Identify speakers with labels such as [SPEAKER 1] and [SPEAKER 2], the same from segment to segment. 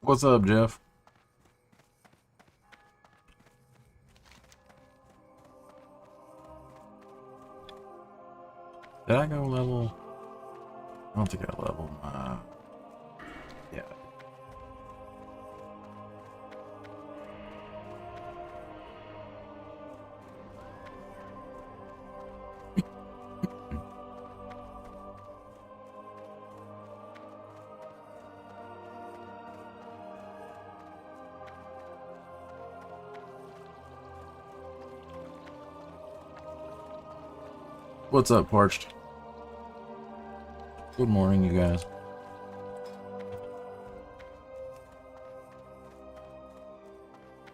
[SPEAKER 1] What's up, Jeff? Did I go level? I don't think I leveled my... Yeah. What's up, Parched? Good morning, you guys.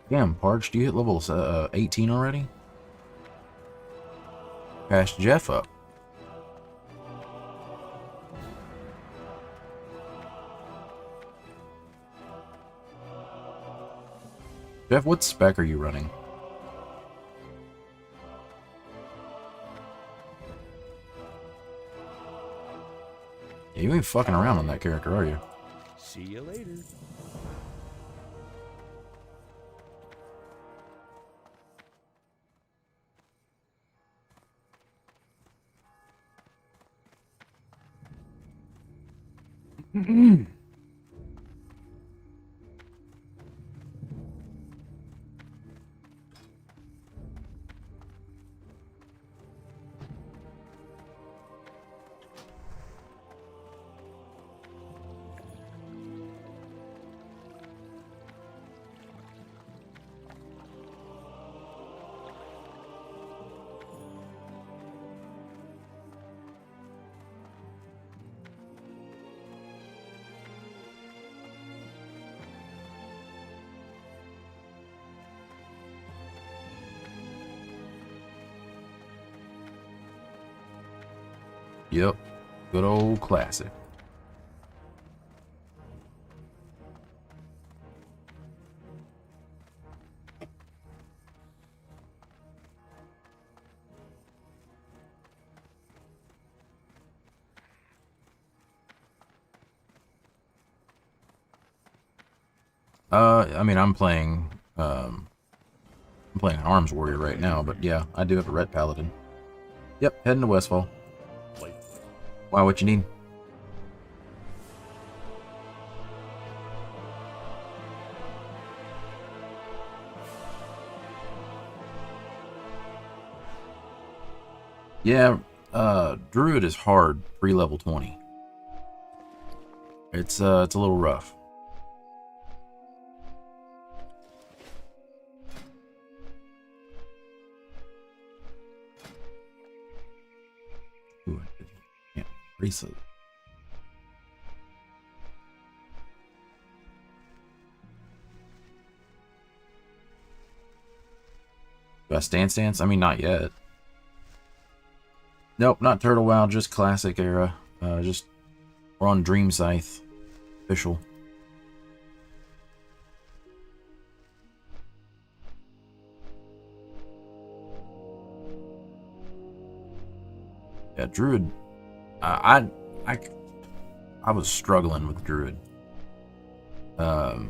[SPEAKER 1] Damn, Parched, you hit level 18 already? Passed Jeff up. Jeff, what spec are you running? Yeah, you ain't fucking around on that character, are you?
[SPEAKER 2] See you later.
[SPEAKER 1] Yep. Good old classic. I mean, I'm playing an arms warrior right now, but yeah, I do have a red paladin. Yep, heading to Westfall. Why, what you need? Yeah, Druid is hard pre-level 20. It's a little rough. Ooh, I can't reset. Do I stance? I mean, not yet. Nope, not Turtle WoW, just classic era. Just we're on Dream Scythe, official. Yeah, Druid. I was struggling with Druid. But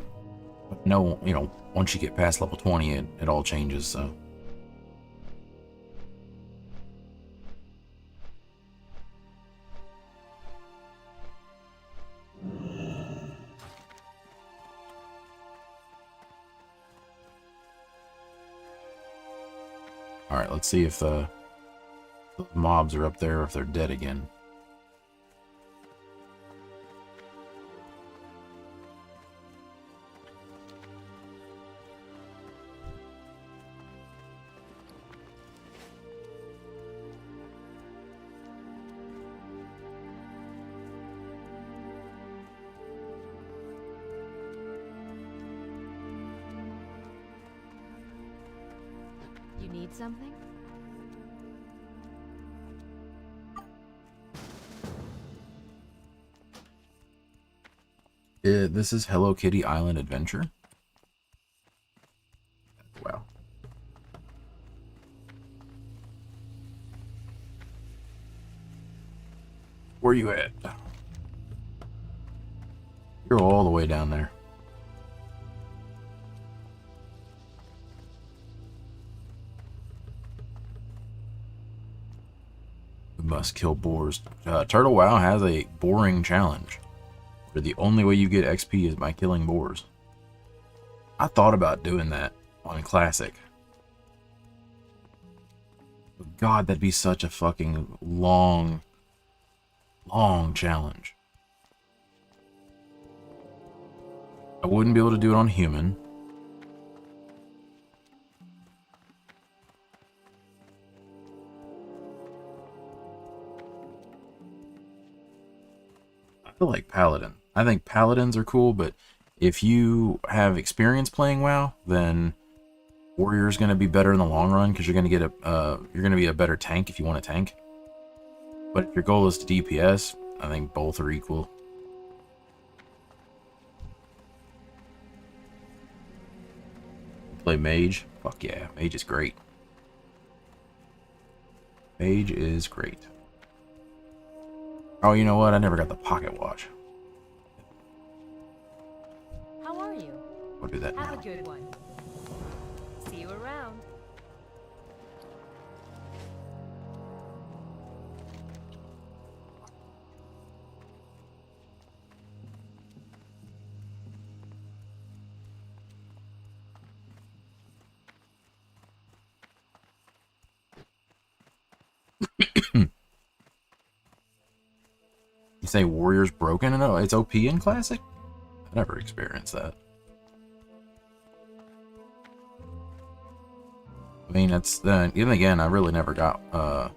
[SPEAKER 1] no, you know, once you get past level 20, it all changes. So. Alright, let's see if the mobs are up there or if they're dead again.
[SPEAKER 3] You need something?
[SPEAKER 1] This is Hello Kitty Island Adventure. Wow. Where you at? You're all the way down there. must kill boars. Turtle WoW has a boring challenge, where the only way you get XP is by killing boars. I thought about doing that on Classic. But God, that'd be such a fucking long challenge. I wouldn't be able to do it on human. I feel like Paladin. I think Paladins are cool, but if you have experience playing WoW, then Warrior's going to be better in the long run because you're going to get you're going to be a better tank if you want a tank. But if your goal is to DPS, I think both are equal. Play Mage? Fuck yeah, Mage is great. Mage is great. Oh, you know what? I never got the pocket watch.
[SPEAKER 3] How are you?
[SPEAKER 1] We'll do that now.
[SPEAKER 3] Have a good one. See you around.
[SPEAKER 1] You say Warrior's broken? No, it's OP in Classic? I never experienced that. I mean, it's even again, I really never got I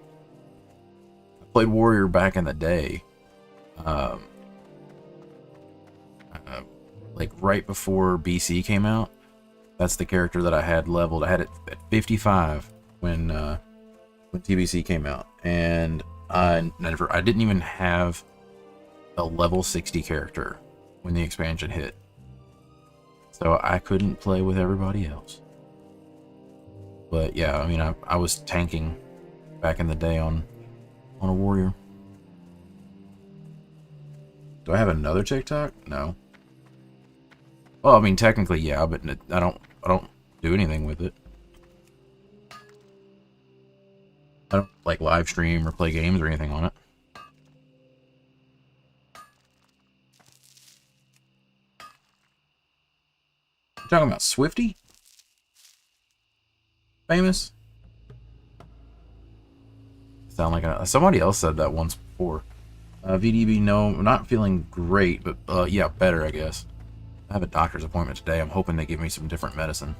[SPEAKER 1] played Warrior back in the day. Like right before BC came out. That's the character that I had leveled. I had it at 55 when TBC came out, and I didn't even have a level 60 character when the expansion hit, so I couldn't play with everybody else. But yeah, I mean, I was tanking back in the day on a Warrior. Do I have another TikTok? No. Well, I mean, technically, yeah, but I don't do anything with it. I don't like live stream or play games or anything on it. You talking about Swifty? Famous? Sound like somebody else said that once before. VDB, no, I'm not feeling great, but yeah, better, I guess. I have a doctor's appointment today. I'm hoping they give me some different medicine.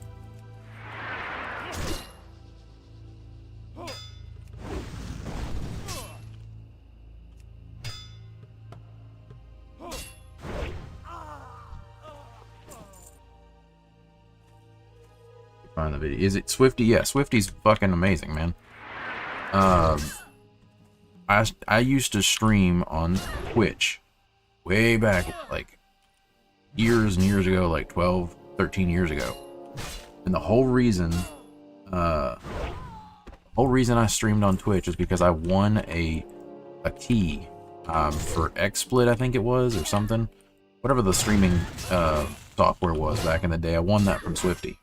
[SPEAKER 1] Find the video. Is it Swifty? Yeah, Swifty's fucking amazing, man. I used to stream on Twitch way back, like years and years ago, like 12, 13 years ago. And the whole reason I streamed on Twitch is because I won a key for XSplit, I think it was, or something. Whatever the streaming software was back in the day. I won that from Swifty.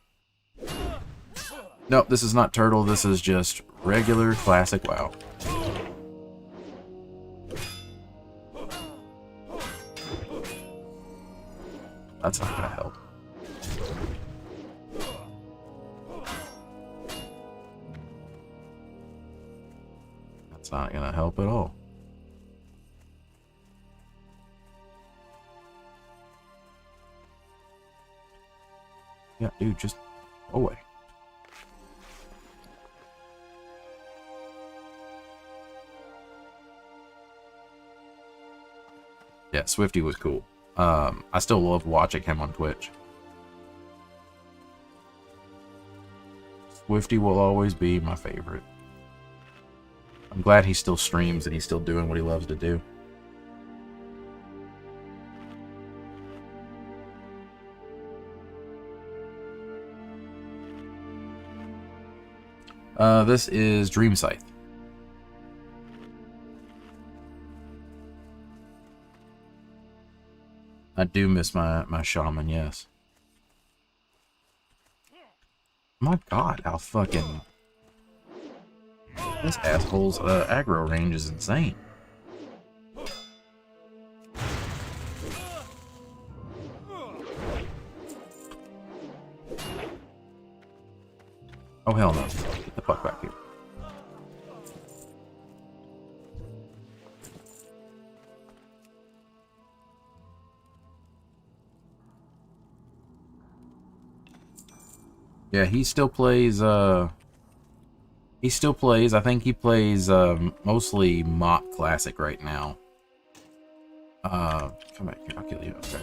[SPEAKER 1] Nope, this is not Turtle. This is just regular classic WoW. That's not gonna help. That's not gonna help at all. Yeah, dude, just go away. Yeah, Swifty was cool. I still love watching him on Twitch. Swifty will always be my favorite. I'm glad he still streams and he's still doing what he loves to do. This is Dream Scythe. I do miss my shaman, yes. My God, how fucking This asshole's aggro range is insane. Oh hell no. Get the fuck back here. Yeah, he still plays, I think he plays, mostly Mach Classic right now. Come back here, I'll kill you. Okay.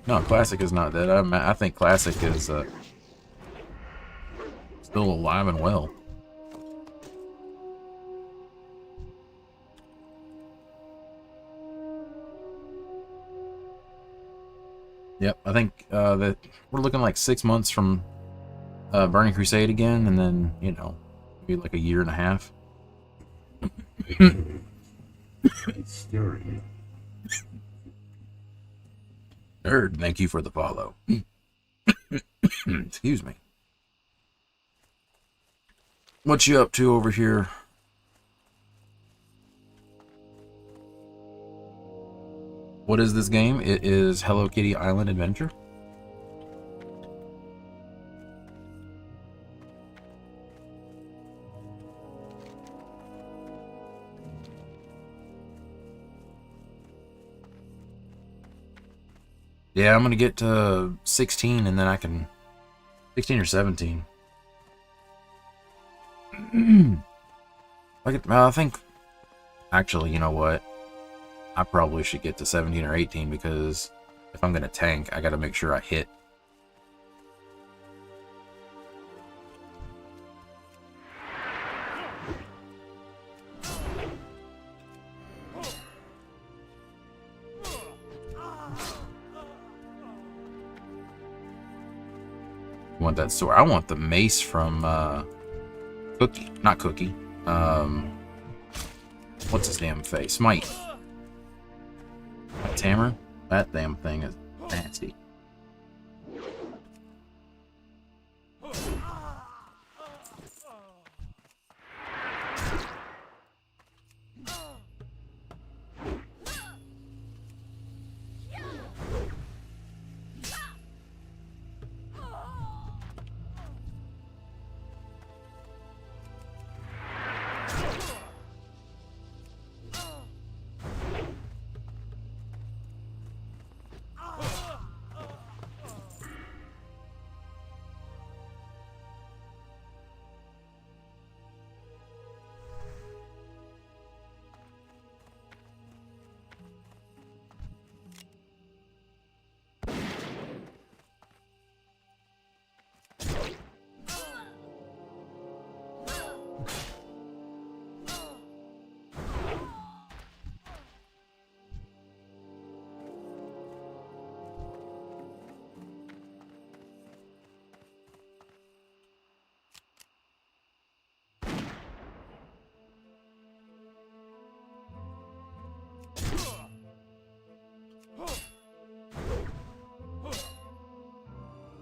[SPEAKER 1] No, Classic is not dead. I think Classic is, still alive and well. Yep, I think that we're looking like 6 months from Burning Crusade again, and then, you know, maybe like a year and a half.
[SPEAKER 2] It's stirring.
[SPEAKER 1] Nerd, thank you for the follow. Excuse me. What you up to over here? What is this game? It is Hello Kitty Island Adventure. Yeah, I'm gonna get to 16 and then I can... 16 or 17. I think... Actually, you know what? I probably should get to 17 or 18 because if I'm gonna tank, I gotta make sure I hit. I want that sword. I want the mace from Cookie. Not Cookie. What's his damn face? Smite. Hammer? That damn thing is nasty.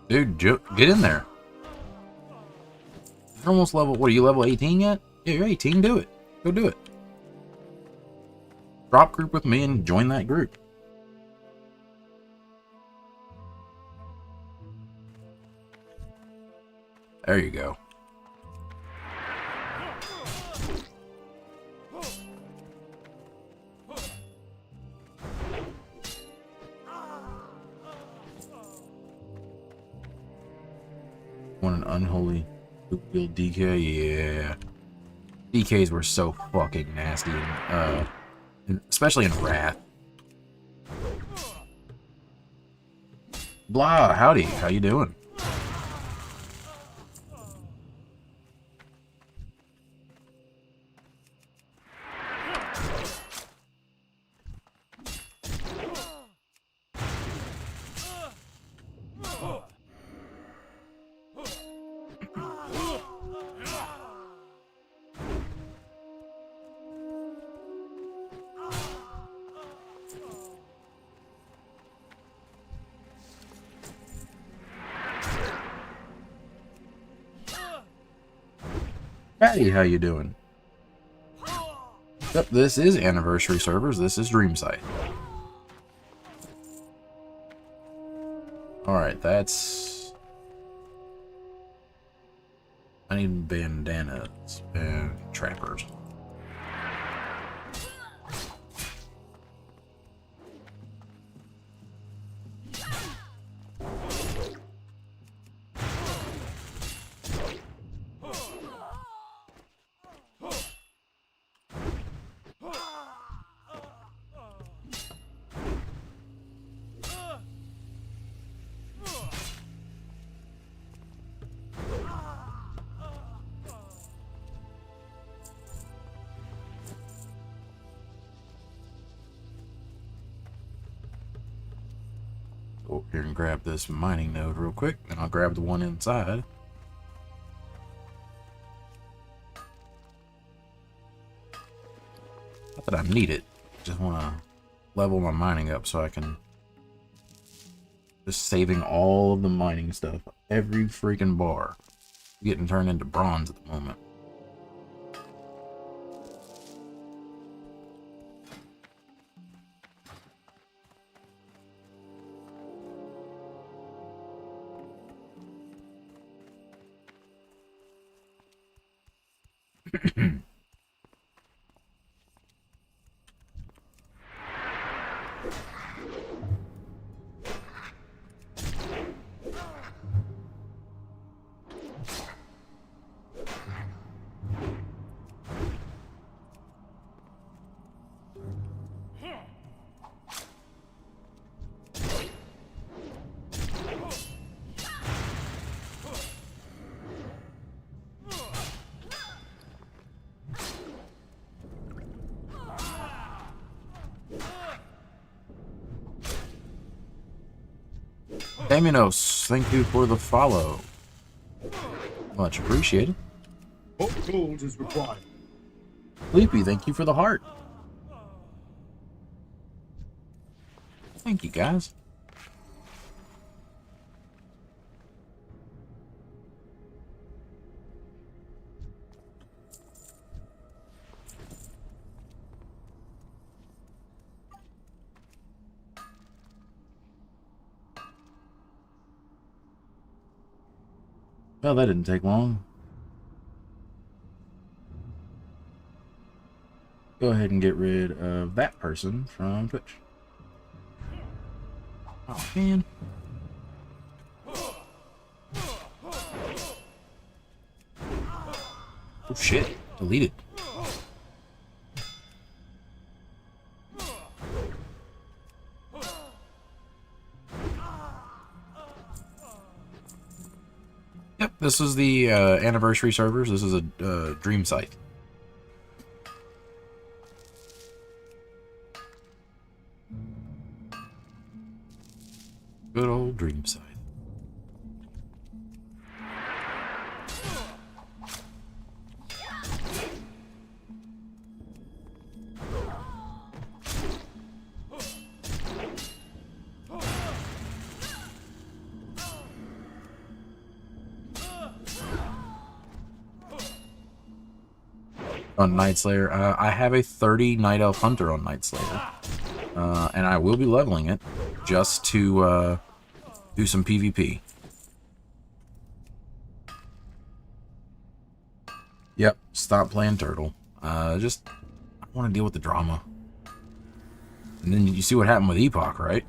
[SPEAKER 1] Dude, get in there. You're almost level... What, are you level 18 yet? Yeah, you're 18. Do it. Go do it. Drop group with me and join that group. There you go. Want an unholy build DK? Yeah. DKs were so fucking nasty, especially in Wrath. Blah, howdy, how you doing? Patty, how you doing? Yep, this is anniversary servers. This is Dream Site. Alright, that's... I need bandanas and trappers. Go over here and grab this mining node real quick, and I'll grab the one inside. Not that I need it, just want to level my mining up so I can just saving all of the mining stuff. Every freaking bar. Getting turned into bronze at the moment. Daminos, thank you for the follow. Much appreciated.
[SPEAKER 2] What gold is required?
[SPEAKER 1] Sleepy, thank you for the heart. Thank you, guys. Well, that didn't take long. Go ahead and get rid of that person from Twitch. Oh, man. Oh, shit. Deleted. Yep, this is the anniversary servers. This is a dream site. Good old dream site. On Night Slayer, I have a 30 Night Elf Hunter on Night Slayer, and I will be leveling it just to do some PvP. Yep, stop playing Turtle. Just I want to deal with the drama. And then you see what happened with Epoch, right?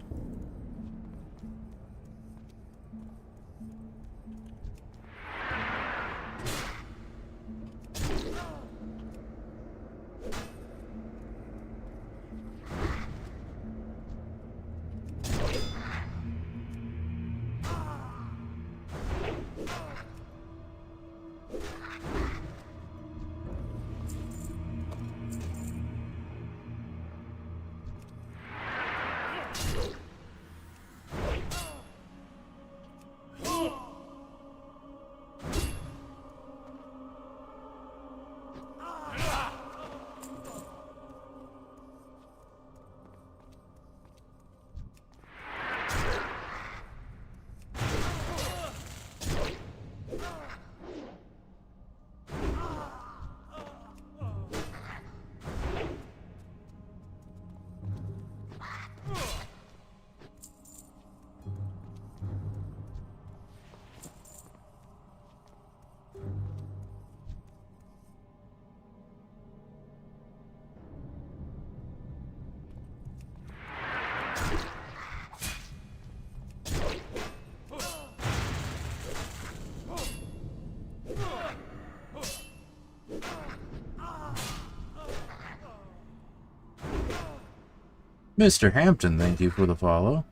[SPEAKER 1] Mr. Hampton, thank you for the follow.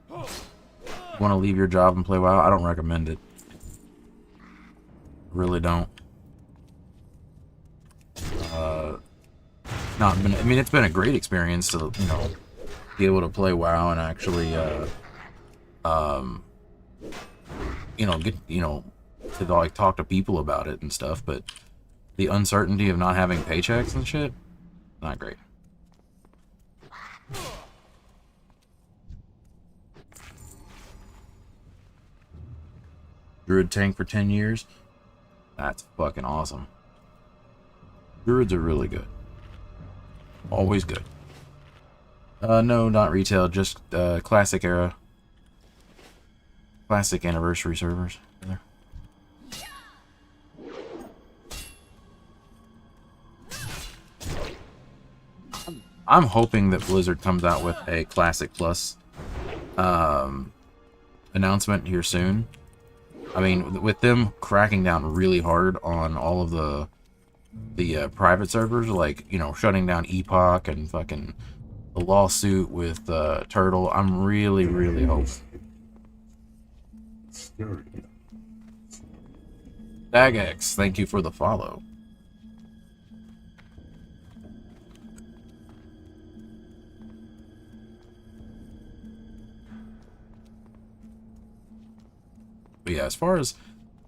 [SPEAKER 1] Want to leave your job and play WoW? I don't recommend it. Really don't. Not been. I mean, it's been a great experience to be able to play WoW and actually get to like talk to people about it and stuff. But the uncertainty of not having paychecks and shit, not great. Druid tank for 10 years. That's fucking awesome. Druids are really good. Always good. No, not retail, just classic era. Classic anniversary servers. I'm hoping that Blizzard comes out with a Classic Plus announcement here soon. I mean, with them cracking down really hard on all of the private servers, like, shutting down Epoch and fucking the lawsuit with Turtle, I'm really, really hoping. Dagex, thank you for the follow. But yeah, as far as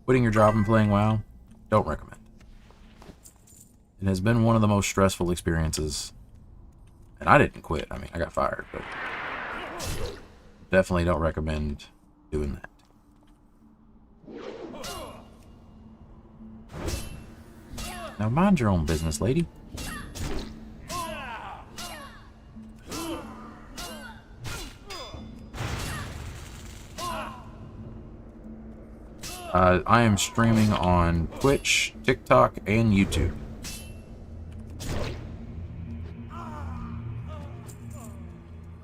[SPEAKER 1] quitting your job and playing WoW, don't recommend. It has been one of the most stressful experiences. And I didn't quit. I mean, I got fired, but definitely don't recommend doing that. Now mind your own business, lady. I am streaming on Twitch, TikTok, and YouTube.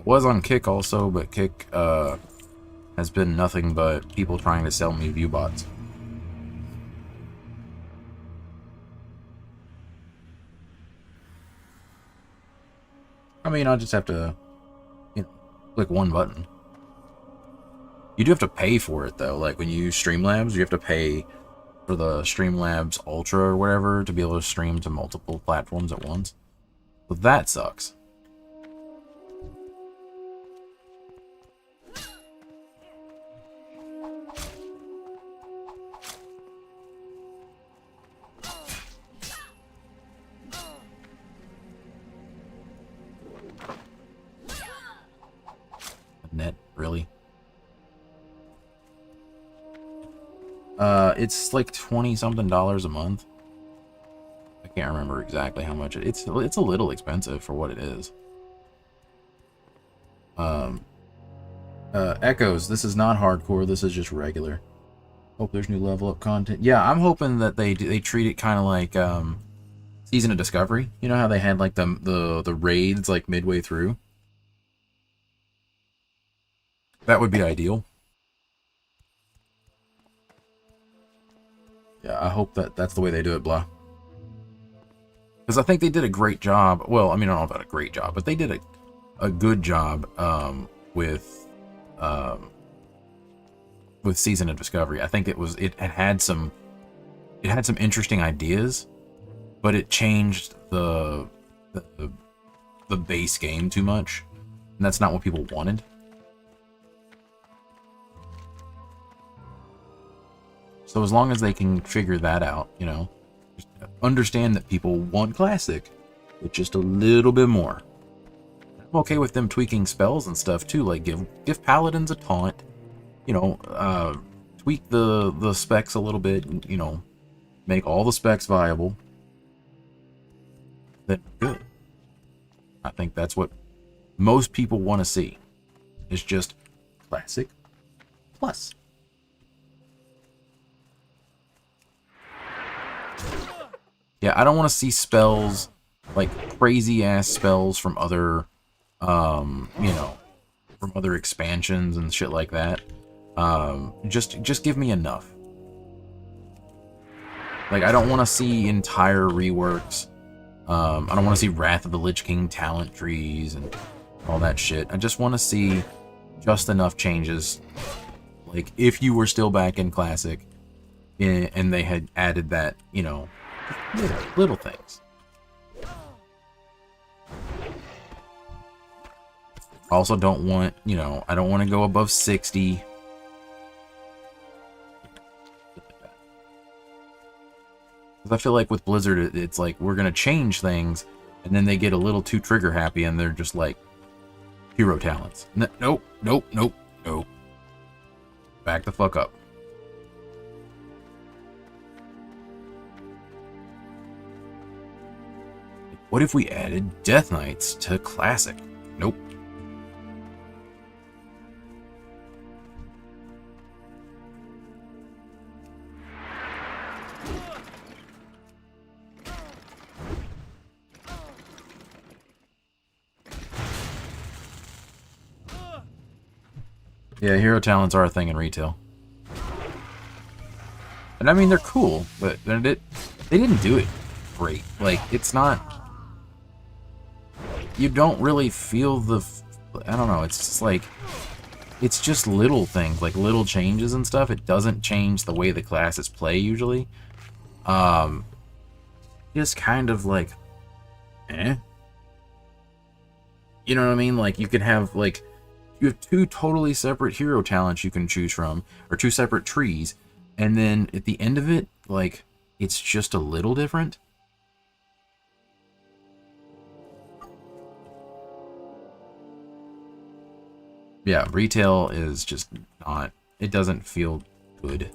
[SPEAKER 1] Was on Kick also, but Kick has been nothing but people trying to sell me view bots. I mean, I'll just have to, click one button. You do have to pay for it, though. Like, when you use Streamlabs, you have to pay for the Streamlabs Ultra or whatever to be able to stream to multiple platforms at once. But that sucks. Net, really? It's like $20-something a month. I can't remember exactly how much it's a little expensive for what it is. Echoes, this is not hardcore, this is just regular. Hope there's new level up content. Yeah, I'm hoping that they treat it kind of like Season of Discovery. You know how they had like the raids like midway through? That would be ideal. Yeah, I hope that's the way they do it, blah. Because I think they did a great job. Well, I mean, I don't know about a great job, but they did a good job with Season of Discovery. I think it had some interesting ideas, but it changed the base game too much, and that's not what people wanted. So as long as they can figure that out, just understand that people want Classic with just a little bit more. I'm okay with them tweaking spells and stuff too, like give Paladins a taunt, tweak the specs a little bit, make all the specs viable. Then good. I think that's what most people want to see. It's just Classic Plus. Yeah, I don't want to see spells, like crazy ass spells from other, from other expansions and shit like that. Just give me enough. Like, I don't want to see entire reworks. I don't want to see Wrath of the Lich King talent trees and all that shit. I just want to see just enough changes. Like, if you were still back in Classic, and they had added that, you know, little things. I also don't want, you know, I don't want to go above 60. Because I feel like with Blizzard, it's like, we're going to change things, and then they get a little too trigger happy, and they're just like, hero talents. Nope, nope, nope, nope. Back the fuck up. What if we added Death Knights to Classic? Nope. Yeah, hero talents are a thing in retail. And I mean, they're cool, but they didn't do it great. Like, it's not... You don't really feel the... I don't know, it's just like... It's just little things, like little changes and stuff. It doesn't change the way the classes play, usually. Just kind of like... Eh? You know what I mean? Like, you could have, like... You have two totally separate hero talents you can choose from, or two separate trees, and then at the end of it, like, it's just a little different. Yeah, retail is just not, it doesn't feel good.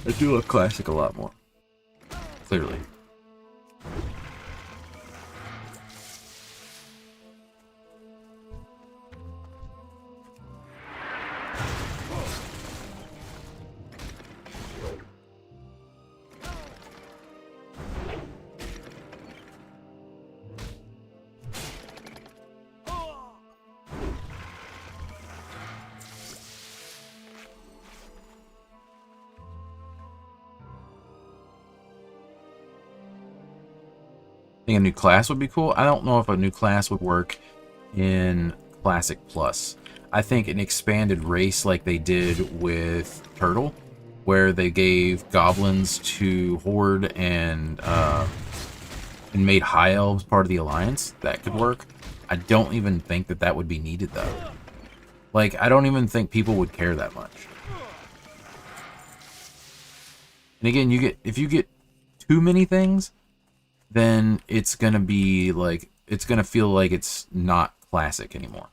[SPEAKER 1] I do love Classic a lot more. Clearly. A new class would be cool. I don't know if a new class would work in Classic Plus. I think an expanded race like they did with Turtle, where they gave goblins to Horde and made High Elves part of the Alliance, that could work. I don't even think that that would be needed, though. Like, I don't even think people would care that much. And again, if you get too many things, then it's gonna be like, it's gonna feel like it's not Classic anymore.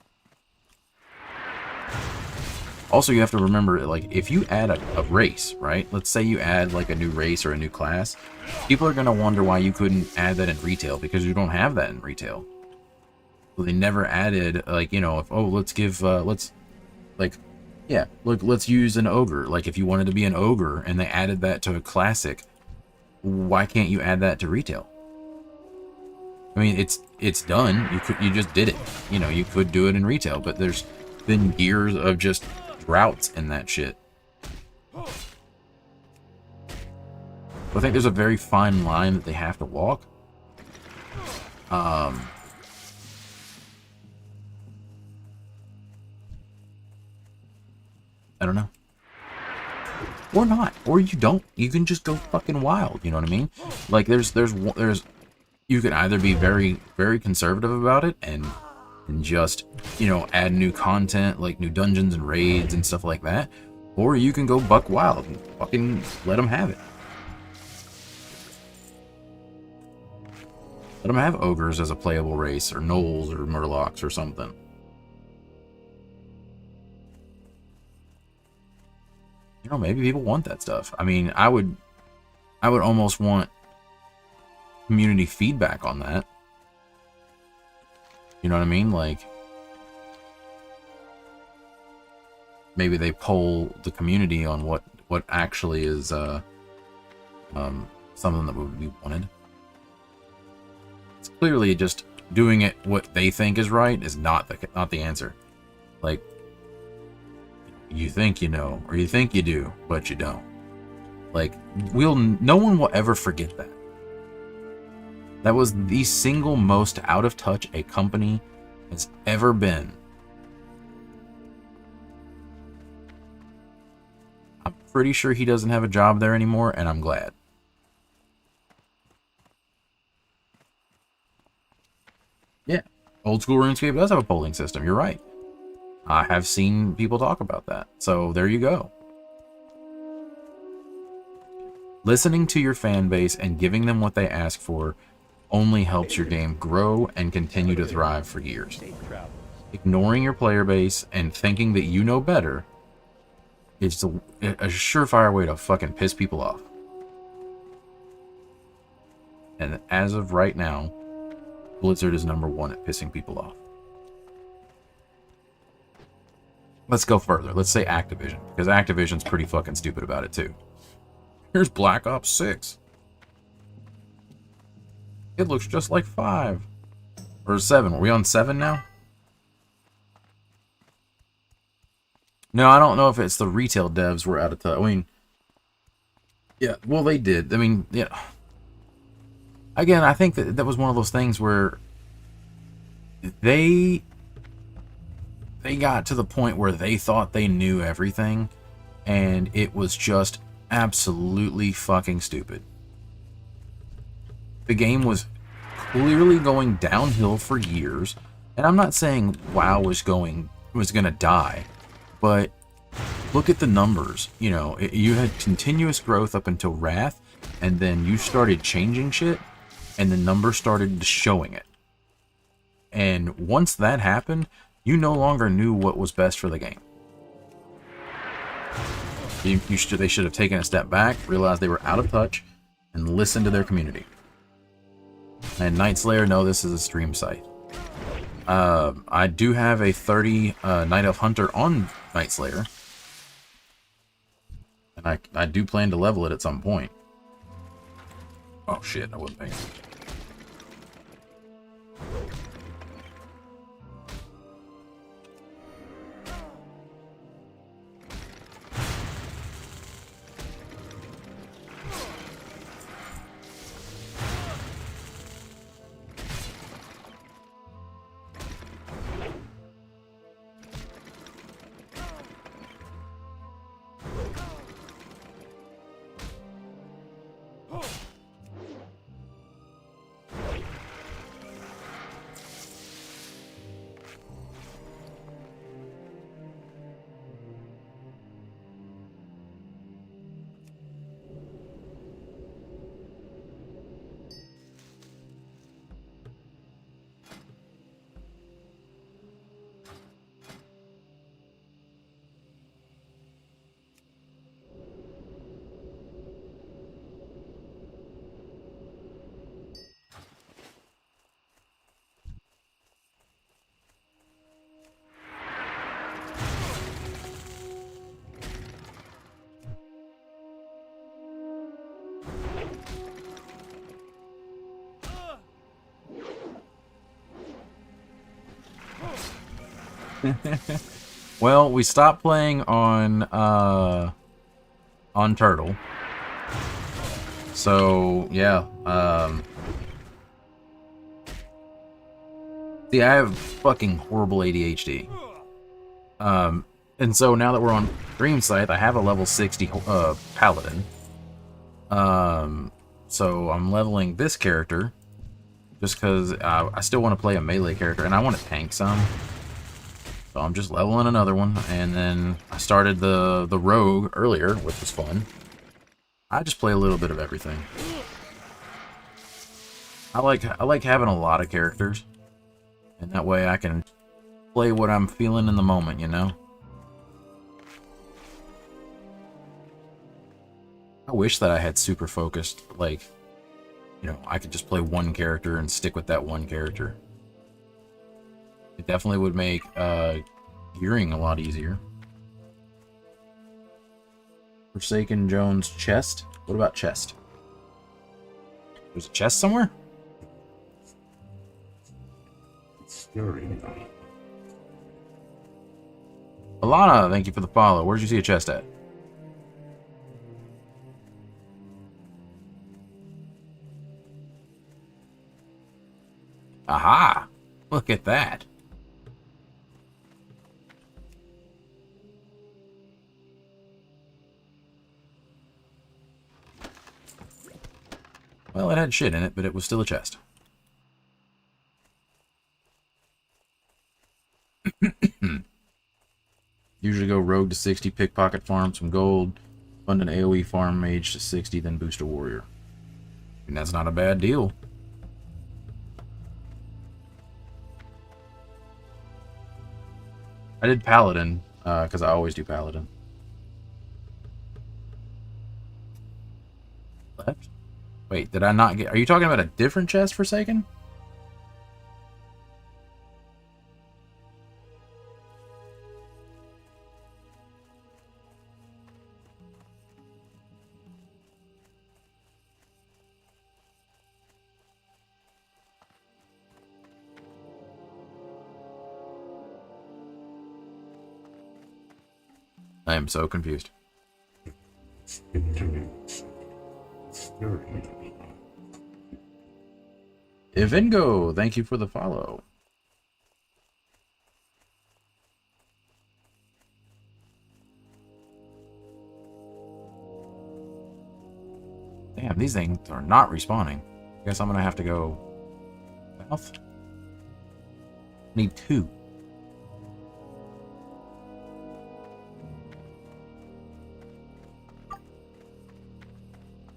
[SPEAKER 1] Also, you have to remember, like, if you add a race, right? Let's say you add like a new race or a new class, people are gonna wonder why you couldn't add that in retail, because you don't have that in retail. So they never added, like, you know, if, oh, let's give, let's use an ogre. Like, if you wanted to be an ogre and they added that to a Classic, why can't you add that to retail? I mean, it's done. You just did it. You know, you could do it in retail, but there's been years of just droughts in that shit. So I think there's a very fine line that they have to walk. I don't know. Or not. Or you don't. You can just go fucking wild, you know what I mean? Like, there's you can either be very, very conservative about it and just, you know, add new content, like new dungeons and raids and stuff like that. Or you can go buck wild and fucking let them have it. Let them have ogres as a playable race, or gnolls, or murlocs, or something. You know, maybe people want that stuff. I mean, I would almost want community feedback on that. You know what I mean? Like, maybe they poll the community on what actually is something that would be wanted. It's clearly just doing it what they think is right is not the answer. Like, you think you know, or you think you do, but you don't. Like, no one will ever forget that. That was the single most out of touch a company has ever been. I'm pretty sure he doesn't have a job there anymore, and I'm glad. Yeah, old school RuneScape does have a polling system. You're right. I have seen people talk about that. So there you go. Listening to your fan base and giving them what they ask for only helps your game grow and continue to thrive for years. Ignoring your player base and thinking that you know better is a surefire way to fucking piss people off. And as of right now, Blizzard is #1 at pissing people off. Let's go further. Let's say Activision, because Activision's pretty fucking stupid about it too. Here's Black Ops 6. It looks just like 5. Or 7. Are we on 7 now? No, I don't know if it's the retail devs were out of touch. I mean, yeah, well, they did. I mean, yeah. Again, I think that was one of those things where they got to the point where they thought they knew everything, and it was just absolutely fucking stupid. The game was clearly going downhill for years, and I'm not saying WoW was gonna die, but look at the numbers. You know, you had continuous growth up until Wrath, and then you started changing shit, and the numbers started showing it. And once that happened, you no longer knew what was best for the game. They should have taken a step back, realized they were out of touch, and listened to their community. And Night Slayer, no, this is a stream site. I do have a 30 Night Elf Hunter on Night Slayer. And I do plan to level it at some point. Oh shit, I wasn't paying attention. Well, we stopped playing on Turtle. So, yeah. See, I have fucking horrible ADHD. And so now that we're on Dream Scythe, I have a level 60 Paladin. So I'm leveling this character just because I still want to play a melee character and I want to tank some. So I'm just leveling another one, and then I started the rogue earlier, which was fun. I just play a little bit of everything. I like having a lot of characters, and that way I can play what I'm feeling in the moment, you know? I wish that I had super focused, like, you know, I could just play one character and stick with that one character. It definitely would make gearing a lot easier. Forsaken Jones chest? What about chest? There's a chest somewhere?
[SPEAKER 2] It's stirring.
[SPEAKER 1] Alana, thank you for the follow. Where'd you see a chest at? Aha! Look at that. Well, it had shit in it, but it was still a chest. Usually go rogue to 60, pickpocket farm some gold, fund an AoE farm mage to 60, then boost a warrior. And that's not a bad deal. I did paladin, because I always do paladin. Left? Wait, did I not get... Are you talking about a different chest, Forsaken? I am so confused.
[SPEAKER 2] It's entering. Stirring.
[SPEAKER 1] Ivingo, thank you for the follow. Damn, these things are not respawning. I guess I'm gonna have to go south. Need 2.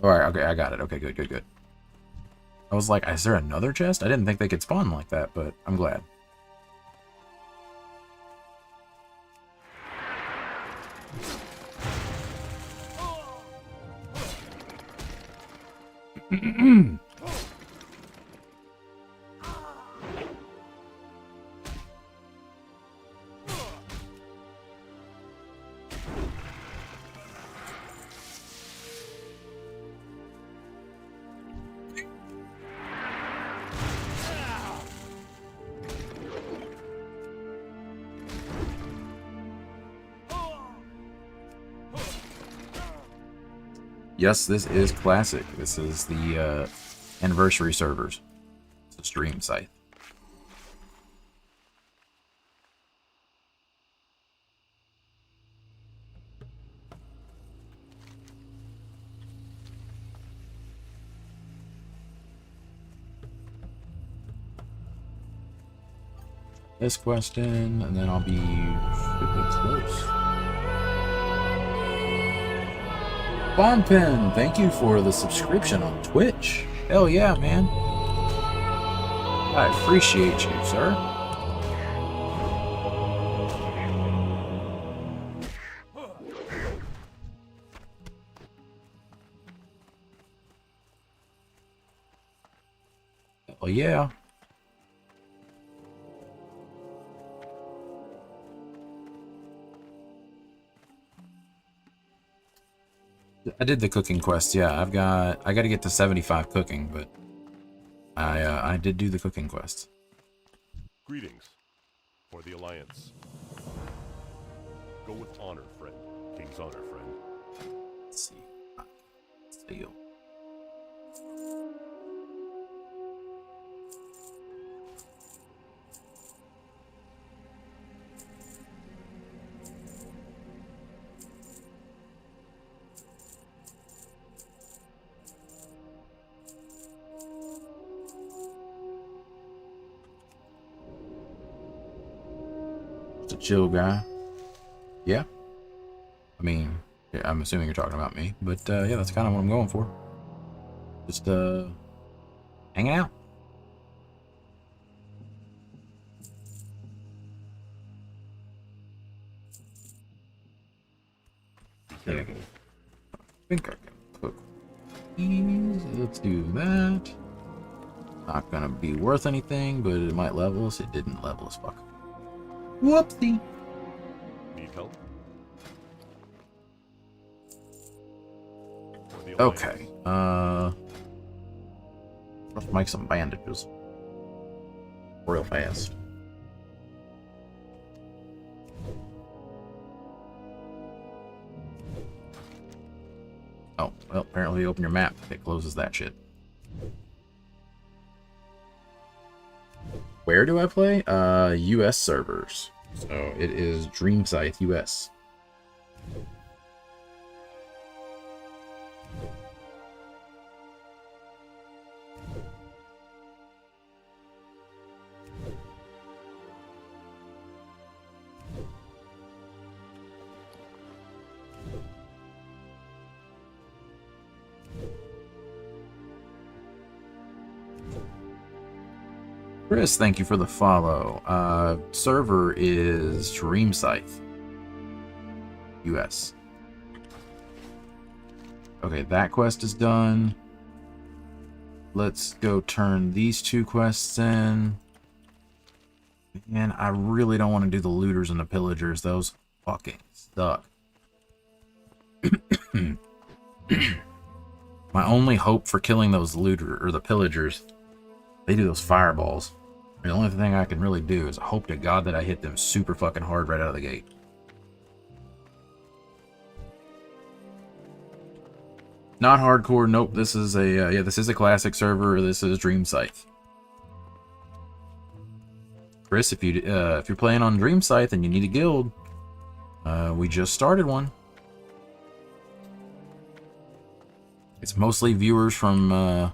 [SPEAKER 1] Alright, okay, I got it. Okay, good, good, good. I was like, is there another chest? I didn't think they could spawn like that, but I'm glad. Yes, this is classic. This is the anniversary servers. It's a stream site. This question, and then I'll be super close. Bonpin, thank you for the subscription on Twitch. Hell yeah, man. I appreciate you, sir. Hell yeah. I did the cooking quest, yeah. I got to get to 75 cooking, but I did do the cooking quest.
[SPEAKER 4] Greetings for the Alliance. Go with honor, friend. King's honor, friend.
[SPEAKER 1] Let's see. Steal. Chill guy. Yeah. I mean, yeah, I'm assuming you're talking about me, but yeah, that's kind of what I'm going for. Just hanging out. Yeah. I think I can cook these. Let's do that. Not gonna be worth anything, but it might level us. It didn't level us. Fuck. Whoopsie.
[SPEAKER 4] Need help?
[SPEAKER 1] Okay. Let's make some bandages. Real fast. Oh, well, apparently you open your map. It closes that shit. Where do I play? US servers. So it is Dreamscythe US. Chris, thank you for the follow. Server is Dreamscythe US. Okay, that quest is done. Let's go turn these 2 quests in. And I really don't want to do the looters and the pillagers. Those fucking suck. My only hope for killing those looter or the pillagers, they do those fireballs. The only thing I can really do is hope to God that I hit them super fucking hard right out of the gate. Not hardcore. Nope. This is a yeah. This is a classic server. This is Dreamscythe. Chris, if you're playing on Dreamscythe and you need a guild, we just started one. It's mostly viewers from the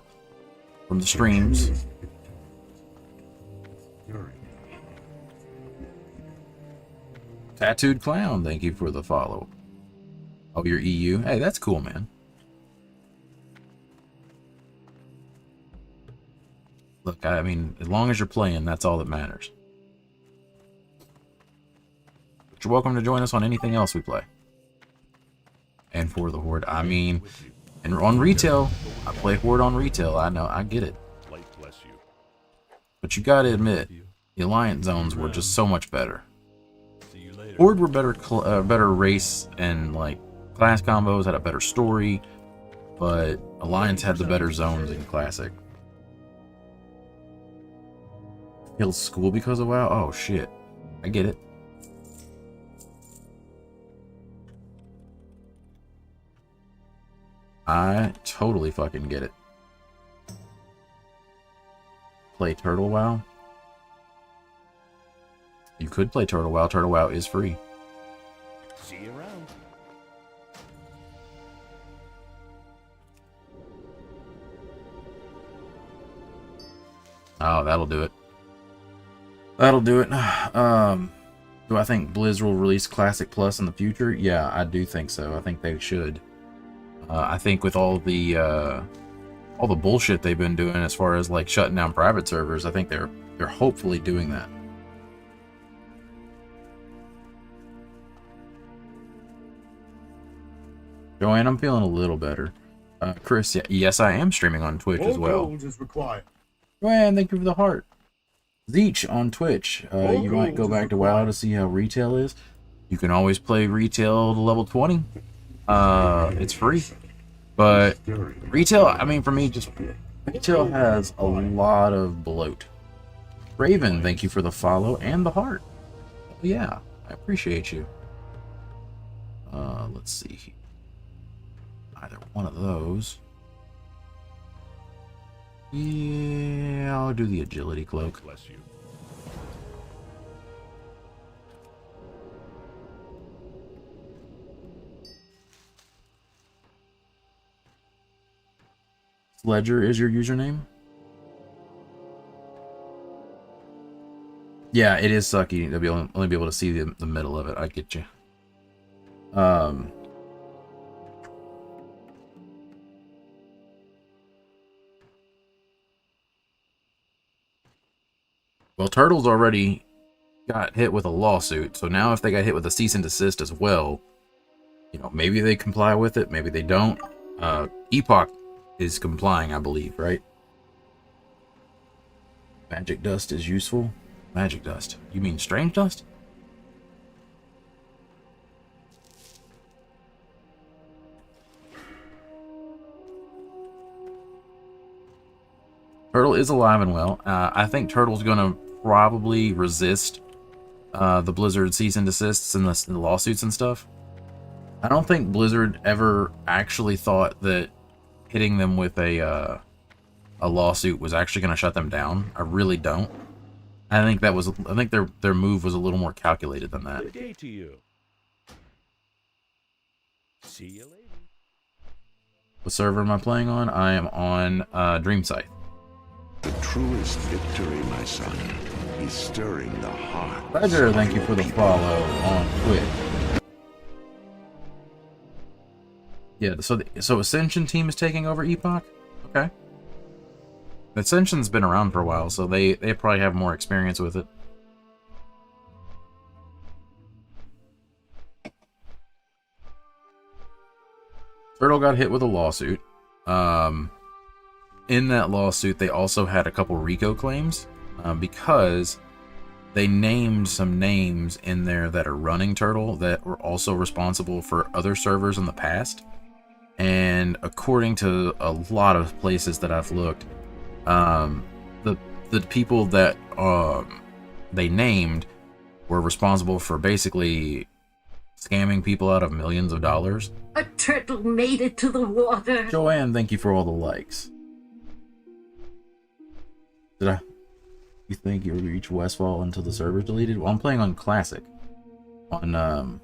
[SPEAKER 1] streams. Tattooed Clown, thank you for the follow. Oh, you're EU? Hey, that's cool, man. Look, I mean, as long as you're playing, that's all that matters. But you're welcome to join us on anything else we play. And for the Horde, I mean, and on retail, I play Horde on retail. I know, I get it. But you gotta admit, the Alliance zones were just so much better. Horde were better race and like class combos, had a better story, but Alliance had the better zones in Classic. Killed school because of WoW? Oh shit. I get it. I totally fucking get it. Play Turtle WoW? You could play Turtle WoW. Turtle WoW is free.
[SPEAKER 4] See you around.
[SPEAKER 1] Oh, that'll do it. That'll do it. Do I think Blizz will release Classic Plus in the future? Yeah, I do think so. I think they should. I think with all the bullshit they've been doing as far as like shutting down private servers, I think they're hopefully doing that. Joanne, I'm feeling a little better. Chris, yes, I am streaming on Twitch as well.
[SPEAKER 2] Gold is required.
[SPEAKER 1] Joanne, thank you for the heart. Zeech on Twitch. You might go back to WoW to see how retail is. You can always play retail to level 20. It's free. But retail, I mean, for me, just retail has a lot of bloat. Raven, thank you for the follow and the heart. Yeah, I appreciate you. Let's see. Either one of those. Yeah, I'll do the agility cloak.
[SPEAKER 4] Bless you.
[SPEAKER 1] Ledger is your username? Yeah, it is sucky to be only be able to see the middle of it. I get you. Well, Turtles already got hit with a lawsuit, so now if they got hit with a cease and desist as well, you know, maybe they comply with it, maybe they don't. Epoch is complying, I believe, right? Magic dust is useful. Magic dust. You mean strange dust? Turtle is alive and well. I think Turtle's gonna probably resist the Blizzard cease and desists and the lawsuits and stuff. I don't think Blizzard ever actually thought that hitting them with a lawsuit was actually going to shut them down. I really don't. I think that was. I think their move was a little more calculated than that.
[SPEAKER 4] Good day to you. See you later.
[SPEAKER 1] What server am I playing on? I am on Dream Site.
[SPEAKER 2] The truest victory, my son, is stirring the heart.
[SPEAKER 1] Pleasure, thank you for the follow on Twitch. Yeah, so Ascension team is taking over Epoch? Okay. Ascension's been around for a while, so they probably have more experience with it. Turtle got hit with a lawsuit. In that lawsuit, they also had a couple RICO claims because they named some names in there that are running Turtle that were also responsible for other servers in the past. And according to a lot of places that I've looked, the people that they named were responsible for basically scamming people out of millions of dollars.
[SPEAKER 5] A turtle made it to the water.
[SPEAKER 1] Joanne, thank you for all the likes. You think you'll reach Westfall until the server's deleted? Well, I'm playing on Classic. I'm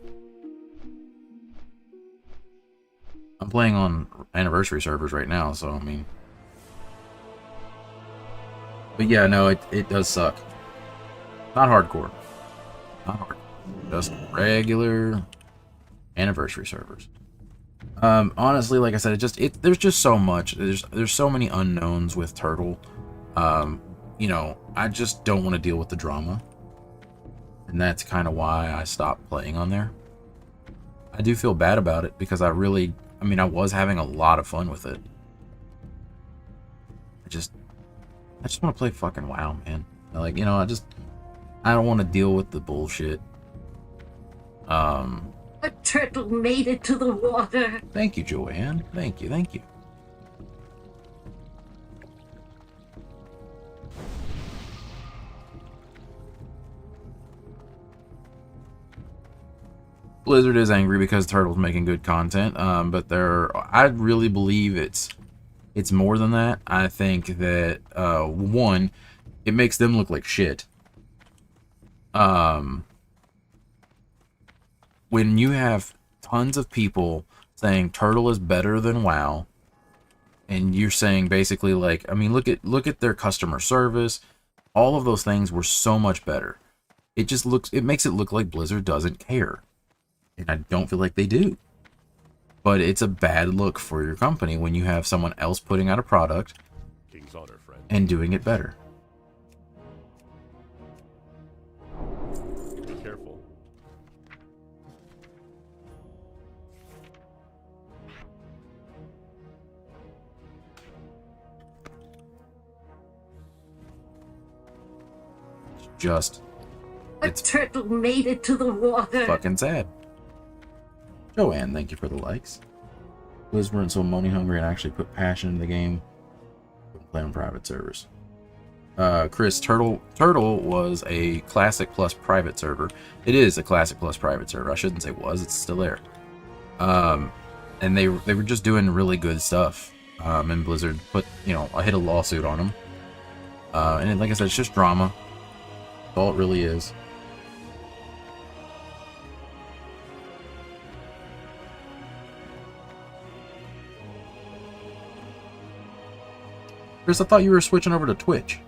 [SPEAKER 1] playing on Anniversary servers right now, so I mean. But yeah, no, it does suck. Not hardcore. Not hardcore. Just regular Anniversary servers. Honestly, like I said, there's just so much. There's so many unknowns with Turtle. You know, I just don't want to deal with the drama. And that's kind of why I stopped playing on there. I do feel bad about it because I was having a lot of fun with it. I just want to play fucking WoW, man. Like, you know, I don't want to deal with the bullshit.
[SPEAKER 5] A turtle made it to the water.
[SPEAKER 1] Thank you, Joanne. Thank you, thank you. Blizzard is angry because Turtle's making good content, but I really believe it's more than that. I think that one, it makes them look like shit. When you have tons of people saying Turtle is better than WoW, and you're saying basically like, I mean, look at their customer service, all of those things were so much better. It makes it look like Blizzard doesn't care. And I don't feel like they do. But it's a bad look for your company when you have someone else putting out a product
[SPEAKER 4] King's honor, friend.
[SPEAKER 1] and doing it better.
[SPEAKER 4] Be careful.
[SPEAKER 5] A turtle made it to the water.
[SPEAKER 1] Fucking sad. Joanne, thank you for the likes. Liz weren't so money hungry and actually put passion into the game. Wouldn't play on private servers. Chris, Turtle was a Classic Plus private server. It is a Classic Plus private server. I shouldn't say was, it's still there. And they were just doing really good stuff. And Blizzard I hit a lawsuit on them. And like I said, it's just drama. That's all it really is. Chris, I thought you were switching over to Twitch.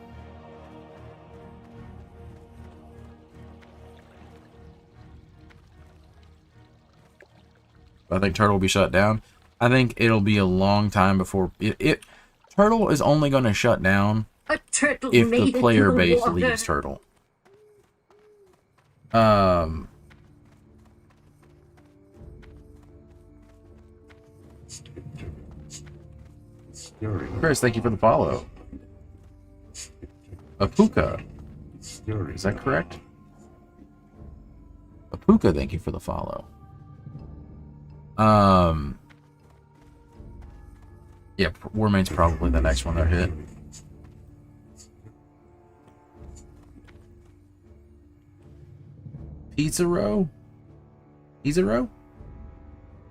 [SPEAKER 1] I think Turtle will be shut down. I think it'll be a long time before Turtle is only going to shut down
[SPEAKER 5] A turtle
[SPEAKER 1] if
[SPEAKER 5] made
[SPEAKER 1] the
[SPEAKER 5] it
[SPEAKER 1] player
[SPEAKER 5] to the
[SPEAKER 1] base
[SPEAKER 5] water.
[SPEAKER 1] leaves Turtle. Chris, thank you for the follow. Apuka. Is that correct? Apuka, thank you for the follow. Yeah, Warmane's probably the next one they're hit. Pizza Row? Pizza Row?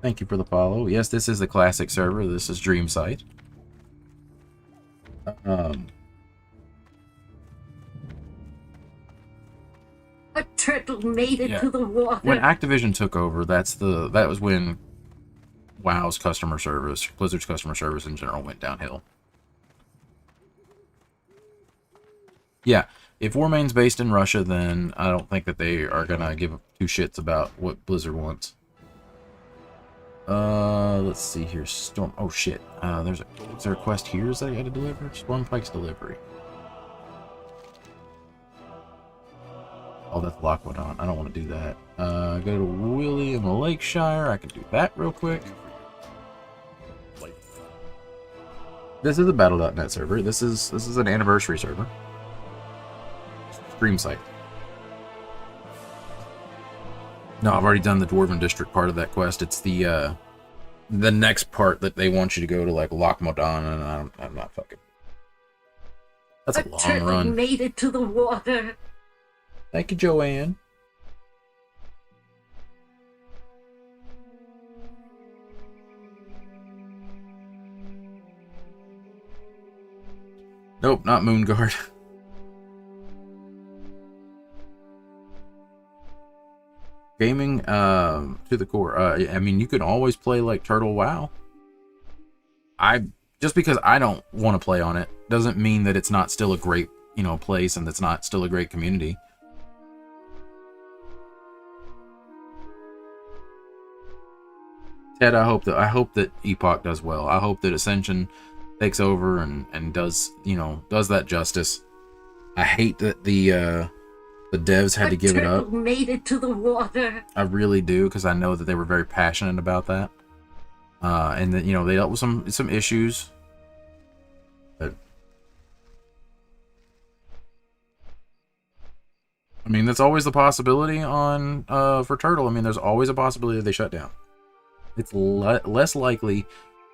[SPEAKER 1] Thank you for the follow. Yes, this is the classic server. This is Dream Site.
[SPEAKER 5] turtle made it
[SPEAKER 1] Yeah.
[SPEAKER 5] to the water.
[SPEAKER 1] When Activision took over, that was when WoW's customer service, Blizzard's customer service in general, went downhill. Yeah, if Warmane's based in Russia, then I don't think that they are gonna give two shits about what Blizzard wants. Let's see here. Storm. Oh shit. Is there a quest here that I got to deliver? Stormpike's delivery. Oh, that's Lockwoodon. I don't want to do that. Go to William Lakeshire. I can do that real quick. This is a Battle.net server. This is an anniversary server. Stream site. No, I've already done the Dwarven District part of that quest. It's the next part that they want you to go to, like, Lockwoodon, and I'm not fucking. That's a long
[SPEAKER 5] turtle
[SPEAKER 1] run.
[SPEAKER 5] made it to the water.
[SPEAKER 1] Thank you, Joanne. Nope, not MoonGuard. Gaming to the core. I mean, you can always play like Turtle WoW. Just because I don't want to play on it doesn't mean that it's not still a great, place, and that's not still a great community. Ted, I hope that Epoch does well. I hope that Ascension takes over and does that justice. I hate that the devs had to give it up.
[SPEAKER 5] Made it to the water.
[SPEAKER 1] I really do, because I know that they were very passionate about that, and that they dealt with some issues. But I mean, that's always the possibility on for Turtle. I mean, there's always a possibility that they shut down. It's less likely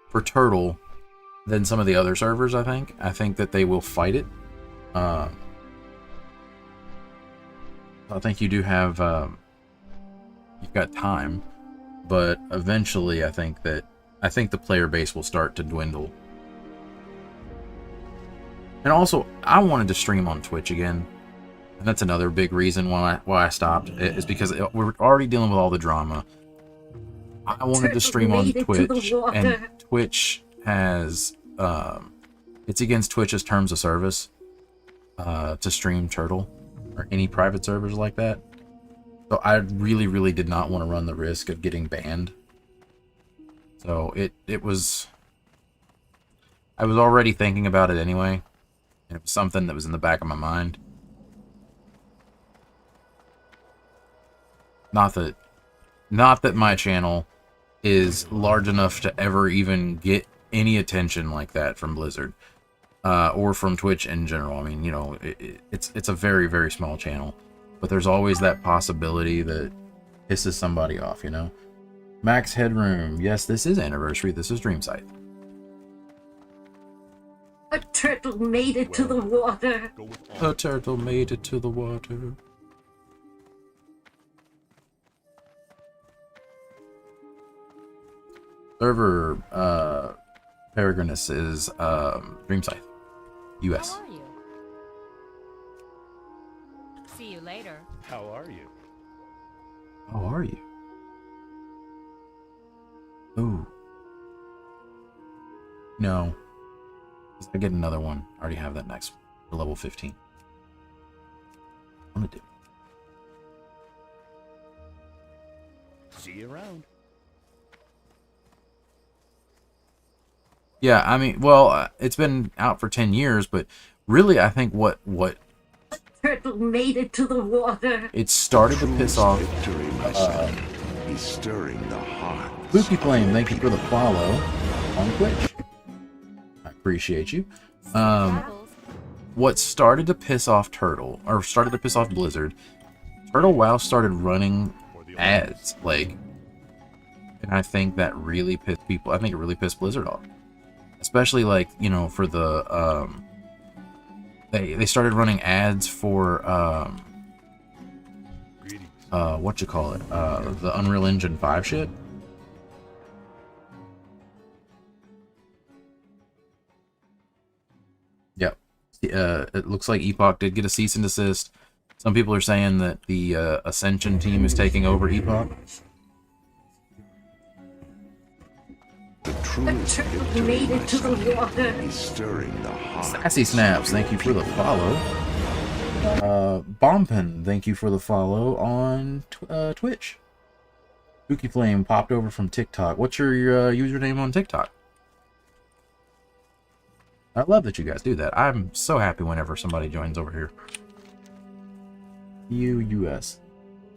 [SPEAKER 1] for Turtle than some of the other servers. I think that they will fight it. I think you do have you've got time, but eventually I think the player base will start to dwindle. And also, I wanted to stream on Twitch again, and that's another big reason why I stopped. Is because we're already dealing with all the drama. I wanted to stream on Twitch, and Twitch has it's against Twitch's terms of service to stream Turtle or any private servers like that. So I really, really did not want to run the risk of getting banned. So it was, I was already thinking about it anyway, and it was something that was in the back of my mind. Not that my channel is large enough to ever even get any attention like that from Blizzard, or from Twitch in general. I mean, it's a very, very small channel, but there's always that possibility that pisses somebody off, Max Headroom. Yes, this is Anniversary. This is Dream Scythe.
[SPEAKER 5] A turtle made it to the water.
[SPEAKER 1] A turtle made it to the water. Server Peregrinus is Dream Scythe, US.
[SPEAKER 3] How are you? See you later.
[SPEAKER 4] How are you?
[SPEAKER 1] How are you? Ooh. No. I get another one. I already have that next one for level 15. I'm gonna do.
[SPEAKER 4] See you around.
[SPEAKER 1] Yeah, I mean, well, it's been out for 10 years, but really, I think what
[SPEAKER 5] Turtle made it to the water.
[SPEAKER 1] it started to piss off.
[SPEAKER 2] Victory, my son. He's stirring the heart.
[SPEAKER 1] Spooky Flame, thank you for the follow on Twitch. I appreciate you.
[SPEAKER 3] Travels.
[SPEAKER 1] What started to piss off Turtle, or started to piss off Blizzard, Turtle WoW started running ads, and I think that really pissed people. I think it really pissed Blizzard off. Especially for the they started running ads for what you call it, the Unreal Engine 5 shit. Yep. It looks like Epoch did get a cease and desist Some people are saying that the Ascension team is taking over Epoch.
[SPEAKER 2] The truest
[SPEAKER 5] turtle
[SPEAKER 2] victory,
[SPEAKER 5] made
[SPEAKER 2] my
[SPEAKER 5] it to the
[SPEAKER 2] son,
[SPEAKER 5] water.
[SPEAKER 2] is stirring the heart.
[SPEAKER 1] Sassy Snaps, thank you for the follow. Bompin, thank you for the follow on Twitch. Spooky Flame popped over from TikTok. What's your username on TikTok? I love that you guys do that. I'm so happy whenever somebody joins over here. US.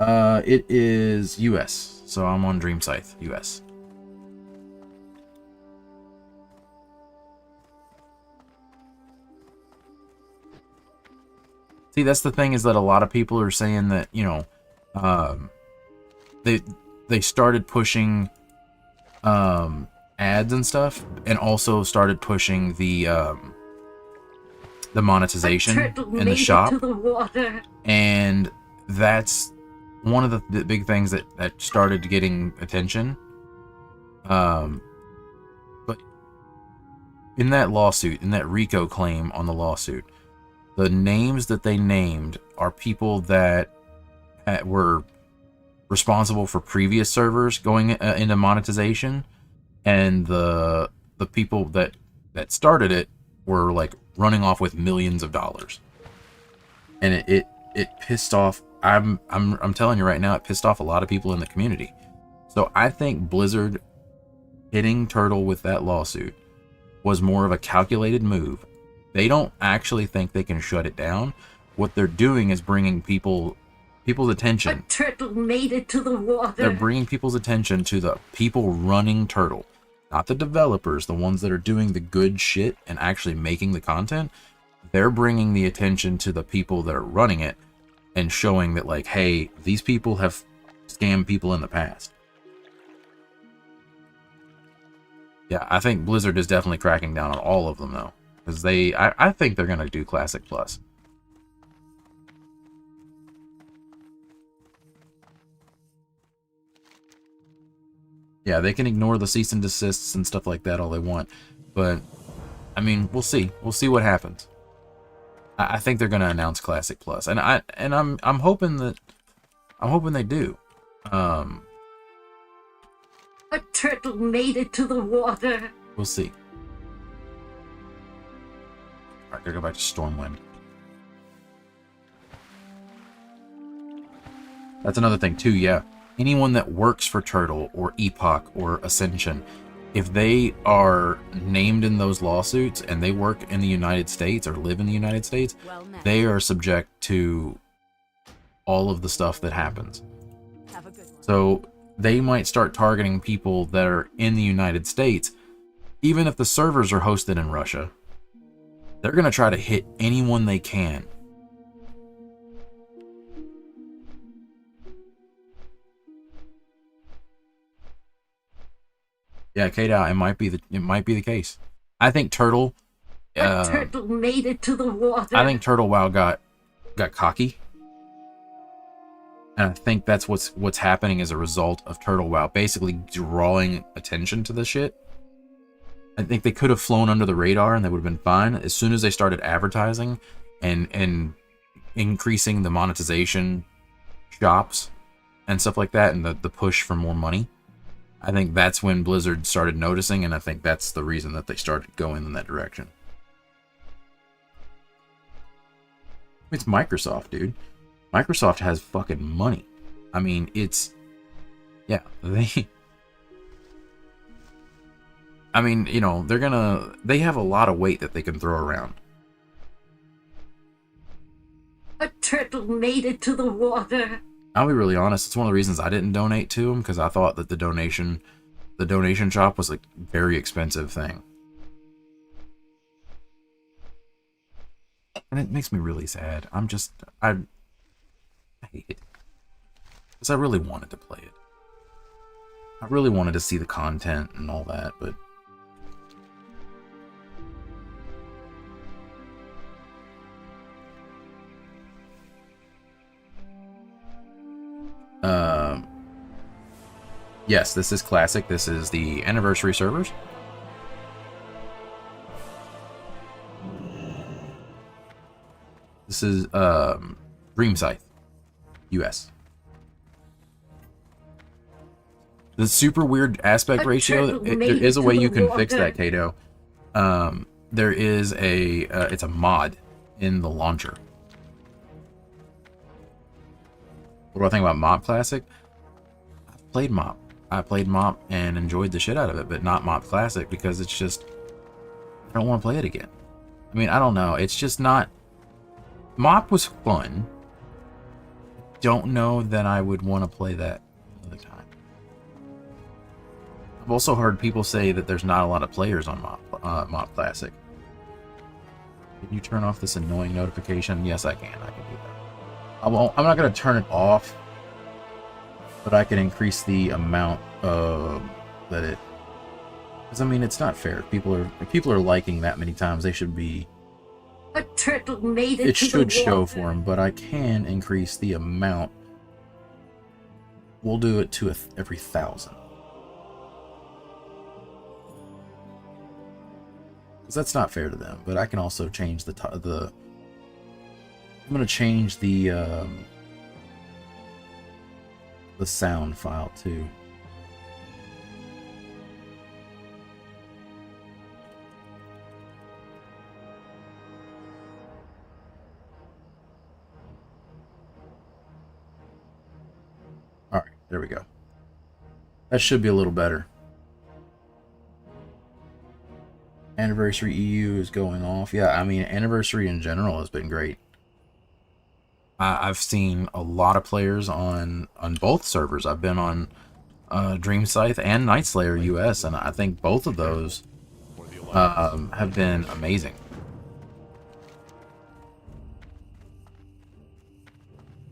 [SPEAKER 1] It is US, so I'm on Dream Scythe, US. See, that's the thing, is that a lot of people are saying that, you know, they started pushing ads and stuff, and also started pushing the monetization in the shop, and that's one of the big things that started getting attention. But in that lawsuit, in that RICO claim on the lawsuit, the names that they named are people that were responsible for previous servers going into monetization, and the people that started it were like running off with millions of dollars, and it pissed off. I'm telling you right now, it pissed off a lot of people in the community. So I think Blizzard hitting Turtle with that lawsuit was more of a calculated move. They don't actually think they can shut it down. What they're doing is bringing people's attention.
[SPEAKER 5] A turtle made it to the water.
[SPEAKER 1] They're bringing people's attention to the people running Turtle, not the developers, the ones that are doing the good shit and actually making the content. They're bringing the attention to the people that are running it and showing that, like, hey, these people have scammed people in the past. Yeah, I think Blizzard is definitely cracking down on all of them, though. Because I think they're going to do Classic Plus. Yeah, they can ignore the cease and desists and stuff like that all they want. But, I mean, we'll see. We'll see what happens. I think they're going to announce Classic Plus. And I'm hoping that... I'm hoping they do.
[SPEAKER 5] A turtle made it to the water.
[SPEAKER 1] We'll see. Alright, gotta go back to Stormwind. That's another thing too, yeah. Anyone that works for Turtle or Epoch or Ascension, if they are named in those lawsuits and they work in the United States or live in the United States,
[SPEAKER 3] Well met.
[SPEAKER 1] they are subject to all of the stuff that happens.
[SPEAKER 3] Have a good one.
[SPEAKER 1] So they might start targeting people that are in the United States, even if the servers are hosted in Russia. They're going to try to hit anyone they can. Yeah, K-Dow, it might be the case. I think Turtle
[SPEAKER 5] A turtle made it to the water.
[SPEAKER 1] I think Turtle WoW got cocky. And I think that's what's happening as a result of Turtle WoW basically drawing attention to the shit. I think they could have flown under the radar and they would have been fine. As soon as they started advertising and increasing the monetization shops and stuff like that, and the push for more money, I think that's when Blizzard started noticing, and I think that's the reason that they started going in that direction. It's Microsoft, dude. Microsoft has fucking money. I mean, it's... Yeah, I mean, you know, they have a lot of weight that they can throw around.
[SPEAKER 5] A turtle made it to the water.
[SPEAKER 1] I'll be really honest, it's one of the reasons I didn't donate to them, because I thought that the donation shop was a very expensive thing. And it makes me really sad. I hate it. Because I really wanted to play it. I really wanted to see the content and all that, but... Yes, this is classic. This is the anniversary servers. This is Dream Scythe US. The super weird aspect ratio, there is a way you can fix that, Kato. There is it's a mod in the launcher. What do I think about Mop Classic? I've played Mop. I played Mop and enjoyed the shit out of it, but not Mop Classic because it's just, I don't want to play it again. I mean, I don't know. It's just not. Mop was fun. Don't know that I would want to play that another time. I've also heard people say that there's not a lot of players on Mop Classic. Can you turn off this annoying notification? Yes, I can. I can do that. I'm not going to turn it off, but I can increase the amount that it. Because I mean, it's not fair. If people are liking that many times, they should be.
[SPEAKER 5] A turtle made it.
[SPEAKER 1] It should show for them, but I can increase the amount. We'll do it to every 1,000. Because that's not fair to them. But I can also change the. I'm going to change the sound file too. All right, there we go. That should be a little better. Anniversary EU is going off. Yeah, I mean, Anniversary in general has been great. I've seen a lot of players on both servers. I've been on Dream Scythe and Night Slayer US, and I think both of those have been amazing.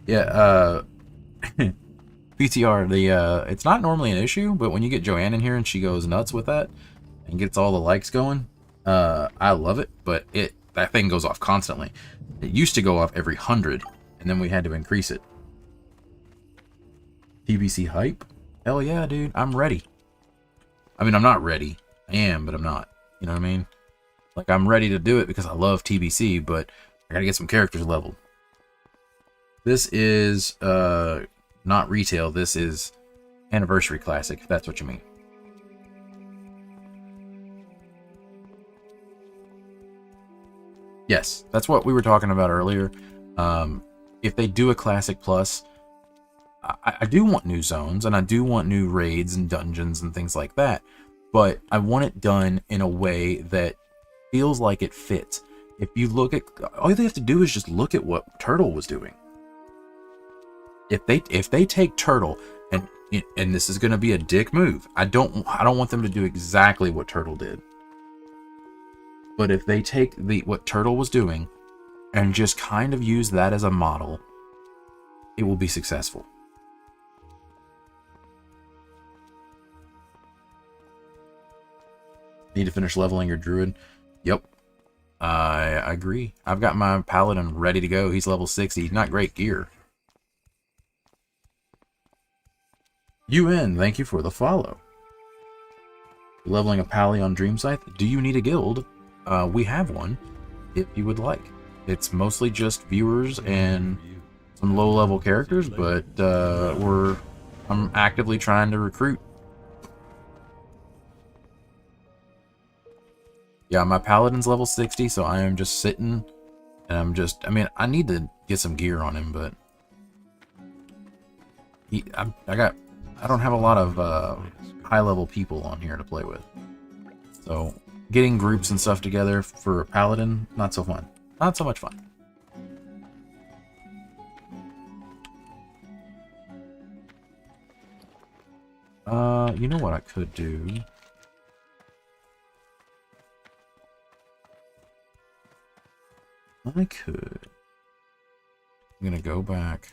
[SPEAKER 1] Yeah, PTR, it's not normally an issue, but when you get Joanne in here and she goes nuts with that and gets all the likes going, I love it, but that thing goes off constantly. It used to go off every 100. And then we had to increase it. TBC hype? Hell yeah, dude. I'm ready. I mean, I'm not ready. I am, but I'm not. You know what I mean? Like, I'm ready to do it because I love TBC, but I gotta get some characters leveled. This is, not retail. This is Anniversary Classic, if that's what you mean. Yes, that's what we were talking about earlier. If they do a Classic Plus, I do want new zones, and I do want new raids and dungeons and things like that, but I want it done in a way that feels like it fits. If you look at, all they have to do is just look at what Turtle was doing. If they take Turtle, and this is going to be a dick move, I don't want them to do exactly what Turtle did, but if they take what Turtle was doing and just kind of use that as a model, it will be successful. Need to finish leveling your druid? Yep. I agree. I've got my paladin ready to go. He's level 60. Not great gear. UN, thank you for the follow. You're leveling a pally on Dream Scythe? Do you need a guild? We have one, if you would like. It's mostly just viewers and some low-level characters, but I'm actively trying to recruit. Yeah, my paladin's level 60, so I am just sitting, and I mean, I need to get some gear on him, but I don't have a lot of high-level people on here to play with. So getting groups and stuff together for a paladin, not so fun. Not so much fun. You know what I could do? I'm gonna go back.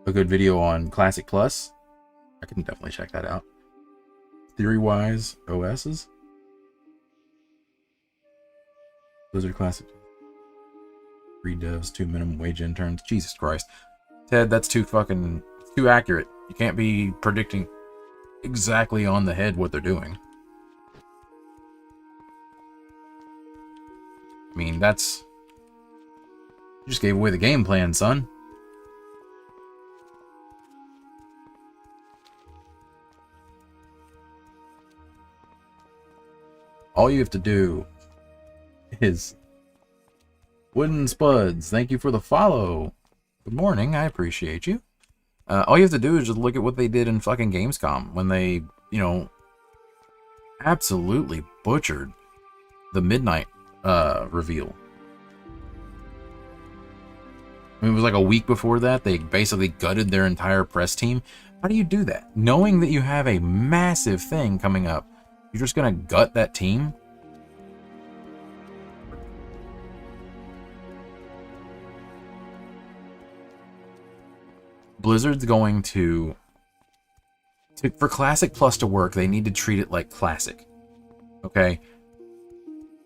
[SPEAKER 1] A good video on Classic Plus. I can definitely check that out. Theory-wise, OSs. Those are classic. 3 devs, 2 minimum wage interns. Jesus Christ. Ted, that's too accurate. You can't be predicting exactly on the head what they're doing. I mean, that's... You just gave away the game plan, son. All you have to do is... Wooden Spuds, thank you for the follow. Good morning, I appreciate you. All you have to do is just look at what they did in fucking Gamescom when they, you know, absolutely butchered the midnight reveal. I mean, it was like a week before that, they basically gutted their entire press team. How do you do that? Knowing that you have a massive thing coming up, you're just gonna gut that team? Blizzard's going to for Classic Plus to work, they need to treat it like Classic. Okay?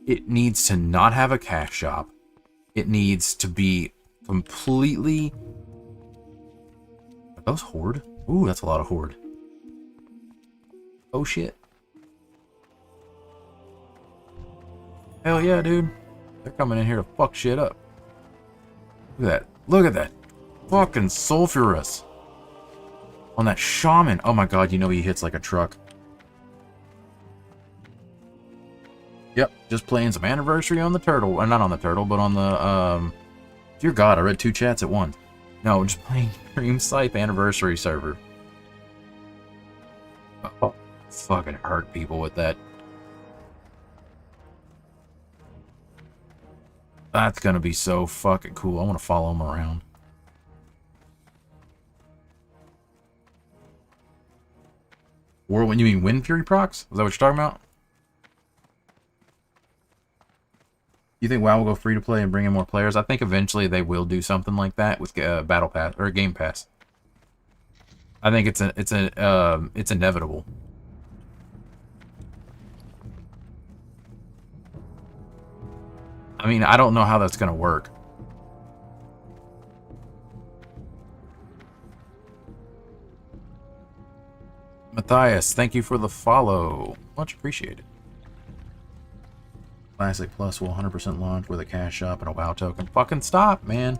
[SPEAKER 1] It needs to not have a cash shop. It needs to be completely... Are those Horde? Ooh, that's a lot of Horde. Oh shit. Hell yeah, dude. They're coming in here to fuck shit up. Look at that. Look at that. Fucking sulfurous. On that shaman. Oh my god, you know he hits like a truck. Yep, just playing some anniversary on the turtle. Not on the turtle, but on the, Dear god, I read 2 chats at once. No, just playing Dream Scythe anniversary server. Oh, fucking hurt people with that. That's gonna be so fucking cool. I want to follow him around. Or when you mean Wind Fury procs? Is that what you're talking about? You think WoW will go free to play and bring in more players? I think eventually they will do something like that with Battle Pass or Game Pass. I think it's inevitable. I mean, I don't know how that's gonna work. Matthias, thank you for the follow. Much appreciated. Classic Plus will 100% launch with a cash shop and a WoW token. Fucking stop, man.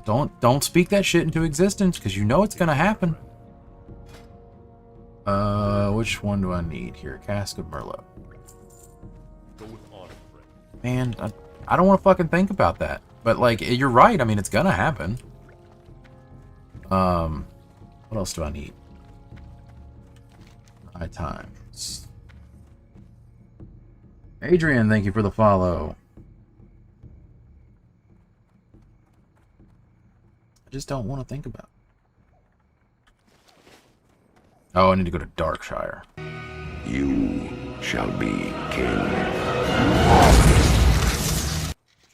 [SPEAKER 1] Don't speak that shit into existence, because you know it's gonna happen. Which one do I need here? Cask of Merlot.
[SPEAKER 4] Go with honor, friend.
[SPEAKER 1] Man, I don't want to fucking think about that. But, like, you're right. I mean, it's gonna happen. What else do I need? High times. Adrian, thank you for the follow. I just don't want to think about it. Oh, I need to go to Darkshire.
[SPEAKER 2] You shall be king.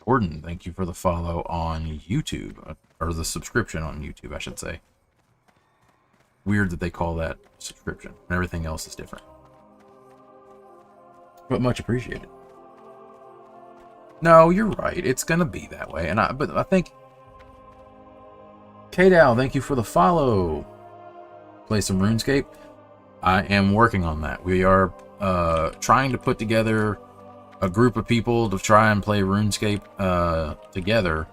[SPEAKER 1] Jordan, thank you for the follow on YouTube. Or the subscription on YouTube, I should say. Weird that they call that subscription. And everything else is different. But much appreciated. No, you're right. It's gonna be that way. But I think... K-Dow, thank you for the follow. Play some RuneScape. I am working on that. We are trying to put together a group of people to try and play RuneScape together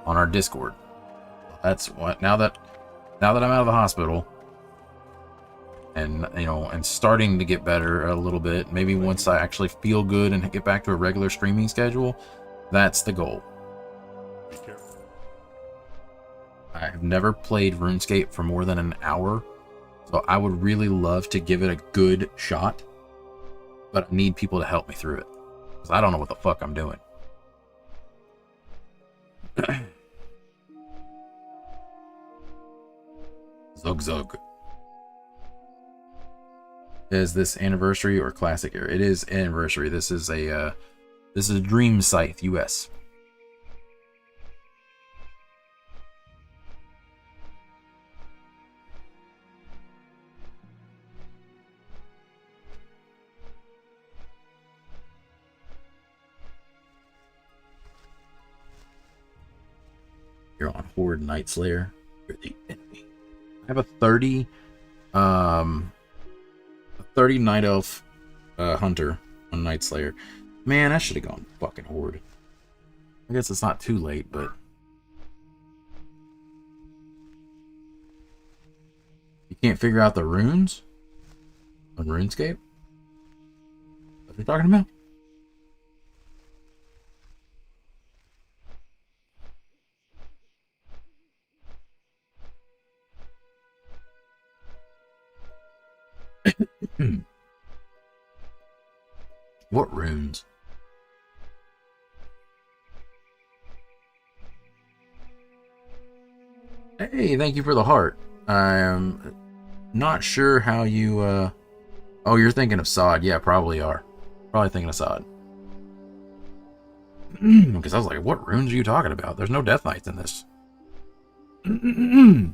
[SPEAKER 1] on our Discord. That's what now that I'm out of the hospital and and starting to get better a little bit, maybe once I actually feel good and get back to a regular streaming schedule, that's the goal.
[SPEAKER 4] Be careful.
[SPEAKER 1] I have never played RuneScape for more than an hour, so I would really love to give it a good shot, but I need people to help me through it, because I don't know what the fuck I'm doing. Zug Zug. Is this anniversary or classic era? It is anniversary. This is a Dream Scythe US. You're on Horde Night Slayer. You're the enemy. I have a 30 night elf hunter on Night Slayer. Man, I should have gone fucking horde. I guess it's not too late, but you can't figure out the runes on RuneScape? What are you talking about? What runes? Hey, thank you for the heart. I'm not sure how you, Oh, you're thinking of Sod. Yeah, probably are. Probably thinking of Sod. Because I was like, what runes are you talking about? There's no Death Knights in this.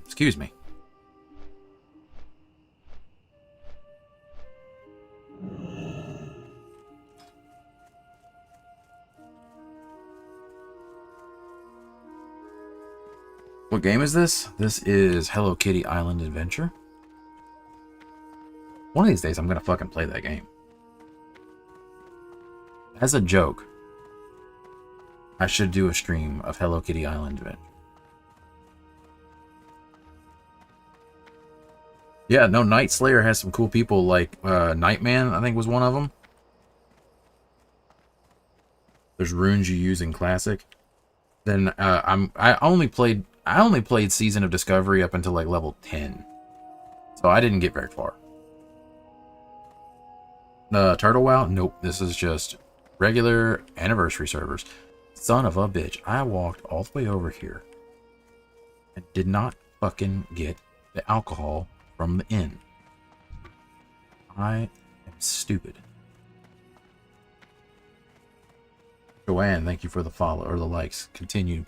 [SPEAKER 1] Excuse me. What game is this? This is Hello Kitty Island Adventure. One of these days, I'm gonna fucking play that game. As a joke, I should do a stream of Hello Kitty Island Adventure. Yeah, no, Night Slayer has some cool people like Nightman, I think was one of them. There's runes you use in Classic. Then I only played Season of Discovery up until like level 10. So I didn't get very far. Turtle WoW? Nope, this is just regular anniversary servers. Son of a bitch. I walked all the way over here and did not fucking get the alcohol from the inn. I am stupid. Joanne, thank you for the follow or the likes. Continue.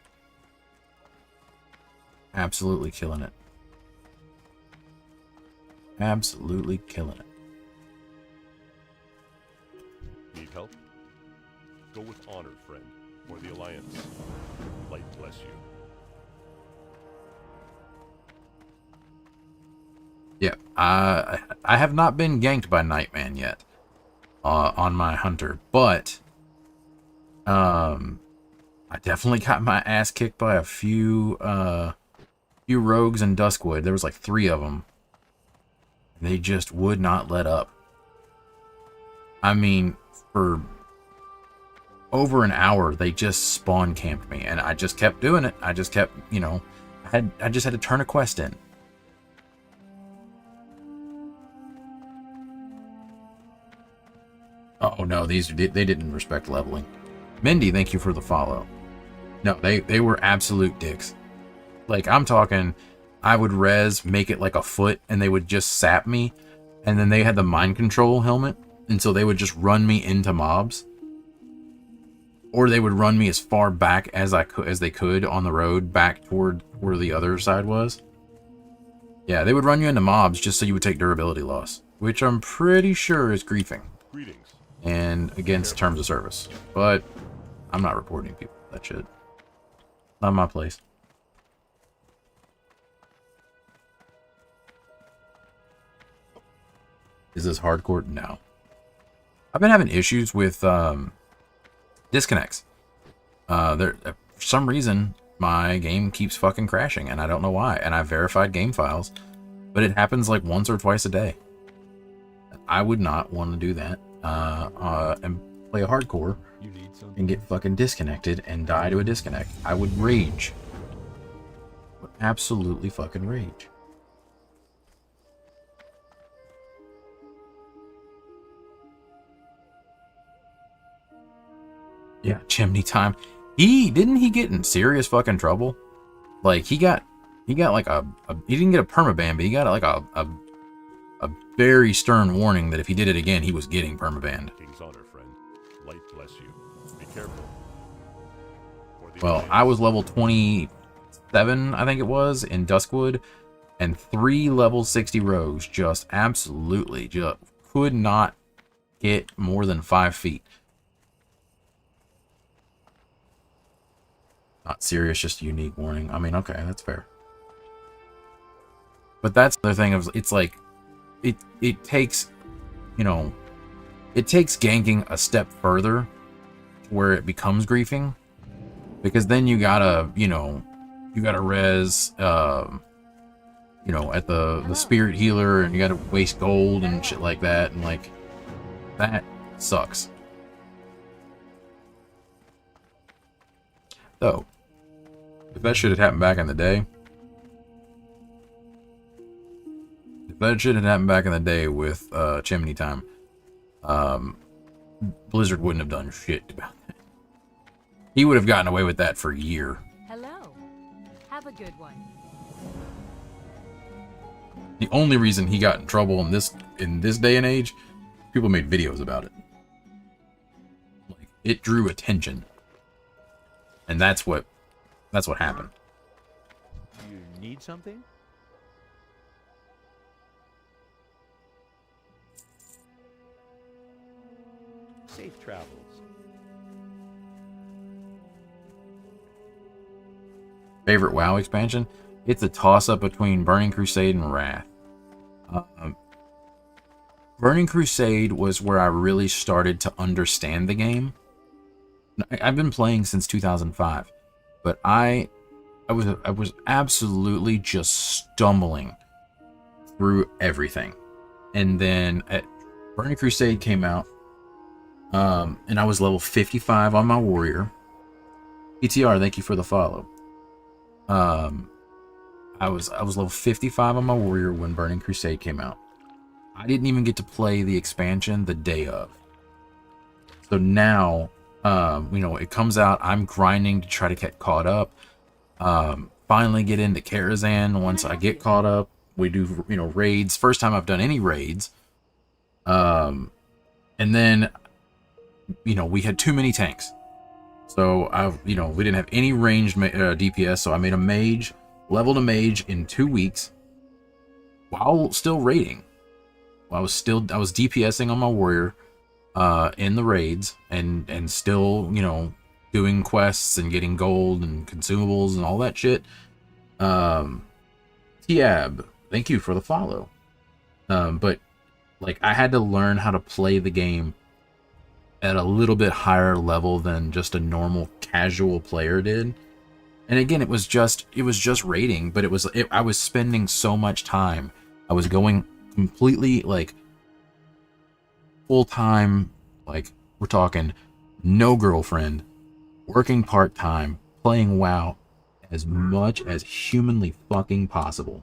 [SPEAKER 1] Absolutely killing it. Absolutely killing it.
[SPEAKER 4] Need help? Go with honor, friend, or the Alliance. Light bless you.
[SPEAKER 1] Yeah, I have not been ganked by Nightman yet on my hunter, but I definitely got my ass kicked by a few rogues in Duskwood. There was like 3 of them. They just would not let up. I mean, for over an hour, they just spawn camped me, and I just kept doing it. I just kept, you know, I just had to turn a quest in. Oh no, they didn't respect leveling. Mindy, thank you for the follow. No, they were absolute dicks. Like, I'm talking, I would make it like a foot, and they would just sap me, and then they had the mind control helmet, and so they would just run me into mobs. Or they would run me as far back as they could on the road back toward where the other side was. Yeah, they would run you into mobs just so you would take durability loss, which I'm pretty sure is griefing.
[SPEAKER 4] Greetings.
[SPEAKER 1] And against terms of service. But I'm not reporting people for that shit. Not my place. Is this hardcore? No. I've been having issues with disconnects. For some reason, my game keeps fucking crashing, and I don't know why. And I've verified game files, but it happens like once or twice a day. I would not want to do that and play a hardcore and get fucking disconnected and die to a disconnect. I would rage. Would absolutely fucking rage. Yeah, chimney time. Didn't he get in serious fucking trouble? Like, he got like he didn't get a permaban, but he got like a very stern warning that if he did it again, he was getting permabanned.
[SPEAKER 4] King's honor, friend. Light bless you. Be careful.
[SPEAKER 1] Well, I was level 27, I think it was, in Duskwood, and 3 level 60 rogues just absolutely just could not get more than 5 feet. Not serious, just a unique warning. I mean, okay, that's fair. But that's the thing of, it's like, it takes, you know, it takes ganking a step further where it becomes griefing, because then you gotta, you know, you gotta res, you know, at the spirit healer, and you gotta waste gold and shit like that, and like, that sucks. So, if that shit had happened back in the day, with Chimney Time, Blizzard wouldn't have done shit about that. He would have gotten away with that for a year.
[SPEAKER 3] Hello. Have a good one.
[SPEAKER 1] The only reason he got in trouble in this day and age, people made videos about it. Like, it drew attention, and that's what happened.
[SPEAKER 6] You need something? Safe travels.
[SPEAKER 1] Favorite WoW expansion? It's a toss-up between Burning Crusade and Wrath. Burning Crusade was where I really started to understand the game. I've been playing since 2005, but I was absolutely just stumbling through everything. And then Burning Crusade came out, and I was level 55 on my warrior. ETR, thank you for the follow. I was level 55 on my warrior when Burning Crusade came out. I didn't even get to play the expansion the day of. So now, you know, it comes out. I'm grinding to try to get caught up. Finally get into Karazhan. Once I get caught up, we do, you know, raids. First time I've done any raids. And then, you know, we had too many tanks. So you know, we didn't have any ranged DPS. So I made a mage, leveled a mage in 2 weeks, while still raiding. I was DPSing on my warrior, in the raids, and still, you know, doing quests and getting gold and consumables and all that shit. Tiab, thank you for the follow. But like, I had to learn how to play the game at a little bit higher level than just a normal casual player did. And again, it was just raiding, but I was spending so much time. I was going completely, like, full-time, like, we're talking no girlfriend, working part-time, playing WoW as much as humanly fucking possible.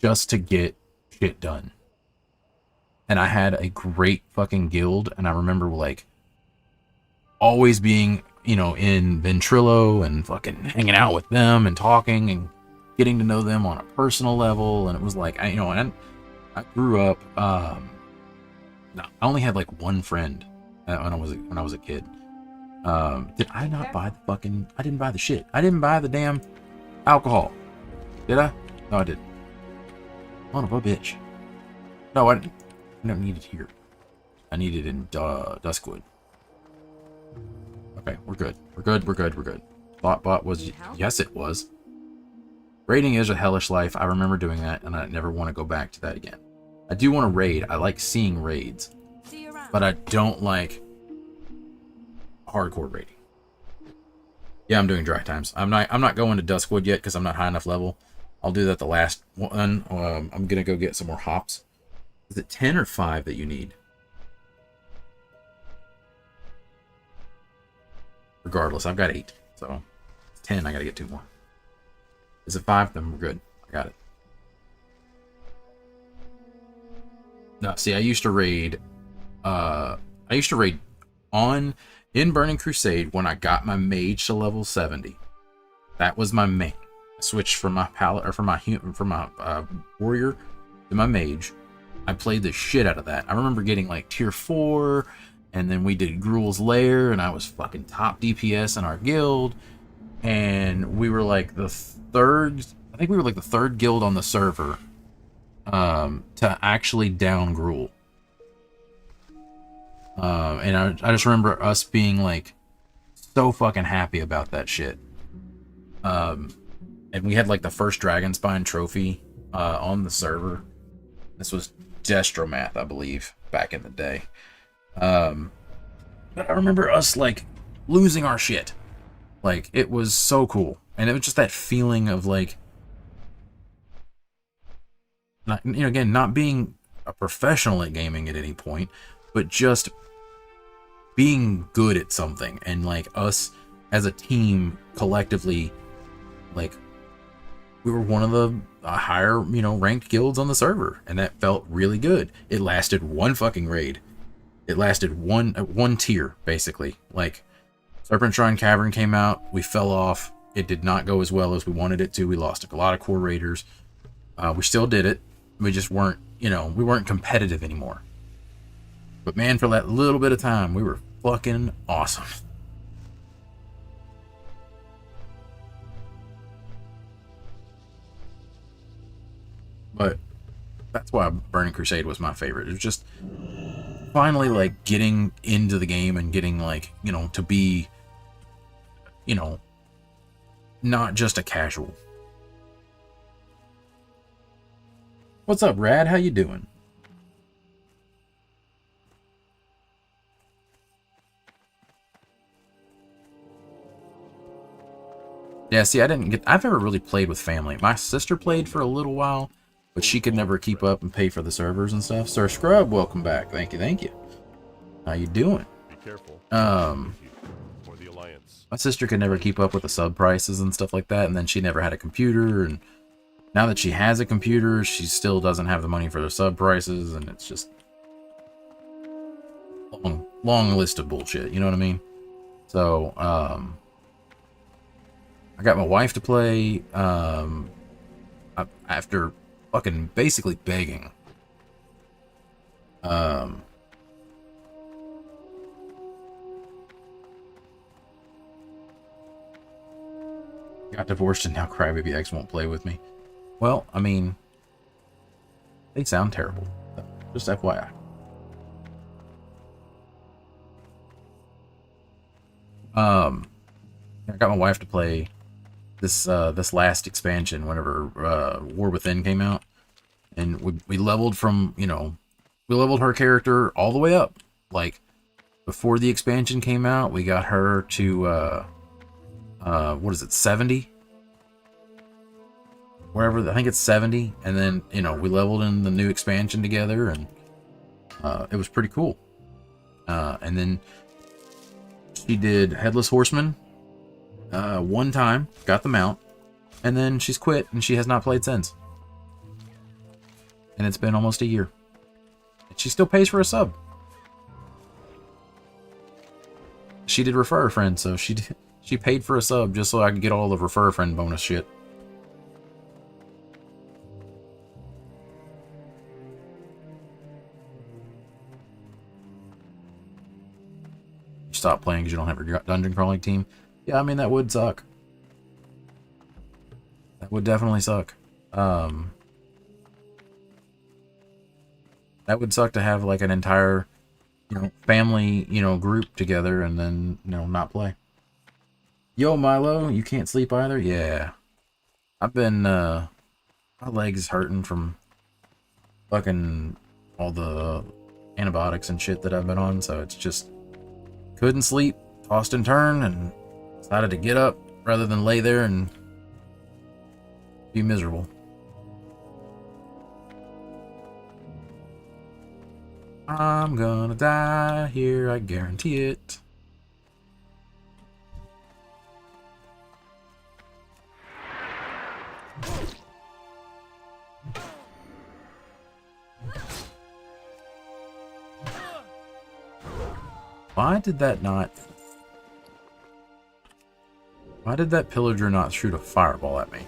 [SPEAKER 1] Just to get shit done. And I had a great fucking guild, and I remember, like, always being, you know, in Ventrilo and fucking hanging out with them and talking and getting to know them on a personal level. And it was like, I grew up, I only had like one friend when I was a kid. Did I not buy I didn't buy the shit. I didn't buy the damn alcohol. Did I? No, I didn't. Son of a bitch. No, I don't need it here. I need it in Duskwood. Okay, we're good. We're good. Bot was... Yes, it was. Raiding is a hellish life. I remember doing that, and I never want to go back to that again. I do want to raid. I like seeing raids. But I don't like hardcore raiding. Yeah, I'm doing dry times. I'm not going to Duskwood yet because I'm not high enough level. I'll do that the last one. I'm gonna go get some more hops. Is it 10 or 5 that you need? Regardless, I've got 8. So it's 10. I gotta get 2 more. Is it 5? Then we're good. I got it. No, see, I used to raid in Burning Crusade when I got my mage to level 70. That was my main. I switched from my warrior to my mage. I played the shit out of that. I remember getting like tier 4, and then we did Gruul's Lair, and I was fucking top DPS in our guild, and we were like the third guild on the server to actually down Gruul. And I just remember us being like so fucking happy about that shit. and we had like the first Dragonspine trophy on the server. This was Destromath, I believe, back in the day. But I remember us like losing our shit. Like, it was so cool. And it was just that feeling of like, not, you know, again, not being a professional at gaming at any point, but just being good at something, and like us as a team collectively, like we were one of the higher, you know, ranked guilds on the server, and that felt really good. It lasted one fucking raid. It lasted one tier, basically. Like, Serpent Shrine Cavern came out, we fell off. It did not go as well as we wanted it to. We lost a lot of core raiders. We still did it. We just weren't, you know, we weren't competitive anymore. But man, for that little bit of time, we were fucking awesome. But that's why Burning Crusade was my favorite. It was just finally like getting into the game and getting like, you know, to be, you know, not just a casual. What's up, Rad? How you doing? Yeah, see, I've never really played with family. My sister played for a little while, but she could never keep up and pay for the servers and stuff. Sir Scrub, welcome back. Thank you, thank you. How you doing?
[SPEAKER 4] Be careful. For the Alliance.
[SPEAKER 1] My sister could never keep up with the sub prices and stuff like that, and then she never had a computer, and now that she has a computer, she still doesn't have the money for the sub prices, and it's just long list of bullshit, you know what I mean? So, I got my wife to play, after fucking basically begging. Got divorced and now Crybaby X won't play with me. Well, I mean, they sound terrible. Just FYI. I got my wife to play this last expansion whenever War Within came out, and we leveled from, you know, we leveled her character all the way up. Like, before the expansion came out, we got her to what is it, 70? Wherever, I think it's 70, and then, you know, we leveled in the new expansion together, and it was pretty cool. And then she did Headless Horseman one time, got the mount, and then she's quit, and she has not played since. And it's been almost a year. And she still pays for a sub. She did refer a friend, so she paid for a sub just so I could get all the refer a friend bonus shit. You stop playing because you don't have your dungeon crawling team. Yeah, I mean, that would suck. That would definitely suck. That would suck to have like an entire, you know, family, you know, group together and then, you know, not play. Yo, Milo, you can't sleep either? Yeah. I've been, my legs hurting from fucking all the antibiotics and shit that I've been on, so it's just, couldn't sleep, tossed and turned, and decided to get up rather than lay there and be miserable. I'm gonna die here, I guarantee it. Why did that pillager not shoot a fireball at me?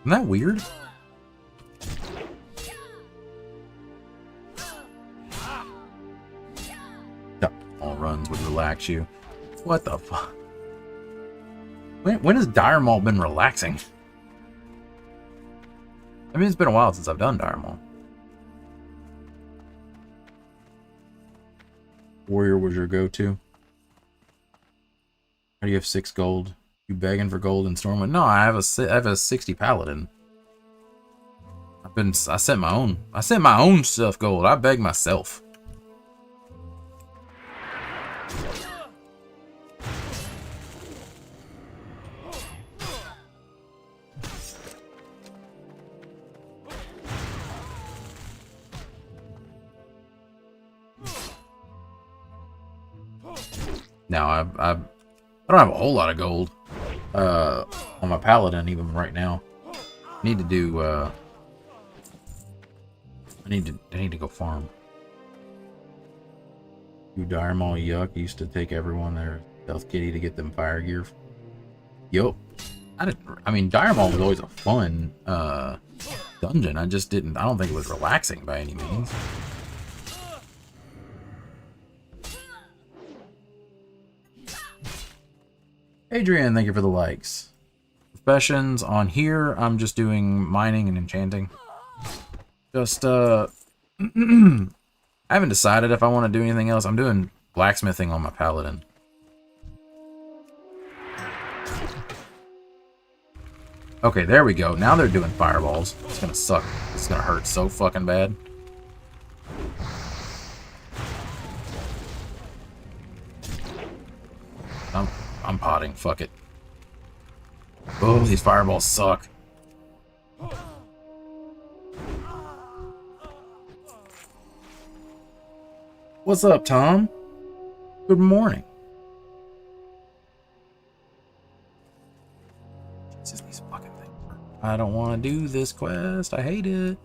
[SPEAKER 1] Isn't that weird? All runs would relax you. What the fuck? When has Dire Maul been relaxing? I mean, it's been a while since I've done Dire Maul. Warrior was your go-to? do you have 6 gold? You begging for gold in Stormwind? No, I have a 60 paladin. I sent my own stuff gold. I beg myself. Now I don't have a whole lot of gold on my paladin even right now. I need to do I need to go farm. You Dire Maul yuck used to take everyone there Stealth Kitty to get them fire gear. Yup. I mean Dire Maul was always a fun dungeon. I don't think it was relaxing by any means. Adrian, thank you for the likes. Professions on here, I'm just doing mining and enchanting. Just, I haven't decided if I want to do anything else. I'm doing blacksmithing on my paladin. Okay, there we go. Now they're doing fireballs. It's gonna suck. It's gonna hurt so fucking bad. I'm potting. Fuck it. Oh, these fireballs suck. What's up, Tom? Good morning. Jesus, these fucking things. I don't want to do this quest. I hate it.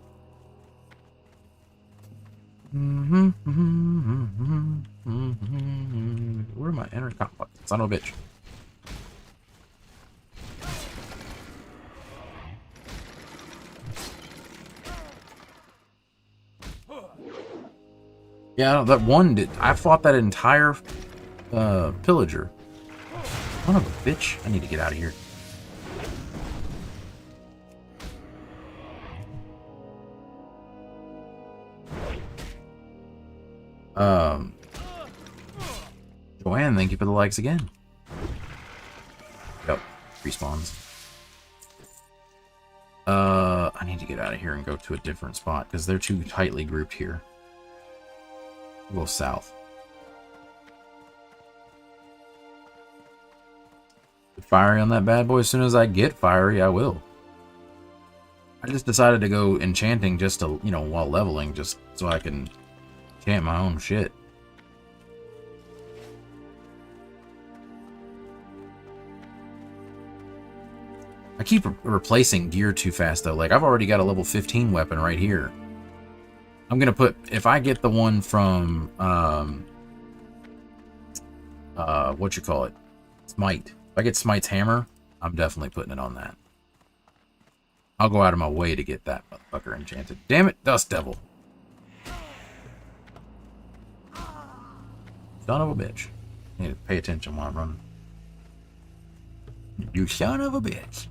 [SPEAKER 1] Where are my inner complex? Son of a bitch. Yeah, that one did. I fought that entire pillager. Son of a bitch. I need to get out of here. Joanne, thank you for the likes again. Yep, respawns. I need to get out of here and go to a different spot because they're too tightly grouped here. We'll go south. Get fiery on that bad boy. As soon as I get fiery, I will. I just decided to go enchanting just to, you know, while leveling, just so I can enchant my own shit. I keep replacing gear too fast though. Like I've already got a level 15 weapon right here. I'm gonna put, if I get the one from what you call it, Smite. If I get Smite's hammer, I'm definitely putting it on that. I'll go out of my way to get that motherfucker enchanted. Damn it, Dust Devil. Son of a bitch. I need to pay attention while I'm running. You son of a bitch.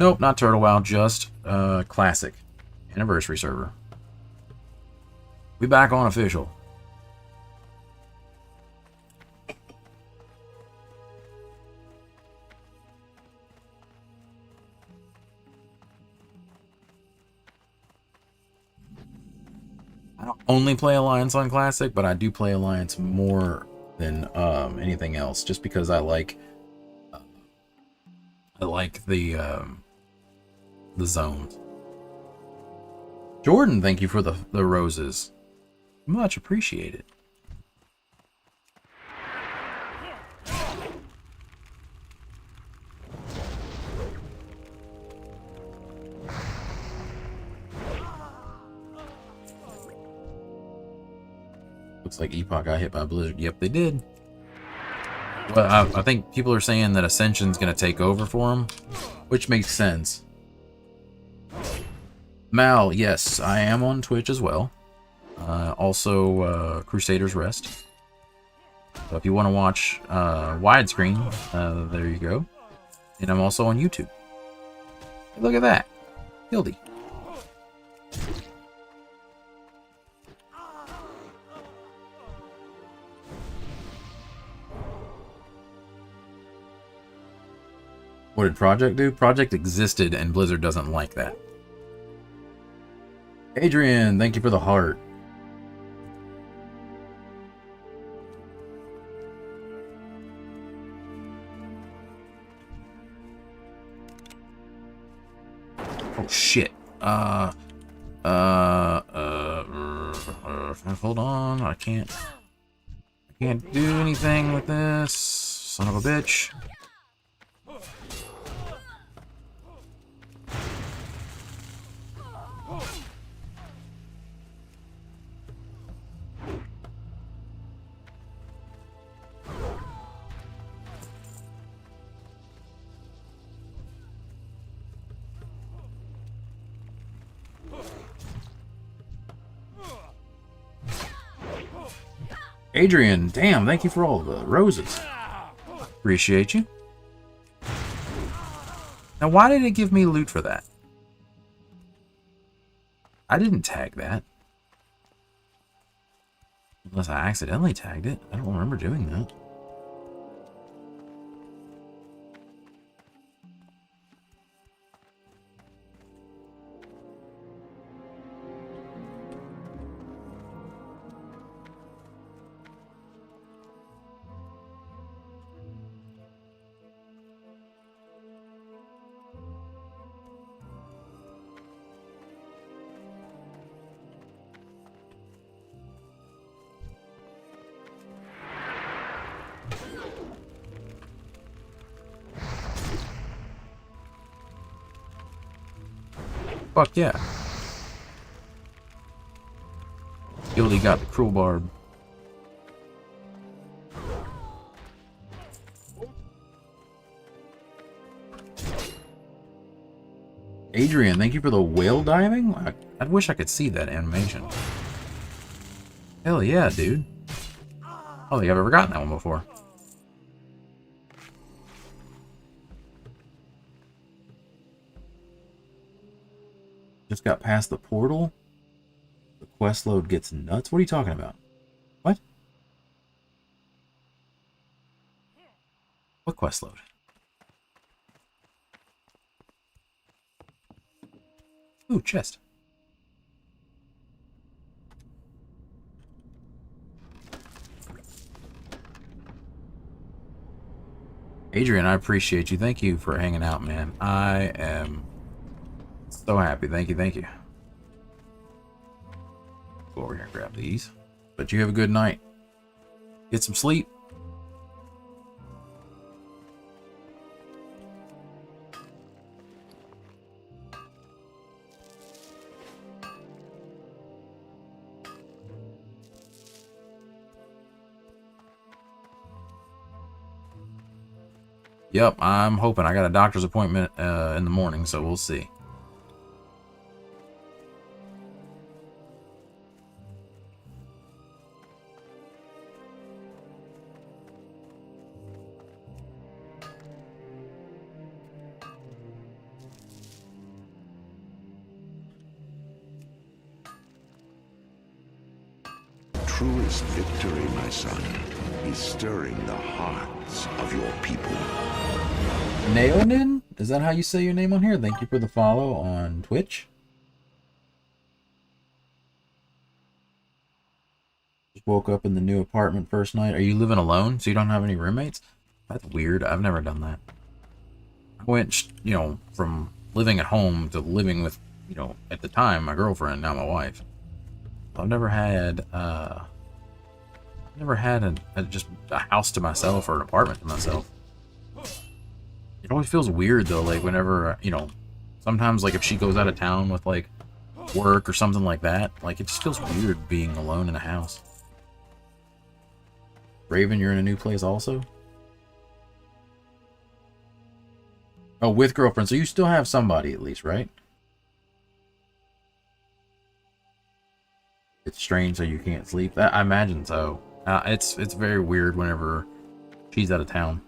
[SPEAKER 1] Nope, not Turtle WoW, just Classic. Anniversary server. We back on official. I don't only play Alliance on Classic, but I do play Alliance more than anything else, just because I like the zones. Jordan, thank you for the roses. Much appreciated. Looks like Epoch got hit by a blizzard. Yep, they did. Well, I think people are saying that Ascension's going to take over for them, which makes sense. Mal, yes, I am on Twitch as well. Also, Crusaders Rest. So if you want to watch widescreen, there you go. And I'm also on YouTube. Look at that. Guilty. did Project do? Project existed, and Blizzard doesn't like that. Adrian, thank you for the heart. Oh shit. Hold on. I can't do anything with this. Son of a bitch. Adrian, damn, thank you for all the roses. Appreciate you. Now, why did it give me loot for that? I didn't tag that. Unless I accidentally tagged it. I don't remember doing that. Fuck yeah. Gildy got the cruel barb. Adrian, thank you for the whale diving? I wish I could see that animation. Hell yeah, dude. I don't think I've ever gotten that one before. Just got past the portal. The quest load gets nuts. What are you talking about? What? What quest load? Ooh, chest. Adrian, I appreciate you. Thank you for hanging out, man. I am so happy. Thank you, thank you. Go over here and grab these. But you have a good night. Get some sleep. Yep, I'm hoping. I got a doctor's appointment in the morning, so we'll see.
[SPEAKER 2] Truest victory, my son, is stirring the hearts of your people.
[SPEAKER 1] Neonin? Is that how you say your name on here? Thank you for the follow on Twitch. Just woke up in the new apartment first night. Are you living alone so you don't have any roommates? That's weird. I've never done that. I went, you know, from living at home to living with, you know, at the time, my girlfriend, now my wife. I've never had, just a house to myself or an apartment to myself. It always feels weird though, like whenever, you know, sometimes like if she goes out of town with like work or something like that, like it just feels weird being alone in a house. Raven, you're in a new place also? Oh, with girlfriend, so you still have somebody at least, right? It's strange that you can't sleep. I imagine so. It's very weird whenever she's out of town.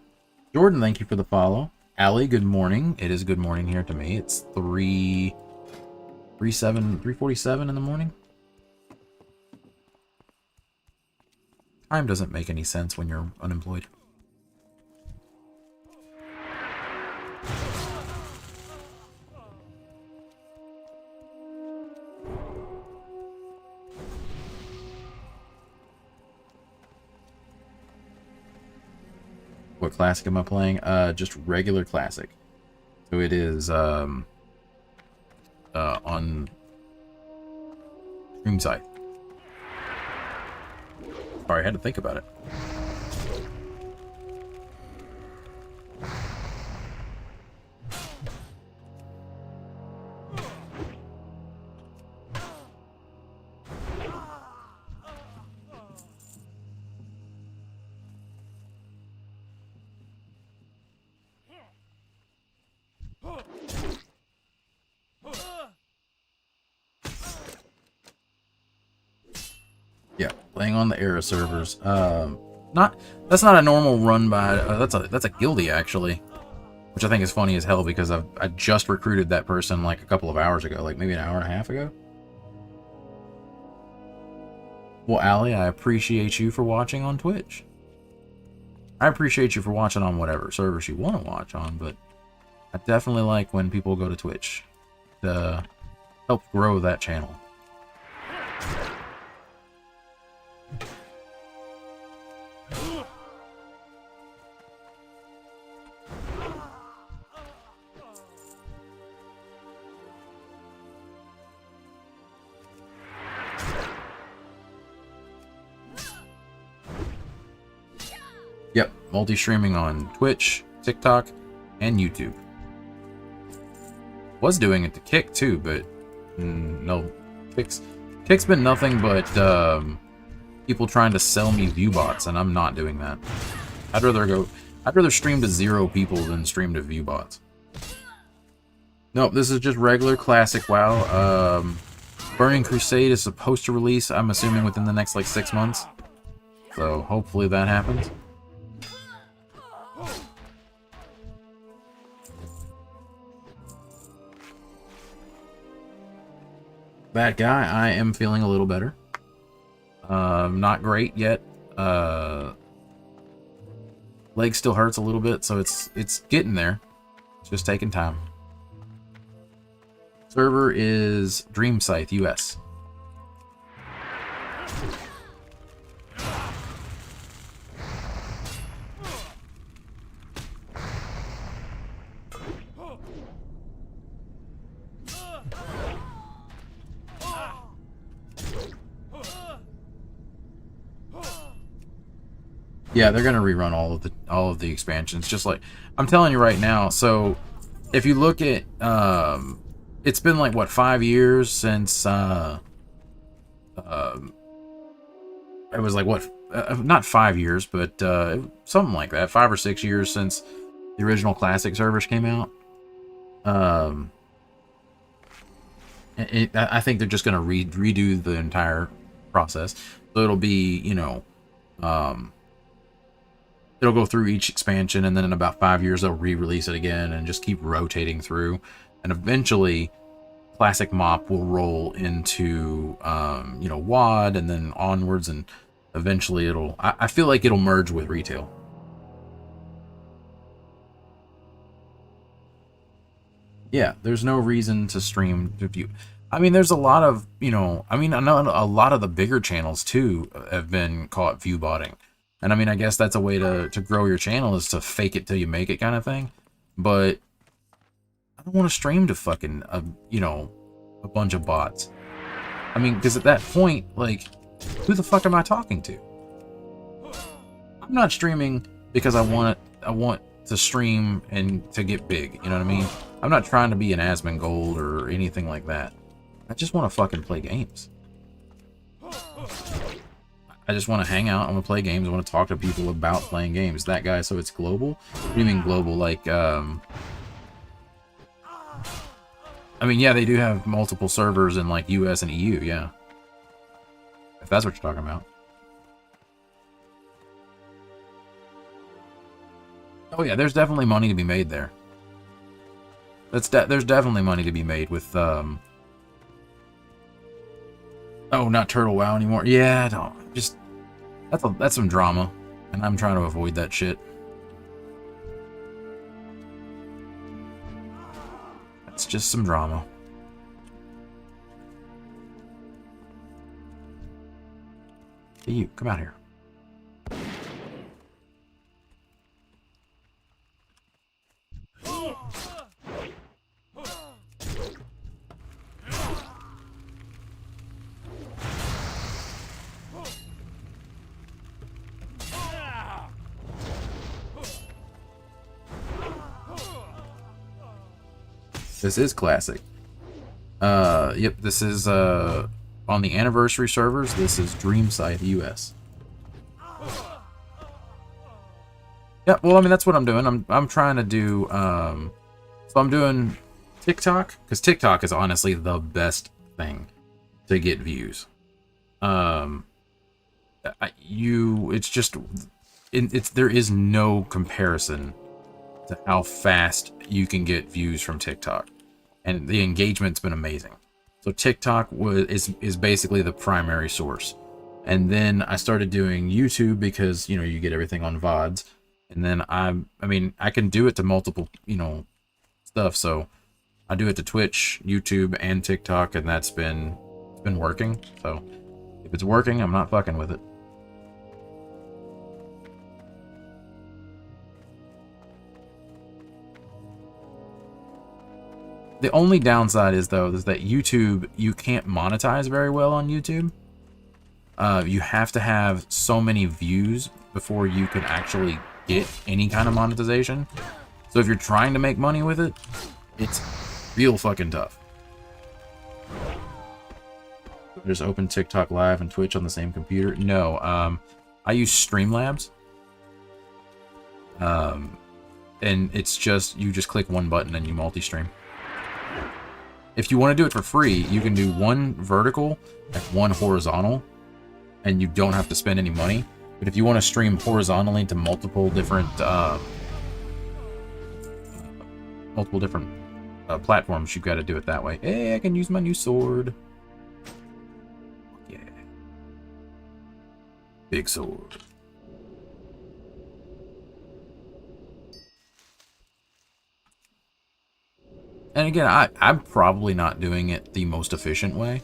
[SPEAKER 1] Jordan, thank you for the follow. Allie, good morning. It is good morning here to me. It's 3:47 in the morning. Time doesn't make any sense when you're unemployed. What classic am I playing? Just regular classic. So it is on Stream Site. Sorry, I had to think about it. Yeah, playing on the era servers. That's not a normal run by. That's a guildie actually, which I think is funny as hell because I just recruited that person like a couple of hours ago, like maybe an hour and a half ago. Well, Allie, I appreciate you for watching on Twitch. I appreciate you for watching on whatever servers you want to watch on, but I definitely like when people go to Twitch to help grow that channel. Yep, multi-streaming on Twitch, TikTok, and YouTube. Was doing it to Kick too, but no, Kick's been nothing but people trying to sell me view bots, and I'm not doing that. I'd rather stream to 0 people than stream to view bots. Nope, this is just regular classic WoW. Burning Crusade is supposed to release, I'm assuming, within the next like 6 months. So hopefully that happens. Bad guy, I am feeling a little better. Not great yet. Leg still hurts a little bit, so it's getting there. It's just taking time. Server is DreamScythe, US. Yeah, they're gonna rerun all of the expansions, just like I'm telling you right now. So if you look at it's been like what 5 years since it was like what not 5 years, but something like that, 5 or 6 years since the original classic servers came out. I think they're just gonna redo the entire process, so it'll be, you know, it'll go through each expansion, and then in about 5 years they'll re-release it again and just keep rotating through, and eventually classic mop will roll into you know, WoD, and then onwards, and eventually it'll I feel like it'll merge with retail. Yeah, there's no reason to stream to view. I mean, there's a lot of, you know, I mean, I know a lot of the bigger channels too have been caught view botting. And I mean, I guess that's a way to grow your channel, is to fake it till you make it kind of thing. But I don't want to stream to fucking, you know, a bunch of bots. I mean, because at that point, like, who the fuck am I talking to? I'm not streaming because I want to stream and to get big, you know what I mean? I'm not trying to be an Asmongold or anything like that. I just want to fucking play games. I just want to hang out. I want to play games. I want to talk to people about playing games. That guy, so it's global? What do you mean global? Like, I mean, yeah, they do have multiple servers in, like, US and EU, yeah. If that's what you're talking about. Oh, yeah, there's definitely money to be made there. There's definitely money to be made with, oh, not Turtle WoW anymore. Yeah, don't, just, that's some drama, and I'm trying to avoid that shit. That's just some drama. Hey, you, come out here. This is classic. Yep, this is on the anniversary servers. This is DreamScythe.US. Yeah, well, I mean, that's what I'm doing. I'm trying to do, so I'm doing TikTok, because TikTok is honestly the best thing to get views. There is no comparison to how fast you can get views from TikTok, and the engagement's been amazing. So TikTok is basically the primary source, and then I started doing YouTube because, you know, you get everything on VODs, and then I mean I can do it to multiple, you know, stuff. So I do it to Twitch, YouTube, and TikTok, and it's been working. So if it's working, I'm not fucking with it. The only downside is that YouTube, you can't monetize very well on YouTube. You have to have so many views before you can actually get any kind of monetization. So if you're trying to make money with it, it's real fucking tough. Just open TikTok Live and Twitch on the same computer. No, I use Streamlabs. And it's just, you just click one button and you multi-stream. If you want to do it for free, you can do one vertical and one horizontal, and you don't have to spend any money. But if you want to stream horizontally to multiple different platforms, you've got to do it that way. Hey, I can use my new sword. Yeah, big sword. And again, I'm probably not doing it the most efficient way.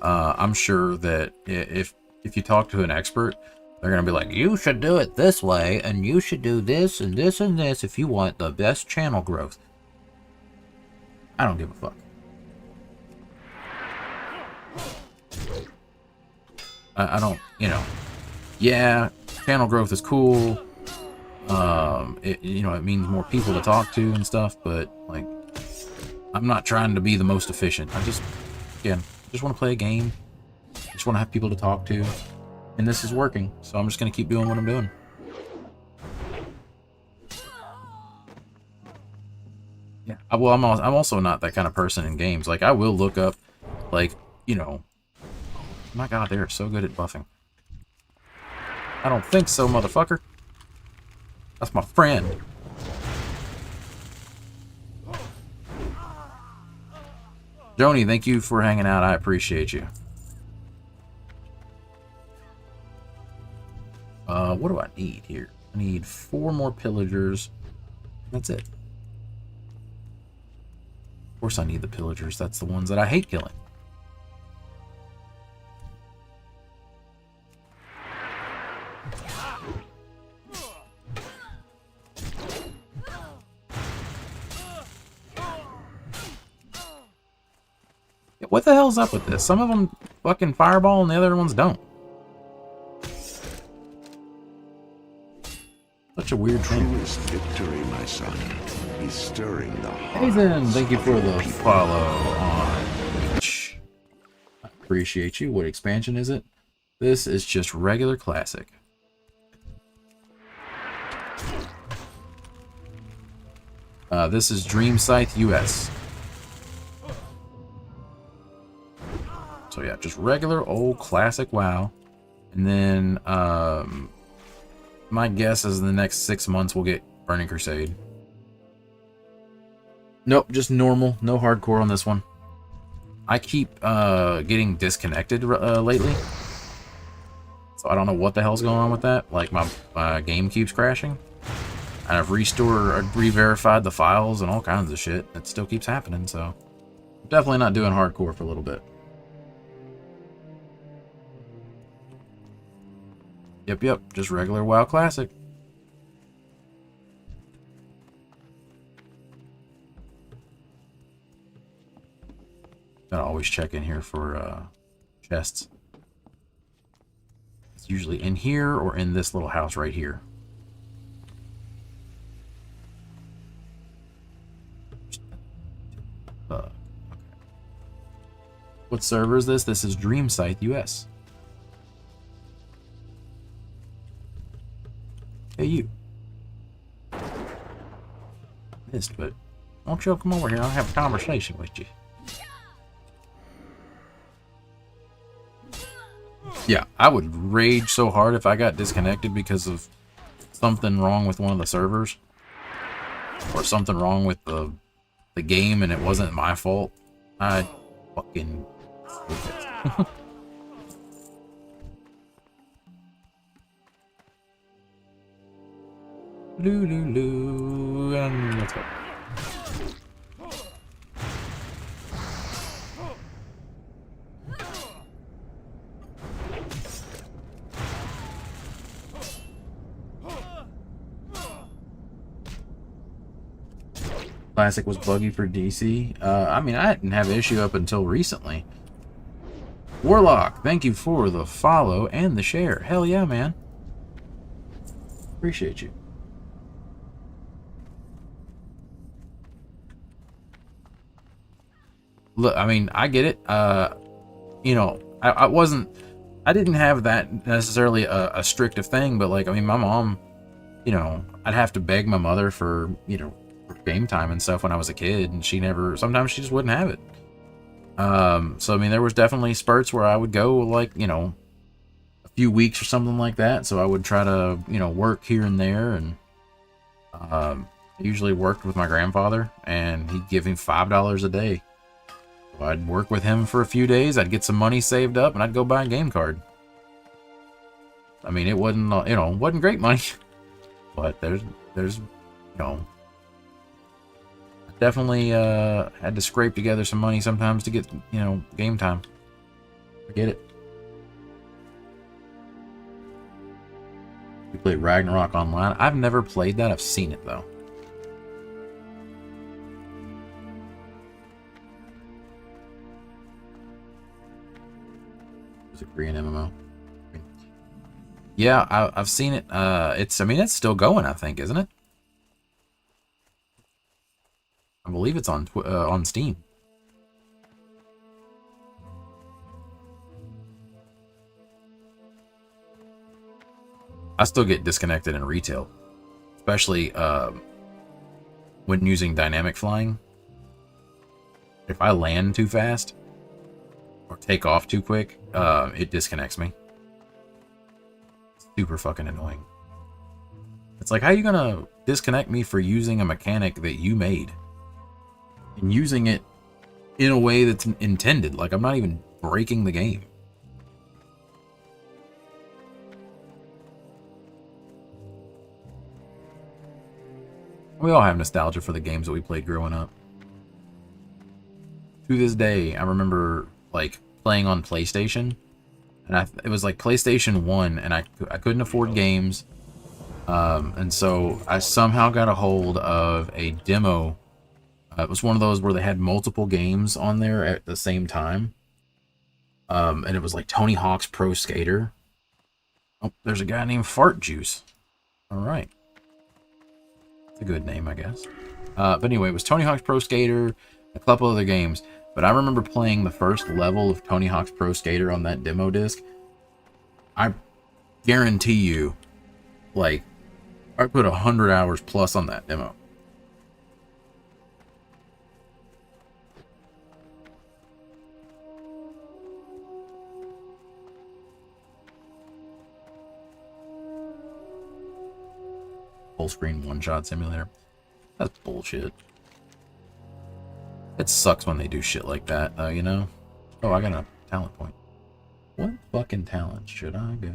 [SPEAKER 1] I'm sure that if you talk to an expert, they're going to be like, you should do it this way, and you should do this and this and this if you want the best channel growth. I don't give a fuck. I don't, you know, yeah, channel growth is cool. You know, it means more people to talk to and stuff, but like, I'm not trying to be the most efficient. I just want to play a game. I just want to have people to talk to, and this is working. So I'm just gonna keep doing what I'm doing. Yeah. Well, I'm also not that kind of person in games. Like, I will look up, like, you know. Oh my God, they're so good at buffing. I don't think so, motherfucker. That's my friend. Joni, thank you for hanging out. I appreciate you. What do I need here? I need 4 more pillagers. That's it. Of course I need the pillagers. That's the ones that I hate killing. What the hell's up with this? Some of them fucking fireball and the other ones don't. Such a weird thing.
[SPEAKER 2] Truest victory, my son. He's stirring the heart.
[SPEAKER 1] Hazen, thank you for the follow on Twitch. I appreciate you. What expansion is it? This is just regular classic. This is DreamScythe.US. So yeah, just regular old classic WoW. And then my guess is in the next 6 months we'll get Burning Crusade. Nope, just normal, no hardcore on this one. I keep getting disconnected lately, so I don't know what the hell's going on with that. Like, my game keeps crashing, and I've re-verified the files and all kinds of shit. It still keeps happening, so I'm definitely not doing hardcore for a little bit. Yep, just regular WoW Classic. Gotta always check in here for chests. It's usually in here or in this little house right here. What server is this? This is DreamScythe.US. Hey, you. Missed, but won't you come over here? I'll have a conversation with you. Yeah, I would rage so hard if I got disconnected because of something wrong with one of the servers. Or something wrong with the game and it wasn't my fault. I'd fucking... Loo, and let's go. Classic was buggy for DC. I mean, I didn't have an issue up until recently. Warlock, thank you for the follow and the share. Hell yeah, man. Appreciate you. Look, I mean, I get it. You know, I didn't have that necessarily a strict of thing, but like, I mean, my mom, you know, I'd have to beg my mother for, you know, for game time and stuff when I was a kid, and sometimes she just wouldn't have it. So I mean, there was definitely spurts where I would go like, you know, a few weeks or something like that. So I would try to, you know, work here and there, and I usually worked with my grandfather, and he'd give me $5 a day. So I'd work with him for a few days. I'd get some money saved up, and I'd go buy a game card. I mean, it wasn't, you know, wasn't great money, but there's, you know. Definitely had to scrape together some money sometimes to get, you know, game time. I get it. We played Ragnarok online. I've never played that. I've seen it, though. It's a Korean MMO. Yeah, I've seen it. I mean, it's still going, I think, isn't it? I believe it's on Steam. I still get disconnected in retail, especially when using dynamic flying. If I land too fast or take off too quick, it disconnects me. It's super fucking annoying. It's like, how are you gonna disconnect me for using a mechanic that you made? And using it in a way that's intended. Like, I'm not even breaking the game. We all have nostalgia for the games that we played growing up. To this day, I remember, like, playing on PlayStation. And it was like PlayStation 1, and I couldn't afford games. And so I somehow got a hold of a demo. It was one of those where they had multiple games on there at the same time. And it was like Tony Hawk's Pro Skater. Oh, there's a guy named Fart Juice. All right. It's a good name, I guess. But anyway, it was Tony Hawk's Pro Skater, a couple other games. But I remember playing the first level of Tony Hawk's Pro Skater on that demo disc. I guarantee you, like, I put 100 hours plus on that demo. Full screen one-shot simulator. That's bullshit. It sucks when they do shit like that, though, you know? Oh, I got a talent point. What fucking talent should I go?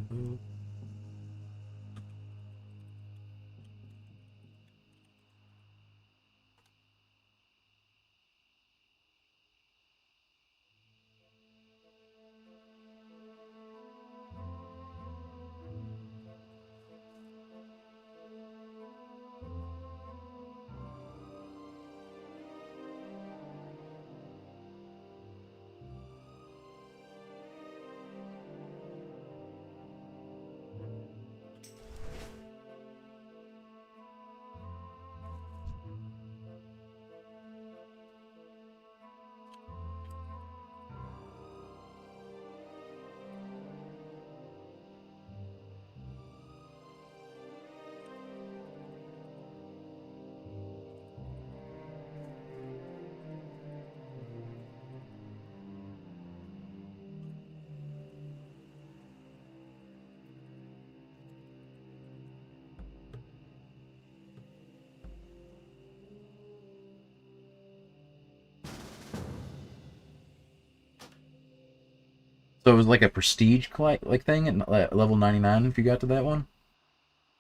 [SPEAKER 1] So it was like a prestige like thing at level 99 if you got to that one? Is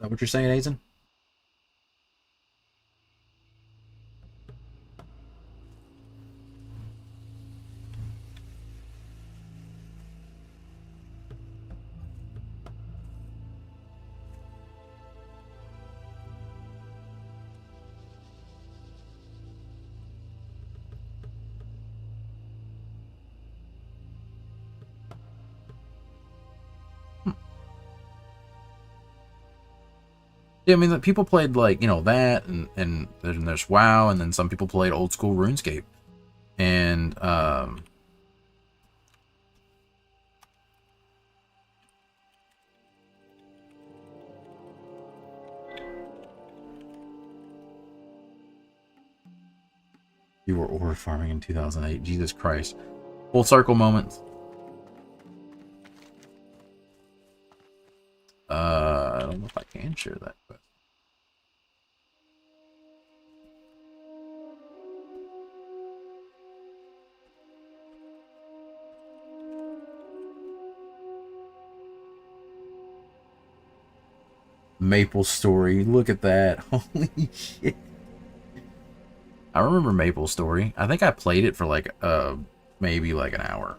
[SPEAKER 1] that what you're saying, Azen? Yeah, I mean, people played like, you know, that, and then there's WoW, and then some people played old school RuneScape, and you were ore farming in 2008. Jesus Christ, full circle moments. I don't know if I can share that, but Maple Story. Look at that. Holy shit. I remember Maple Story. I think I played it for like maybe like an hour.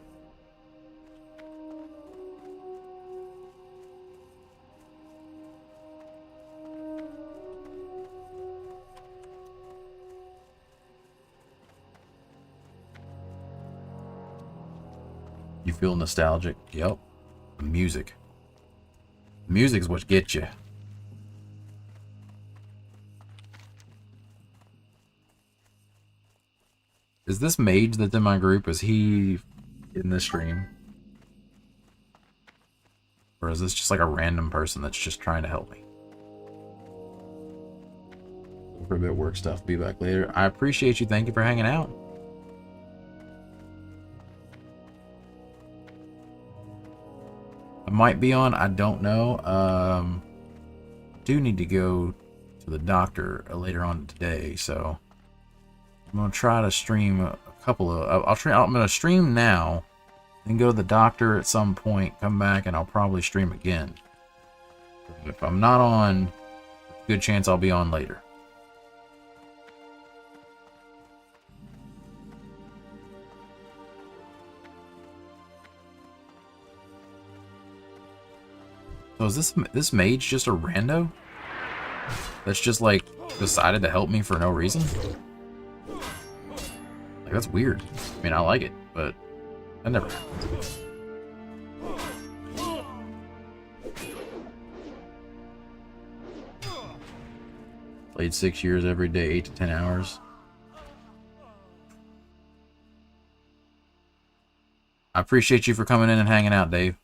[SPEAKER 1] You feel nostalgic? Yep. The music. Music's what gets you. Is this mage that's in my group, is he in this stream? Or is this just like a random person that's just trying to help me? For a bit of work stuff. Be back later. I appreciate you. Thank you for hanging out. I might be on. I don't know. Do need to go to the doctor later on today, so I'm gonna try to stream a couple of. I'm gonna stream now, then go to the doctor at some point, come back, and I'll probably stream again. If I'm not on, good chance I'll be on later. So is this mage just a rando? That's just like decided to help me for no reason? Like, that's weird. I mean, I like it, but that never happens. Played 6 years every day, 8 to 10 hours. I appreciate you for coming in and hanging out, Dave.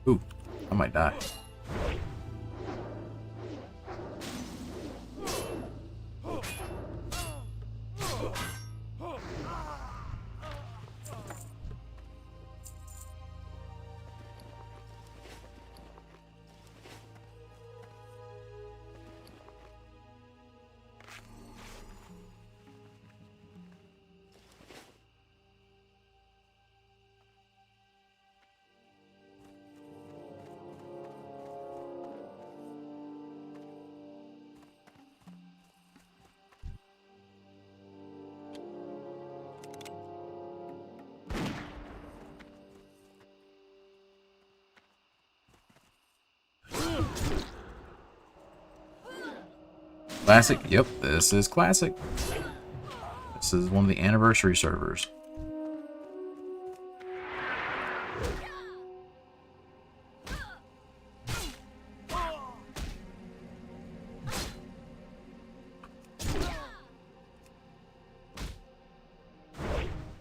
[SPEAKER 1] Ooh, I might die. Classic? Yep, this is classic. This is one of the anniversary servers.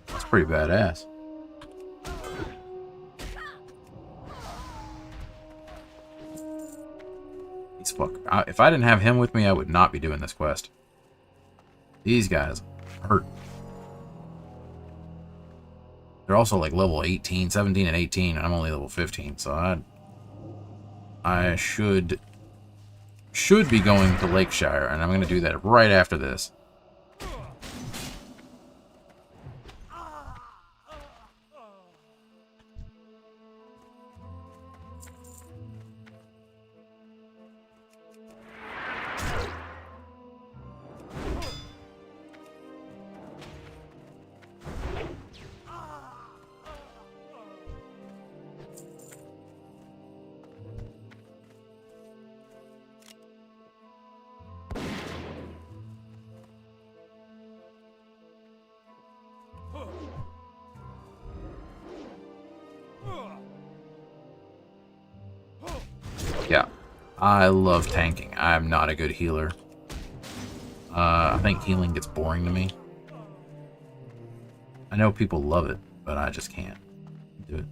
[SPEAKER 1] That's pretty badass. Fuck. If I didn't have him with me, I would not be doing this quest. These guys hurt. They're also like level 18, 17, and 18, and I'm only level 15, so I'm I should be going to Lakeshire, and I'm going to do that right after this. Yeah, I love tanking. I'm not a good healer. I think healing gets boring to me. I know people love it, but I just can't do it.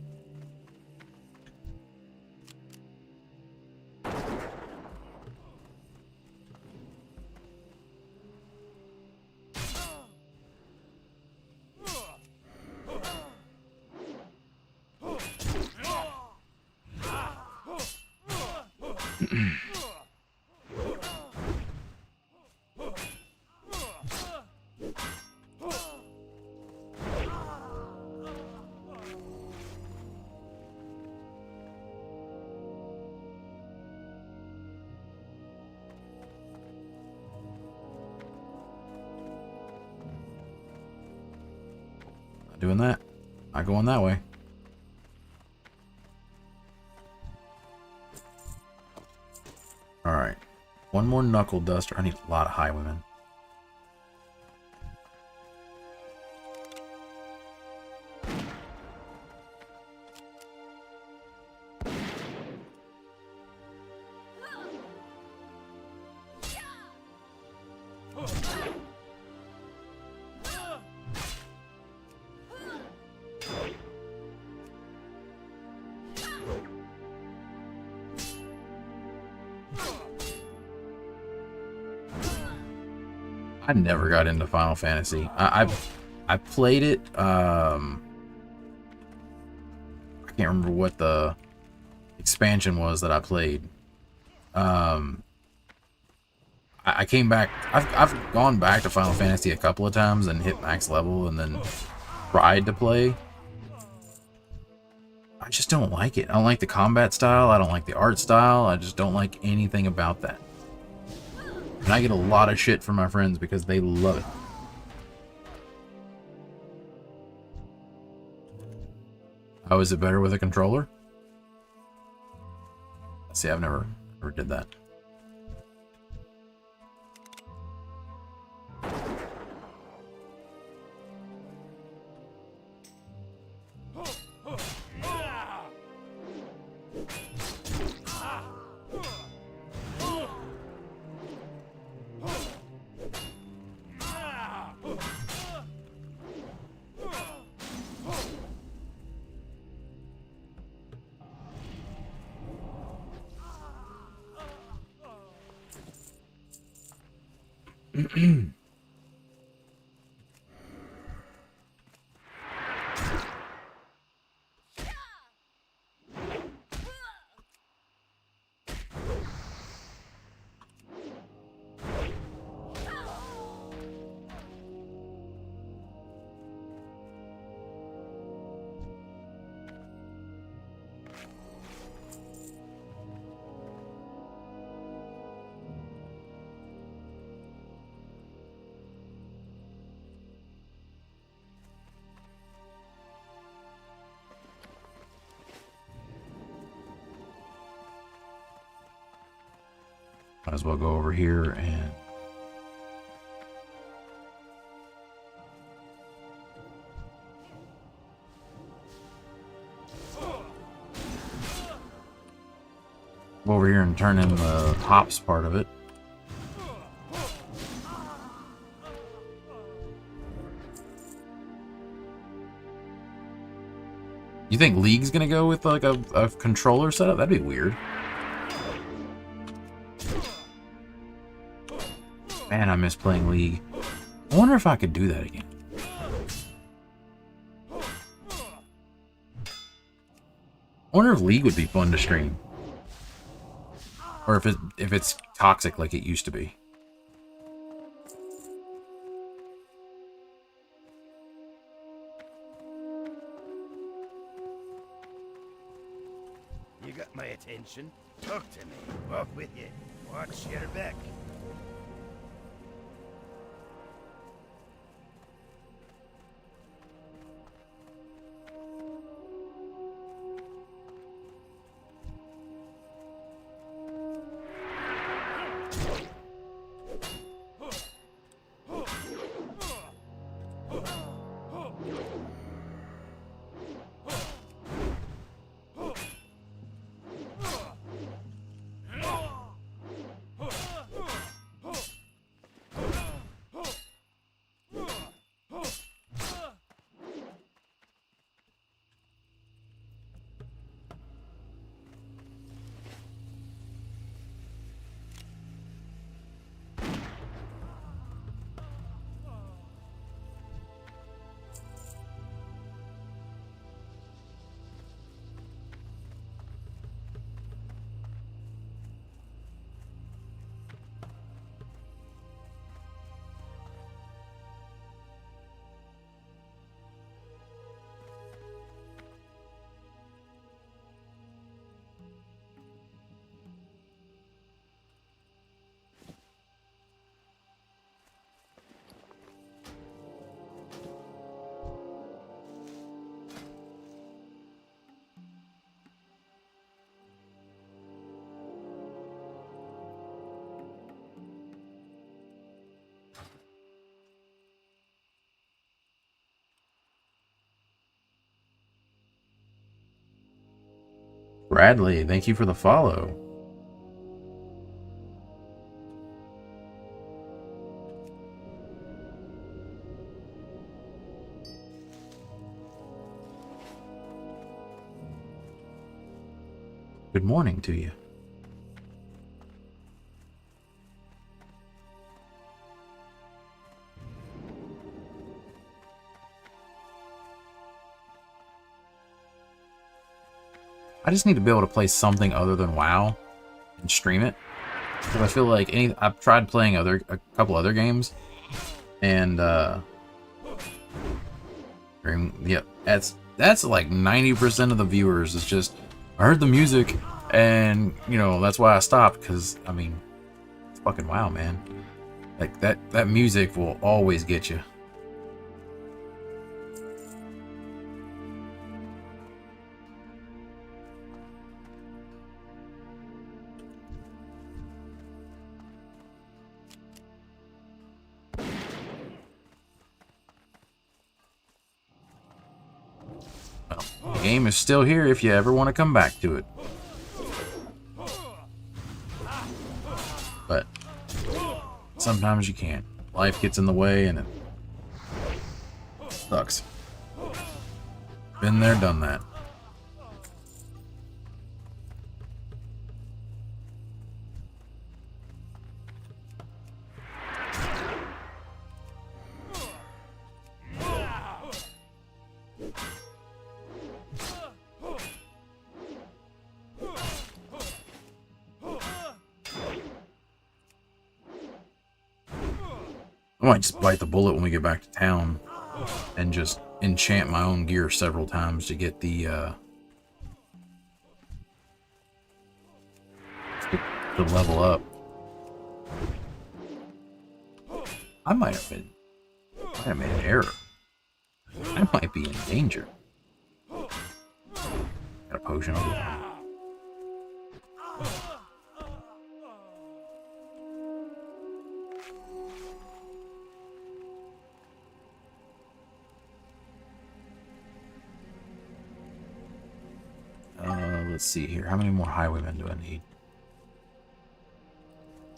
[SPEAKER 1] Not doing that. Not going that way. Alright. One more knuckle duster. I need a lot of highwaymen. I never got into Final Fantasy. I played it. I can't remember what the expansion was that I played. I came back. I've gone back to Final Fantasy a couple of times and hit max level and then tried to play. I just don't like it. I don't like the combat style. I don't like the art style. I just don't like anything about that. And I get a lot of shit from my friends because they love it. How is it better with a controller? See, I've never did that. Might as well go over here and go over here and turn in the hops part of it. You think League's gonna go with like a controller setup? That'd be weird. Man, I miss playing League. I wonder if I could do that again. I wonder if League would be fun to stream. or if it's toxic like it used to be.
[SPEAKER 7] You got my attention. Talk to me. Walk with you. Watch your back.
[SPEAKER 1] Bradley, thank you for the follow. Good morning to you. I just need to be able to play something other than WoW and stream it. Because I feel like I've tried playing a couple other games, and yeah, that's like 90% of the viewers is just, I heard the music and you know that's why I stopped, because I mean it's fucking WoW, man. Like that music will always get you. The game is still here if you ever want to come back to it. But sometimes you can't. Life gets in the way and it sucks. Been there, done that. I might just bite the bullet when we get back to town and just enchant my own gear several times to get the level up. I might have made an error. I might be in danger. Got a potion over there. Let's see here. How many more highwaymen do I need?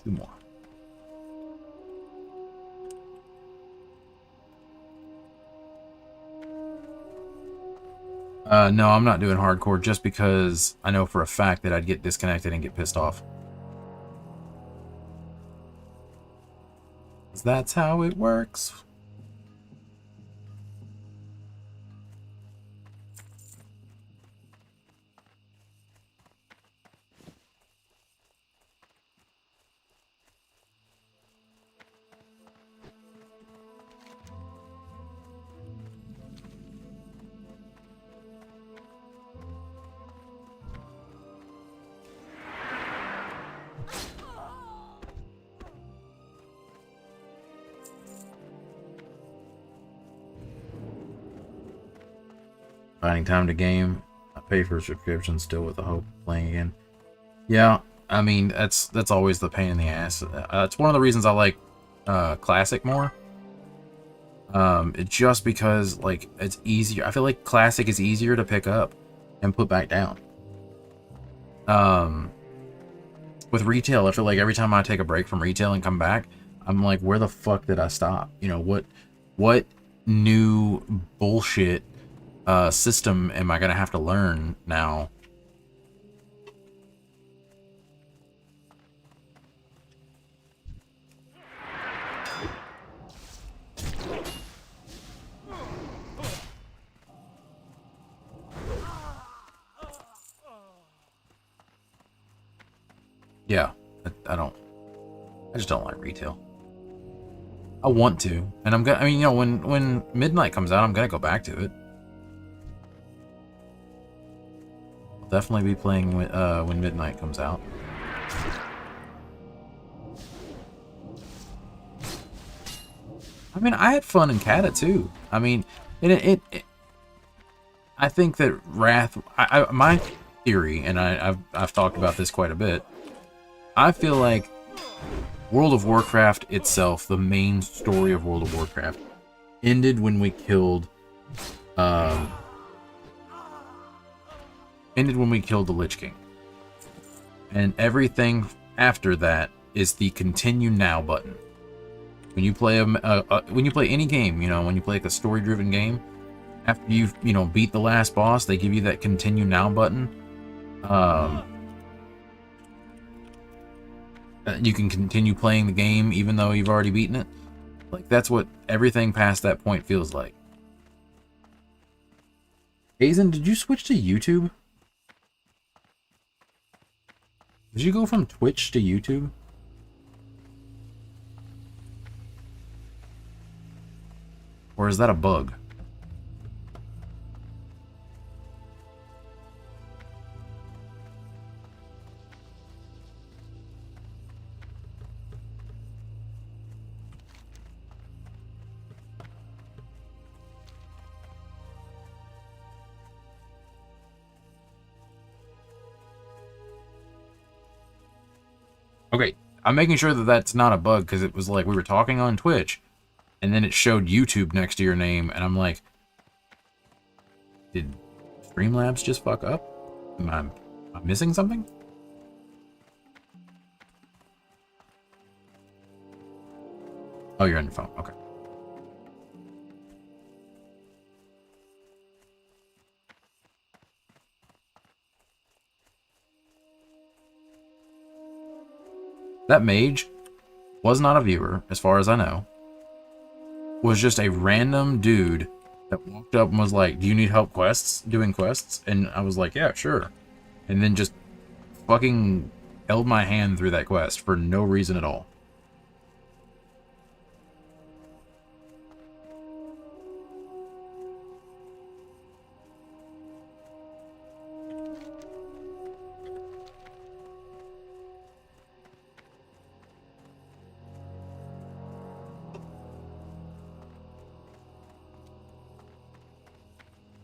[SPEAKER 1] 2 more. No, I'm not doing hardcore just because I know for a fact that I'd get disconnected and get pissed off. 'Cause that's how it works. finding time to game. I pay for a subscription still with the hope of playing again. Yeah, I mean that's always the pain in the ass. It's one of the reasons I like classic more. It's just because like it's easier. I feel like classic is easier to pick up and put back down. With retail, I feel like every time I take a break from retail and come back, I'm like, where the fuck did I stop? You know, what new bullshit system am I gonna have to learn now? Yeah, I just don't like retail. I want to, and I'm gonna. I mean, you know, when Midnight comes out, I'm gonna go back to it. I'll definitely be playing when Midnight comes out. I mean, I had fun in Kata too. I mean, I think that Wrath. My theory, and I've talked about this quite a bit. I feel like World of Warcraft itself, the main story of World of Warcraft, ended when we killed the Lich King, and everything after that is the continue now button. When you play when you play any game, you know, when you play like a story-driven game, after you've beat the last boss, they give you that continue now button. You can continue playing the game even though you've already beaten it. Like, that's what everything past that point feels like. Hazen, did you switch to YouTube? Did you go from Twitch to YouTube? Or is that a bug? Okay, I'm making sure that that's not a bug, because it was like we were talking on Twitch, and then it showed YouTube next to your name, and I'm like, did Streamlabs just fuck up? Am I missing something? Oh, you're on your phone. Okay. That mage was not a viewer, as far as I know. Was just a random dude that walked up and was like, do you need help doing quests? And I was like, yeah, sure. And then just fucking held my hand through that quest for no reason at all.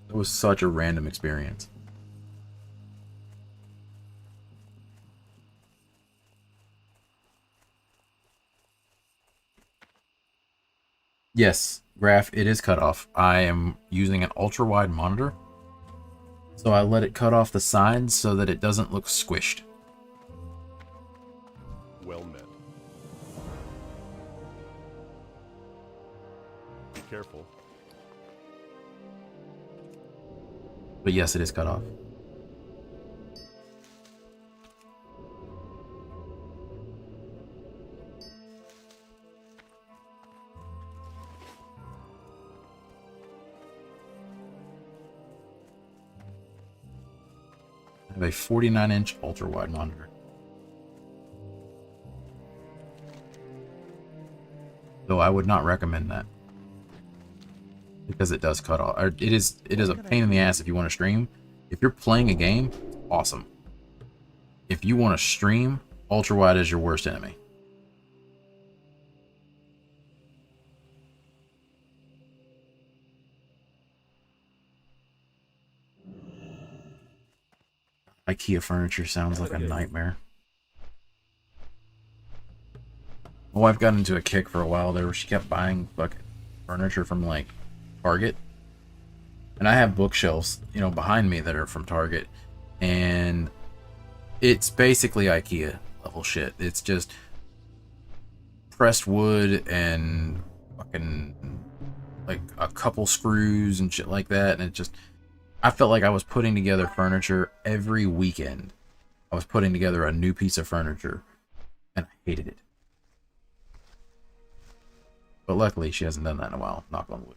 [SPEAKER 1] It was such a random experience. Yes, Graph, it is cut off. I am using an ultra-wide monitor, so I let it cut off the sides so that it doesn't look squished.
[SPEAKER 4] Well met. Be careful.
[SPEAKER 1] But yes, it is cut off. I have a 49-inch ultra-wide monitor. Though I would not recommend that, because it does cut off. It is a pain in the ass if you want to stream. If you're playing a game, awesome. If you want to stream, ultra-wide is your worst enemy. IKEA furniture sounds like a nightmare. My wife got into a kick for a while there where she kept buying fucking furniture from like Target. And I have bookshelves, you know, behind me that are from Target. And it's basically IKEA level shit. It's just pressed wood and fucking like a couple screws and shit like that. And it just, I felt like I was putting together furniture every weekend. I was putting together a new piece of furniture. And I hated it. But luckily, she hasn't done that in a while. Knock on wood.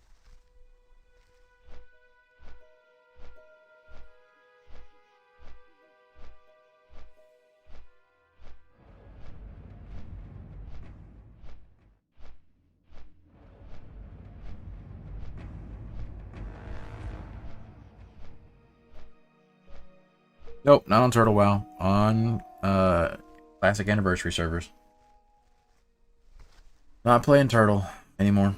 [SPEAKER 1] Nope, not on Turtle WoW. On Classic Anniversary servers. Not playing Turtle anymore.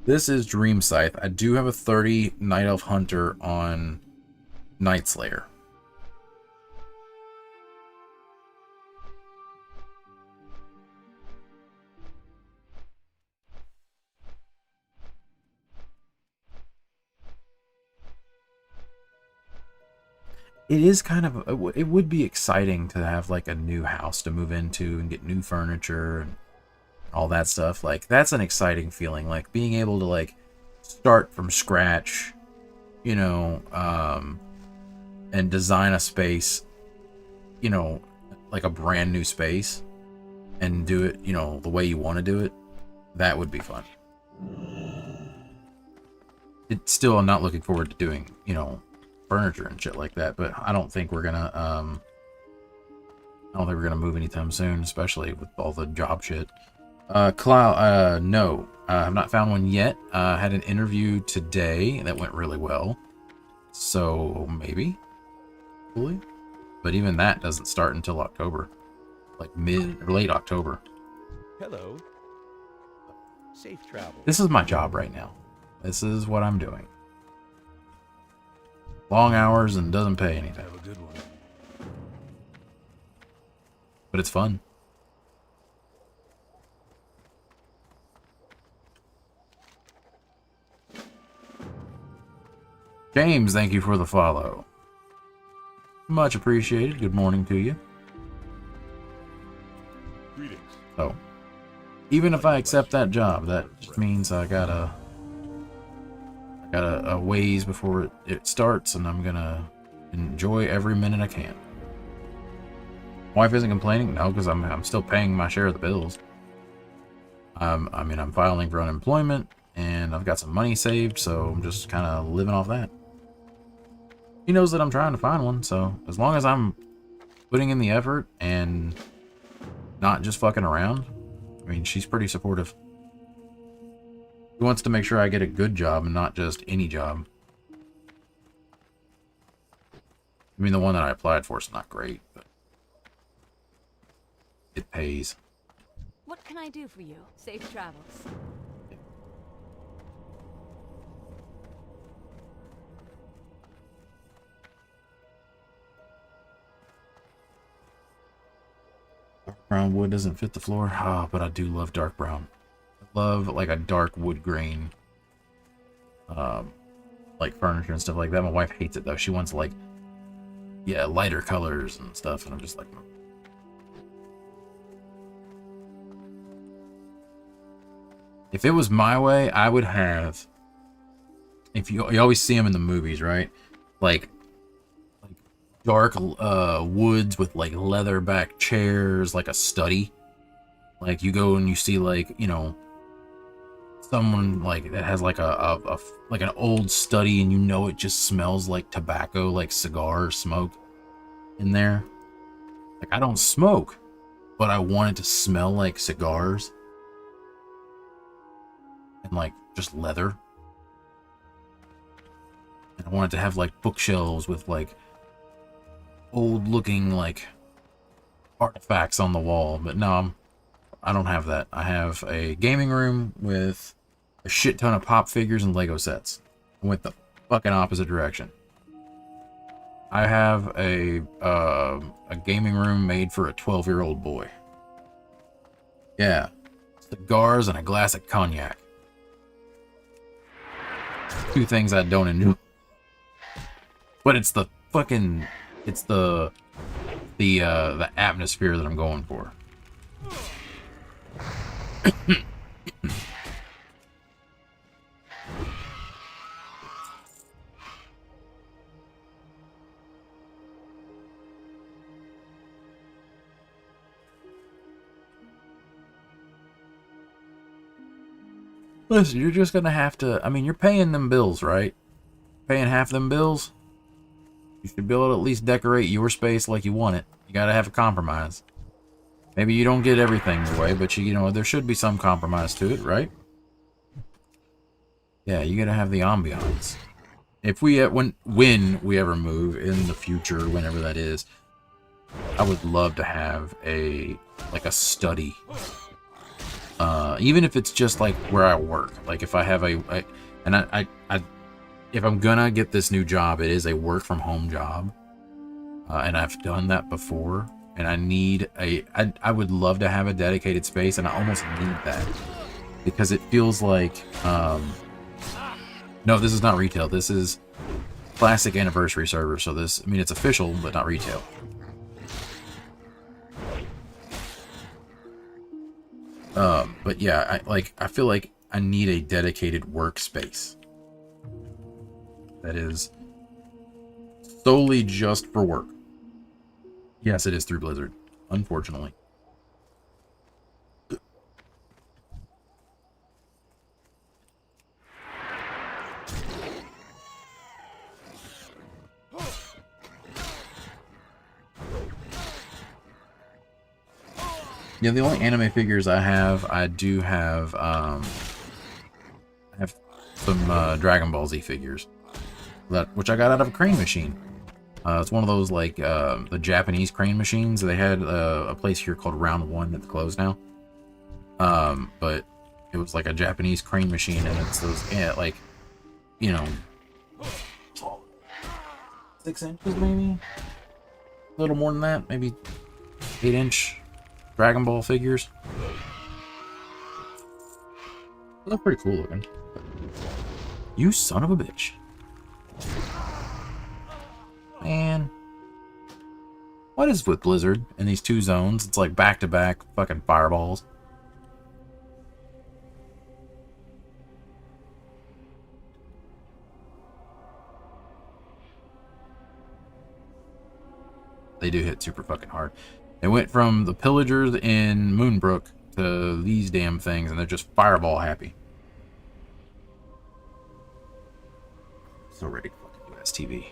[SPEAKER 1] This is Dream Scythe. I do have a 30 Night Elf Hunter on Night Slayer. It is kind of, it would be exciting to have like a new house to move into and get new furniture and all that stuff. Like, that's an exciting feeling, like being able to like start from scratch, you know, and design a space, you know, like a brand new space and do it, you know, the way you want to do it. That would be fun. It's still, I'm not looking forward to doing, you know, furniture and shit like that, but I don't think we're gonna move anytime soon, especially with all the job shit. No, I have not found one yet. I had an interview today that went really well, so maybe, hopefully, but even that doesn't start until October, like mid or late October.
[SPEAKER 6] Hello. Safe travel.
[SPEAKER 1] This is my job right now. This is what I'm doing. Long hours and doesn't pay anything.
[SPEAKER 7] Have a good one.
[SPEAKER 1] But it's fun. James, thank you for the follow. Much appreciated. Good morning to you.
[SPEAKER 4] Greetings.
[SPEAKER 1] So, even if I accept that job, that just means I got a ways before it starts, and I'm gonna enjoy every minute I can. Wife isn't complaining, no, because I'm still paying my share of the bills. I mean, I'm filing for unemployment, and I've got some money saved, so I'm just kind of living off that. He knows that I'm trying to find one, so as long as I'm putting in the effort and not just fucking around, I mean, she's pretty supportive. He wants to make sure I get a good job and not just any job. I mean, the one that I applied for is not great, but it pays.
[SPEAKER 3] What can I do for you? Safe travels.
[SPEAKER 1] Dark brown wood doesn't fit the floor. Ah, but I do love dark brown. I love like a dark wood grain, like furniture and stuff like that. My wife hates it though. She wants like, yeah, lighter colors and stuff, and I'm just like, if it was my way, I would have, if you always see them in the movies, right? Like dark woods with like leather back chairs, like a study. Like you go and you see like, you know, someone like that has like like an old study, and you know it just smells like tobacco, like cigar smoke in there. Like, I don't smoke, but I want it to smell like cigars and like just leather. I wanted to have like bookshelves with like old looking like artifacts on the wall, but no, I don't have that. I have a gaming room with a shit ton of pop figures and Lego sets. I went the fucking opposite direction. I have a gaming room made for a 12-year-old boy. Yeah, cigars and a glass of cognac. Two things I don't enjoy. But it's the fucking, it's the atmosphere that I'm going for. Listen, you're just gonna have to, I mean, you're paying them bills, right? Paying half them bills? You should be able to at least decorate your space like you want it. You gotta have a compromise. Maybe you don't get everything your way, but you know, there should be some compromise to it, right? Yeah, you gotta have the ambiance. If we, when we ever move in the future, whenever that is, I would love to have like a study. Even if it's just like where I work. Like if I have if I'm gonna get this new job, it is a work from home job. And I've done that before. And I need I would love to have a dedicated space, and I almost need that. Because it feels like, no, this is not retail. This is classic anniversary server. So this, I mean, it's official, but not retail. But yeah, I feel like I need a dedicated workspace that is solely just for work. Yes, it is through Blizzard, unfortunately. Yeah, the only anime figures I do have, I have some Dragon Ball Z figures, which I got out of a crane machine. It's one of those, like, the Japanese crane machines. They had a place here called Round One that's closed now. But it was like a Japanese crane machine, and it's those, yeah, like, you know, 6 inches maybe? A little more than that, maybe 8-inch. Dragon Ball figures. They're pretty cool looking. You son of a bitch. Man. What is with Blizzard in these two zones? It's like back-to-back fucking fireballs. They do hit super fucking hard. They went from the pillagers in Moonbrook to these damn things, and they're just fireball happy. So ready for fucking US TV.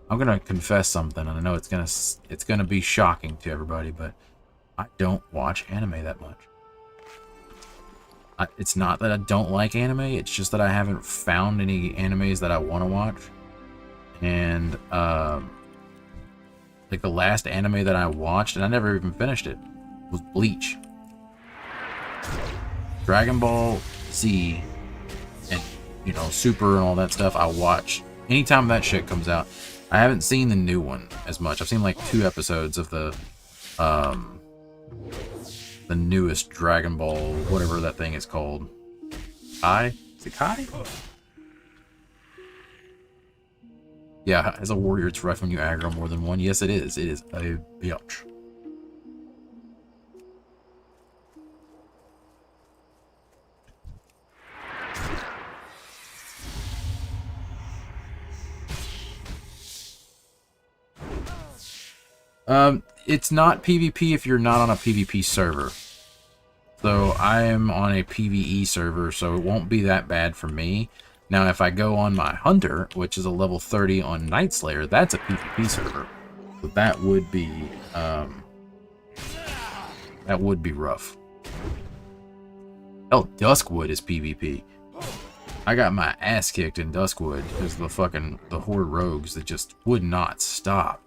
[SPEAKER 1] I'm gonna confess something, and I know it's gonna be shocking to everybody, but I don't watch anime that much. It's not that I don't like anime, it's just that I haven't found any animes that I want to watch. And, like, the last anime that I watched, and I never even finished it, was Bleach. Dragon Ball Z, and, you know, Super and all that stuff, I watch. Anytime that shit comes out, I haven't seen the new one as much. I've seen, like, 2 episodes of the newest Dragon Ball, whatever that thing is called. Kai? Is it Kai? Yeah, as a warrior, it's rough when you aggro more than one. Yes, it is. It is a bitch. It's not PvP if you're not on a PvP server. So I am on a PvE server, so it won't be that bad for me. Now, if I go on my Hunter, which is a level 30 on Night Slayer, that's a PvP server. So that would be That would be rough. Hell, Duskwood is PvP. I got my ass kicked in Duskwood because the horde rogues that just would not stop.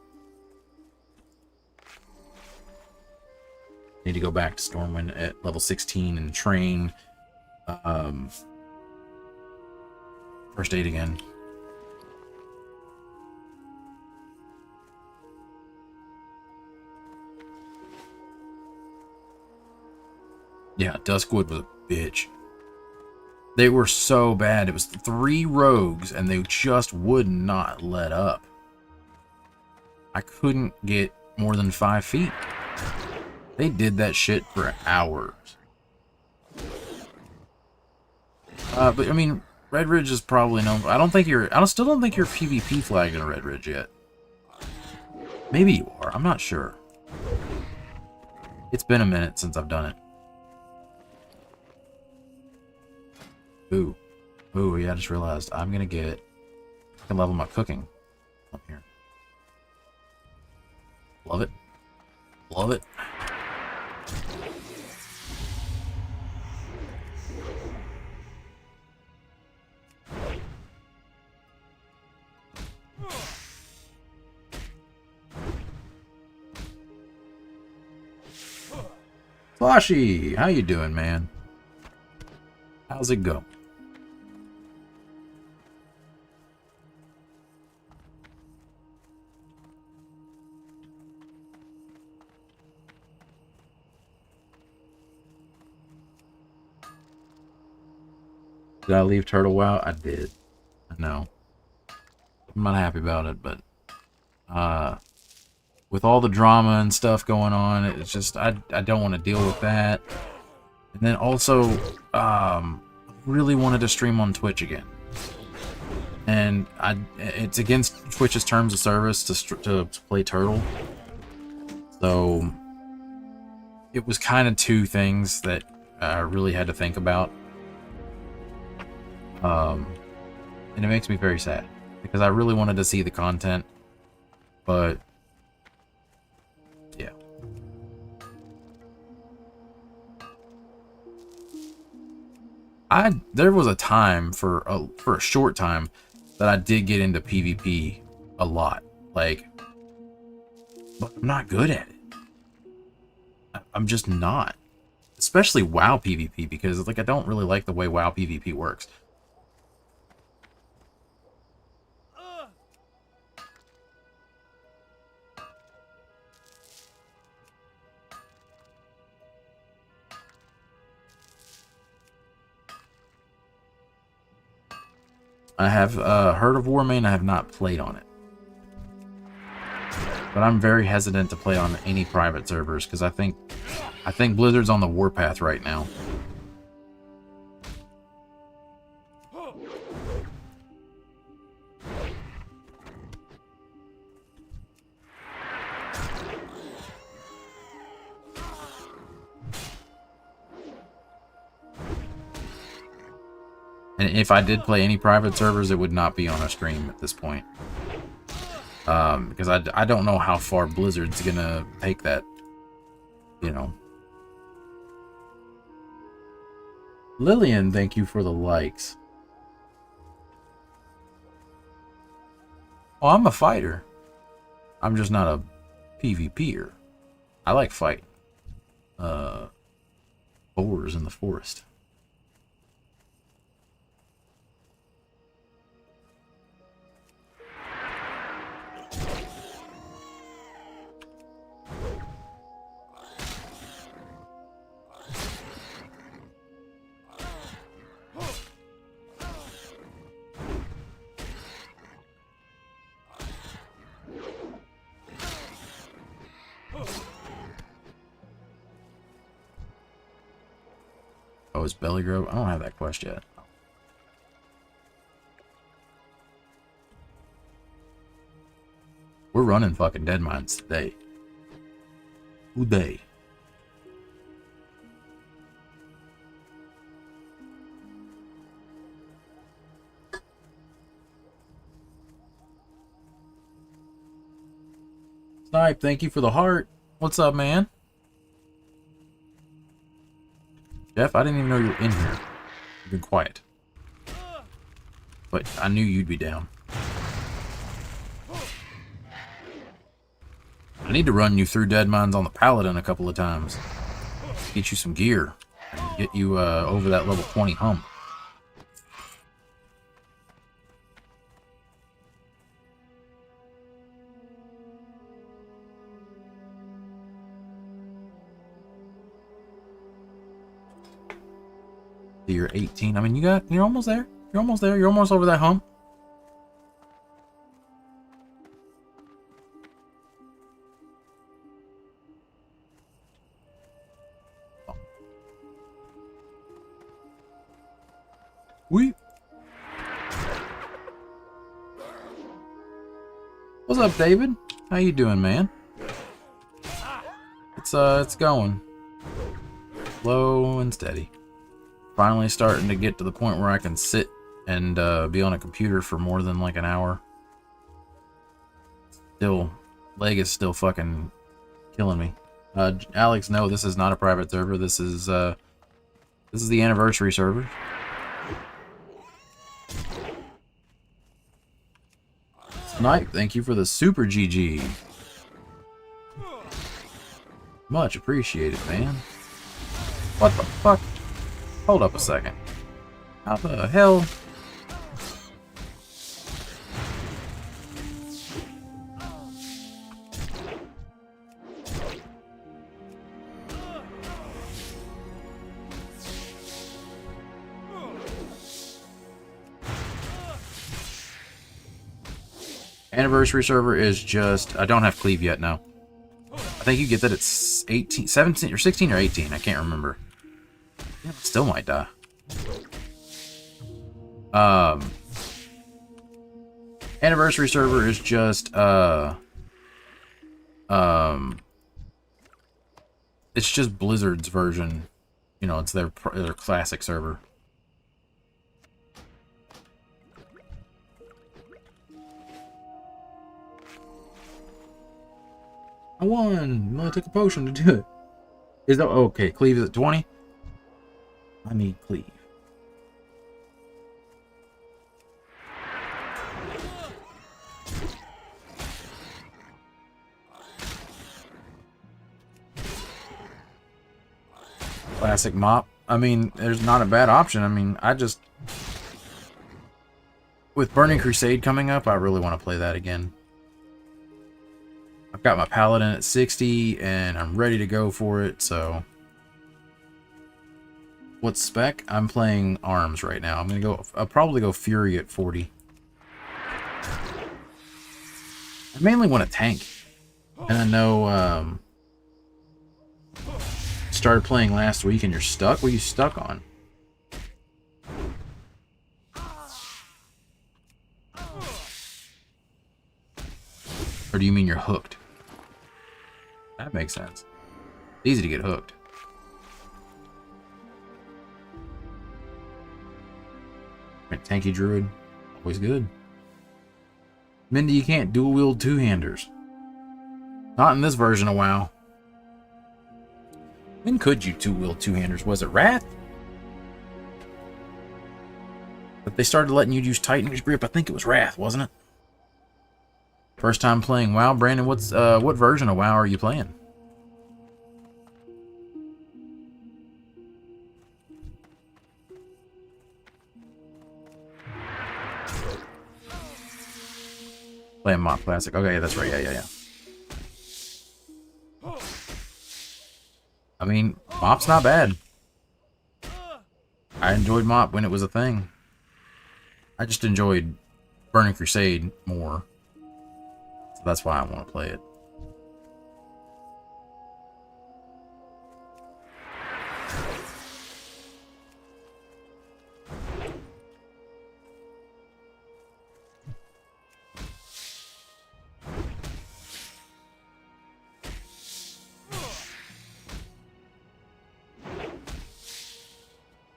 [SPEAKER 1] Need to go back to Stormwind at level 16 and train first aid again. Yeah, Duskwood was a bitch. They were so bad. It was 3 rogues, and they just would not let up. I couldn't get more than 5 feet. They did that shit for hours. But I mean, Red Ridge is probably known. I still don't think you're PvP flagged in Red Ridge yet. Maybe you are. I'm not sure. It's been a minute since I've done it. Ooh. Ooh, yeah, I just realized I can level my cooking up here. Love it. Love it. Floshy, how you doing, man? How's it go? Did I leave Turtle WoW? I did. I know. I'm not happy about it, but with all the drama and stuff going on, it's just I don't want to deal with that. And then also, really wanted to stream on Twitch again, and it's against Twitch's terms of service to play Turtle. So it was kind of 2 things that I really had to think about. And it makes me very sad because I really wanted to see the content, but yeah. There was a time for a short time that I did get into PvP a lot, but I'm not good at it. I'm just not, especially WoW PvP, because I don't really like the way WoW PvP works. I have heard of Warmane. I have not played on it, but I'm very hesitant to play on any private servers because I think Blizzard's on the warpath right now. And if I did play any private servers, it would not be on a stream at this point. Because I don't know how far Blizzard's gonna take that, you know. Lillian, thank you for the likes. Oh, I'm a fighter. I'm just not a PvPer. I like fighting. Boars in the forest. Oh, it's Belly Grove? I don't have that quest yet. We're running fucking Dead Mines today. Today. Snipe, thank you for the heart. What's up, man? Jeff, I didn't even know you were in here. You've been quiet. But I knew you'd be down. I need to run you through dead mines on the Paladin a couple of times. Get you some gear. And get you over that level 20 hump. So you're 18. I mean, you're almost there. You're almost there. You're almost over that hump. What's up, David? How you doing, man? It's going slow and steady. Finally starting to get to the point where I can sit and be on a computer for more than like an hour. Still, leg is still fucking killing me. Alex, no, this is not a private server. This is the anniversary server. Snipe, thank you for the super GG. Much appreciated, man. What the fuck? Hold up a second. How the hell? Anniversary server is just... I don't have cleave yet, no. I think you get that at 18, 17, or 16 or 18. I can't remember. Yeah, still might die. Anniversary server is just... it's just Blizzard's version. You know, it's their classic server. I won! I took a potion to do it. Is that okay? Cleave is at 20? I need cleave. Classic mop. I mean, there's not a bad option. I mean, with Burning Crusade coming up, I really want to play that again. I've got my Paladin at 60, and I'm ready to go for it, so... What's spec? I'm playing arms right now. I'll probably go Fury at 40. I mainly want a tank. And I know, started playing last week and you're stuck? What are you stuck on? Or do you mean you're hooked? That makes sense. It's easy to get hooked. Tanky druid, always good. Mindy, you can't dual wield two-handers. Not in this version of WoW. When could you dual wield two-handers? Was it Wrath? But they started letting you use Titan's grip. I think it was Wrath, wasn't it? First time playing WoW, Brandon. What version of WoW are you playing? Playing Mop Classic. Okay, that's right. Yeah. I mean, Mop's not bad. I enjoyed Mop when it was a thing. I just enjoyed Burning Crusade more. So that's why I want to play it.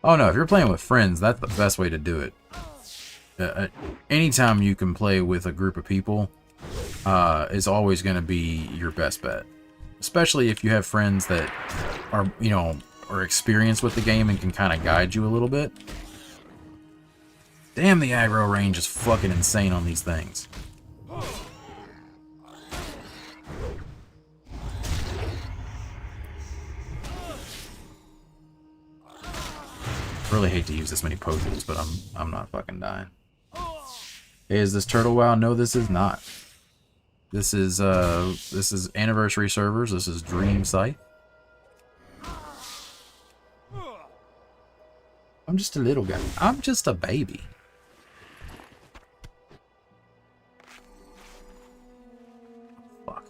[SPEAKER 1] Oh no, if you're playing with friends, that's the best way to do it. Anytime you can play with a group of people is always going to be your best bet. Especially if you have friends that are, you know, are experienced with the game and can kind of guide you a little bit. Damn, the aggro range is fucking insane on these things. Really hate to use this many potions, but I'm not fucking dying. Hey, is this Turtle WoW? No, this is not. This is Anniversary servers. This is Dream Site. I'm just a little guy. I'm just a baby. Fuck.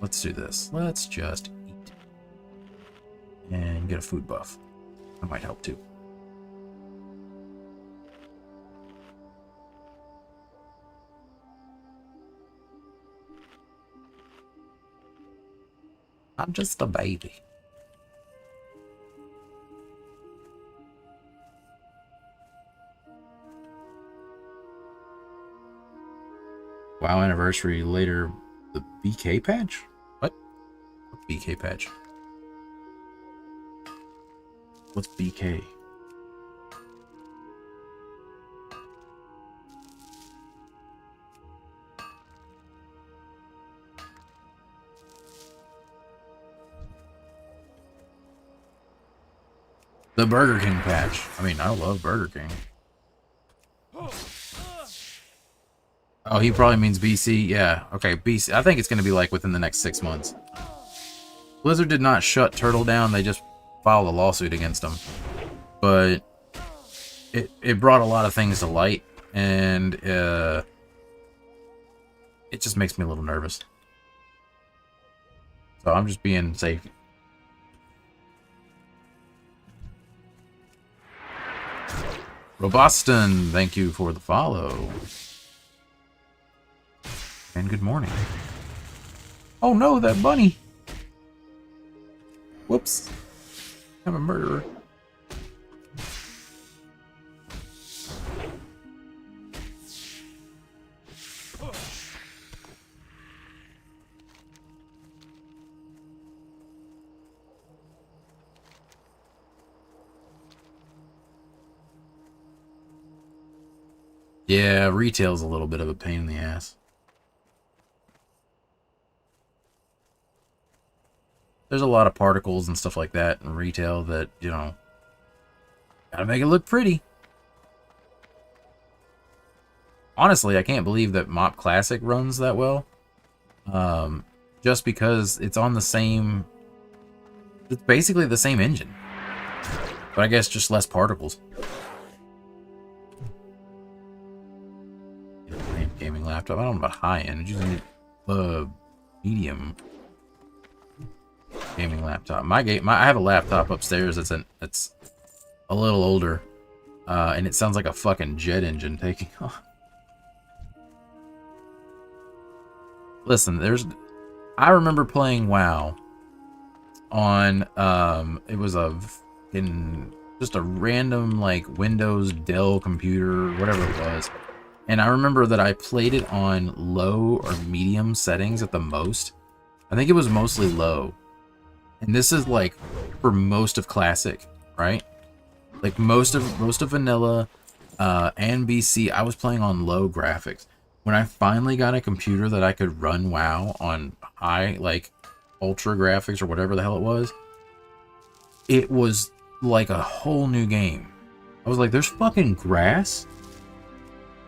[SPEAKER 1] Let's do this. Let's just eat. And get a food buff. That might help too. I'm just a baby. WoW Anniversary later, the BK patch? What? What's BK patch? What's BK? The Burger King patch. I mean, I love Burger King. Oh, he probably means BC. Yeah, okay, BC. I think it's going to be like within the next 6 months. Blizzard did not shut Turtle down. They just filed a lawsuit against him. But it brought a lot of things to light, and it just makes me a little nervous. So I'm just being safe. Robuston, thank you for the follow. And good morning. Oh no, that bunny! Whoops. I'm a murderer. Yeah, retail's a little bit of a pain in the ass. There's a lot of particles and stuff like that in retail that, you know, gotta make it look pretty. Honestly, I can't believe that Mop Classic runs that well. Just because it's on the same... It's basically the same engine. But I guess just less particles. Gaming laptop. I don't know about high-end. I'm using a medium gaming laptop. I have a laptop upstairs that's a little older, and it sounds like a fucking jet engine taking off. Listen, I remember playing WoW on it was just a random like Windows Dell computer, whatever it was. And I remember that I played it on low or medium settings at the most. I think it was mostly low. And this is like for most of Classic, right? Like most of Vanilla and BC, I was playing on low graphics. When I finally got a computer that I could run WoW on high, like ultra graphics or whatever the hell it was like a whole new game. I was like, there's fucking grass?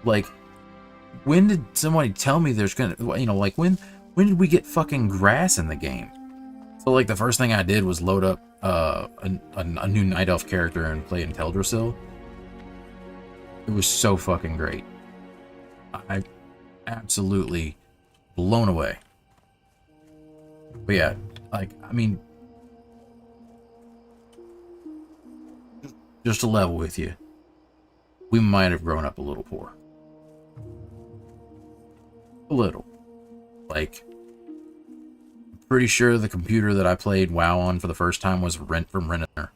[SPEAKER 1] Like, when did somebody tell me there's gonna, you know, like, when did we get fucking grass in the game? So, like, the first thing I did was load up a new Night Elf character and play in Teldrassil. It was so fucking great. I absolutely blown away. But yeah, like, I mean, just to level with you, we might have grown up a little poor. A little. Like, I'm pretty sure the computer that I played WoW on for the first time was rent from Rent-A-Center.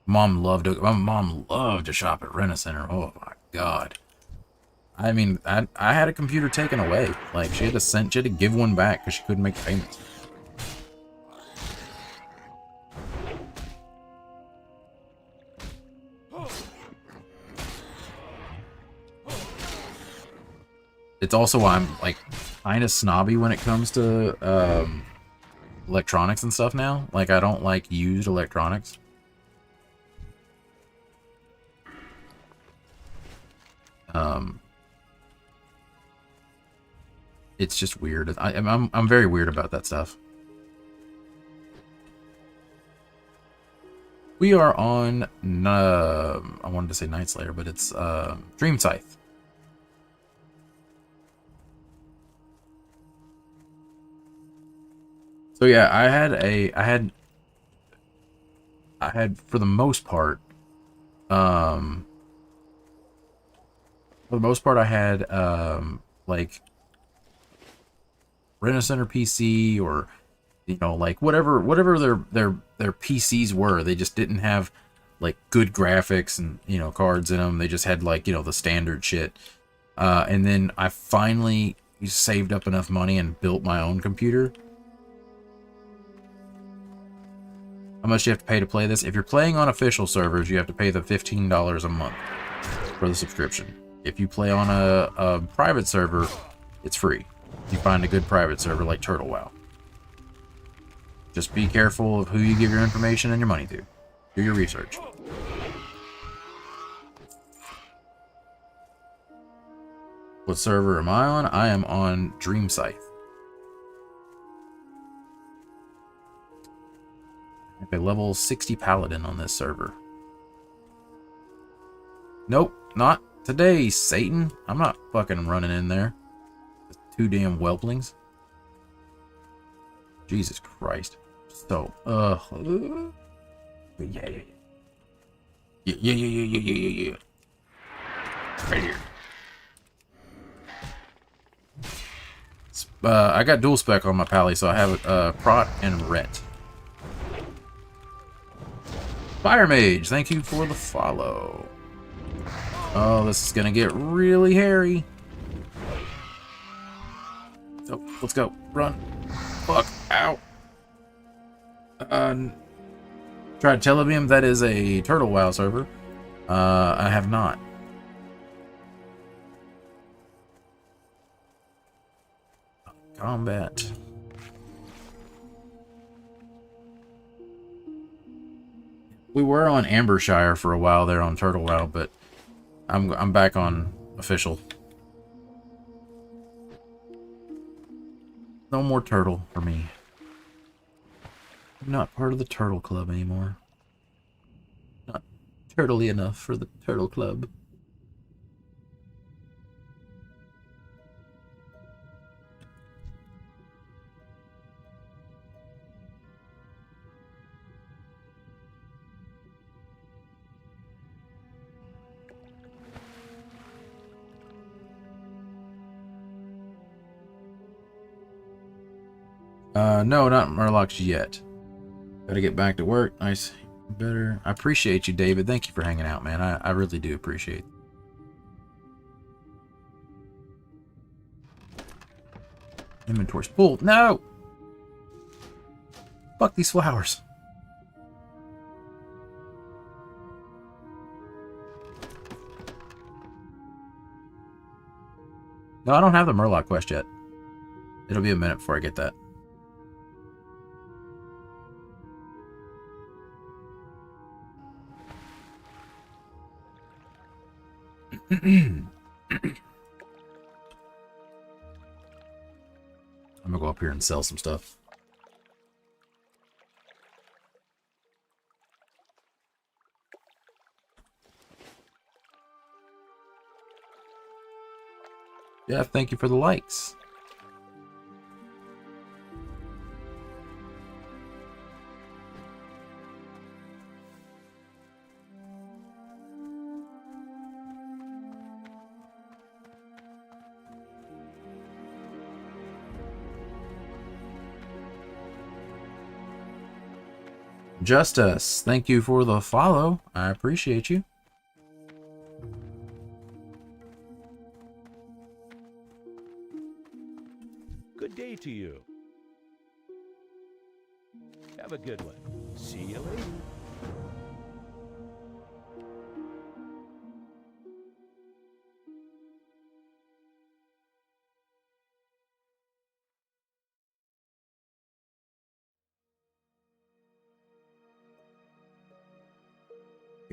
[SPEAKER 1] My mom loved to shop at Rent-A-Center. Oh my god. I mean, I had a computer taken away. Like, she had to give one back because she couldn't make payments. it's also why I'm like kind of snobby when it comes to electronics and stuff now. Like, I don't like used electronics. It's just weird. I'm very weird about that stuff. We are on, I wanted to say Night Slayer, but it's Dream Scythe. So yeah, I had for the most part, I had like Rent-A-Center PC, or you know, like whatever their PCs were. They just didn't have like good graphics and, you know, cards in them. They just had like, you know, the standard shit. And then I finally saved up enough money and built my own computer. How much do you have to pay to play this? If you're playing on official servers, you have to pay the $15 a month for the subscription. If you play on a private server, it's free. You find a good private server like Turtle WoW. Just be careful of who you give your information and your money to. Do your research. What server am I on? I am on Dream Scythe. I have a level 60 paladin on this server. Nope, not today, Satan. I'm not fucking running in there. Two damn whelplings. Jesus Christ. So, yeah. Right here. I got dual spec on my pally, so I have Prot and Ret. Fire Mage, thank you for the follow. Oh, this is gonna get really hairy. So, let's go. Run. Fuck. Ow. Tried Telebeam. That is a Turtle WoW server. I have not. Combat. We were on Ambershire for a while there on Turtle WoW, but I'm back on official. No more turtle for me. I'm not part of the Turtle Club anymore. Not turtley enough for the Turtle Club. No, not Murlocs yet. Gotta get back to work. Nice. Better. I appreciate you, David. Thank you for hanging out, man. I really do appreciate it. Inventory's full. No! Fuck these flowers. No, I don't have the Murloc quest yet. It'll be a minute before I get that. I'm gonna go up here and sell some stuff. Yeah, thank you for the likes. Justice, thank you for the follow. I appreciate you.
[SPEAKER 6] Good day to you. Have a good one. See you later.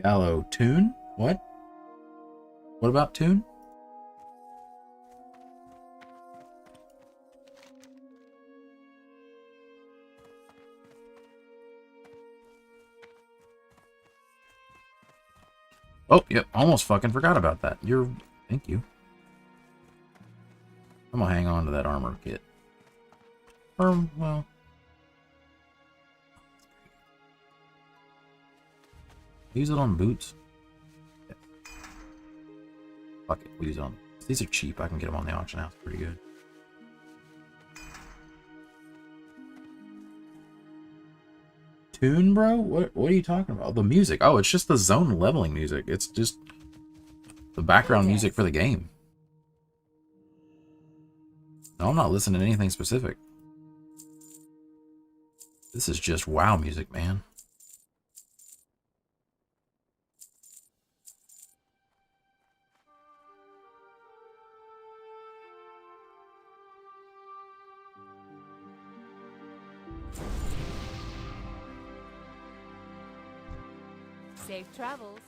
[SPEAKER 1] Gallo, tune? What? What about tune? Oh, yep, almost fucking forgot about that. Thank you. I'm gonna hang on to that armor kit. Well. Use it on boots. Yeah. Fuck it, we'll use it on. These are cheap. I can get them on the auction house pretty good. Tune, bro? What are you talking about? The music. Oh, it's just the zone leveling music. It's just the background music for the game. No, I'm not listening to anything specific. This is just WoW music, man.
[SPEAKER 3] Safe travels.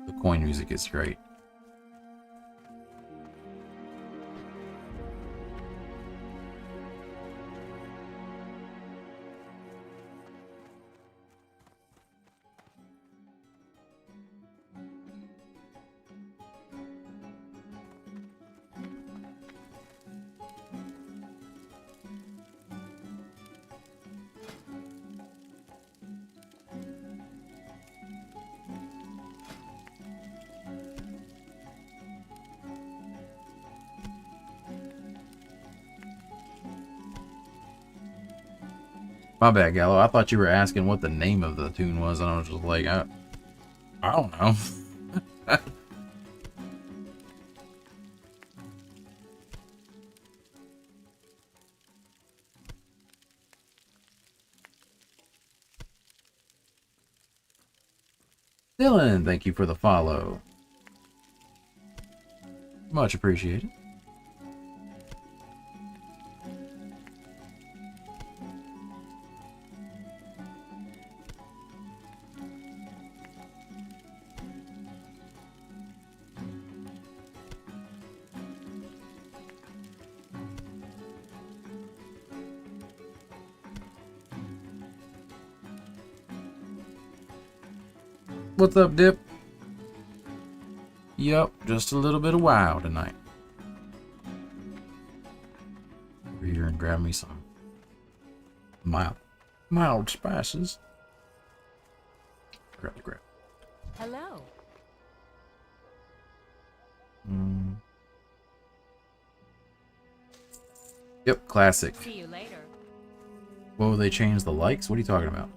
[SPEAKER 1] The coin music is great. My bad, Gallo. I thought you were asking what the name of the tune was, and I was just like, I don't know. Dylan, thank you for the follow. Much appreciated. What's up, Dip? Yup, just a little bit of WoW tonight. Over here and grab me some mild spices. Grab.
[SPEAKER 3] Hello.
[SPEAKER 1] Yep, classic.
[SPEAKER 3] See you later.
[SPEAKER 1] Whoa, they changed the likes? What are you talking about?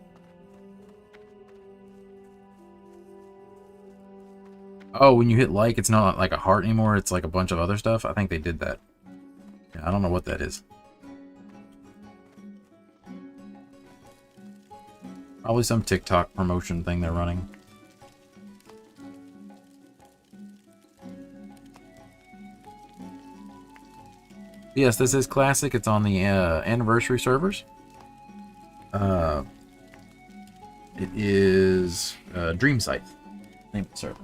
[SPEAKER 1] Oh, when you hit like, it's not like a heart anymore. It's like a bunch of other stuff. I think they did that. Yeah, I don't know what that is. Probably some TikTok promotion thing they're running. Yes, this is classic. It's on the anniversary servers. It is Dream Scythe. Name of the server.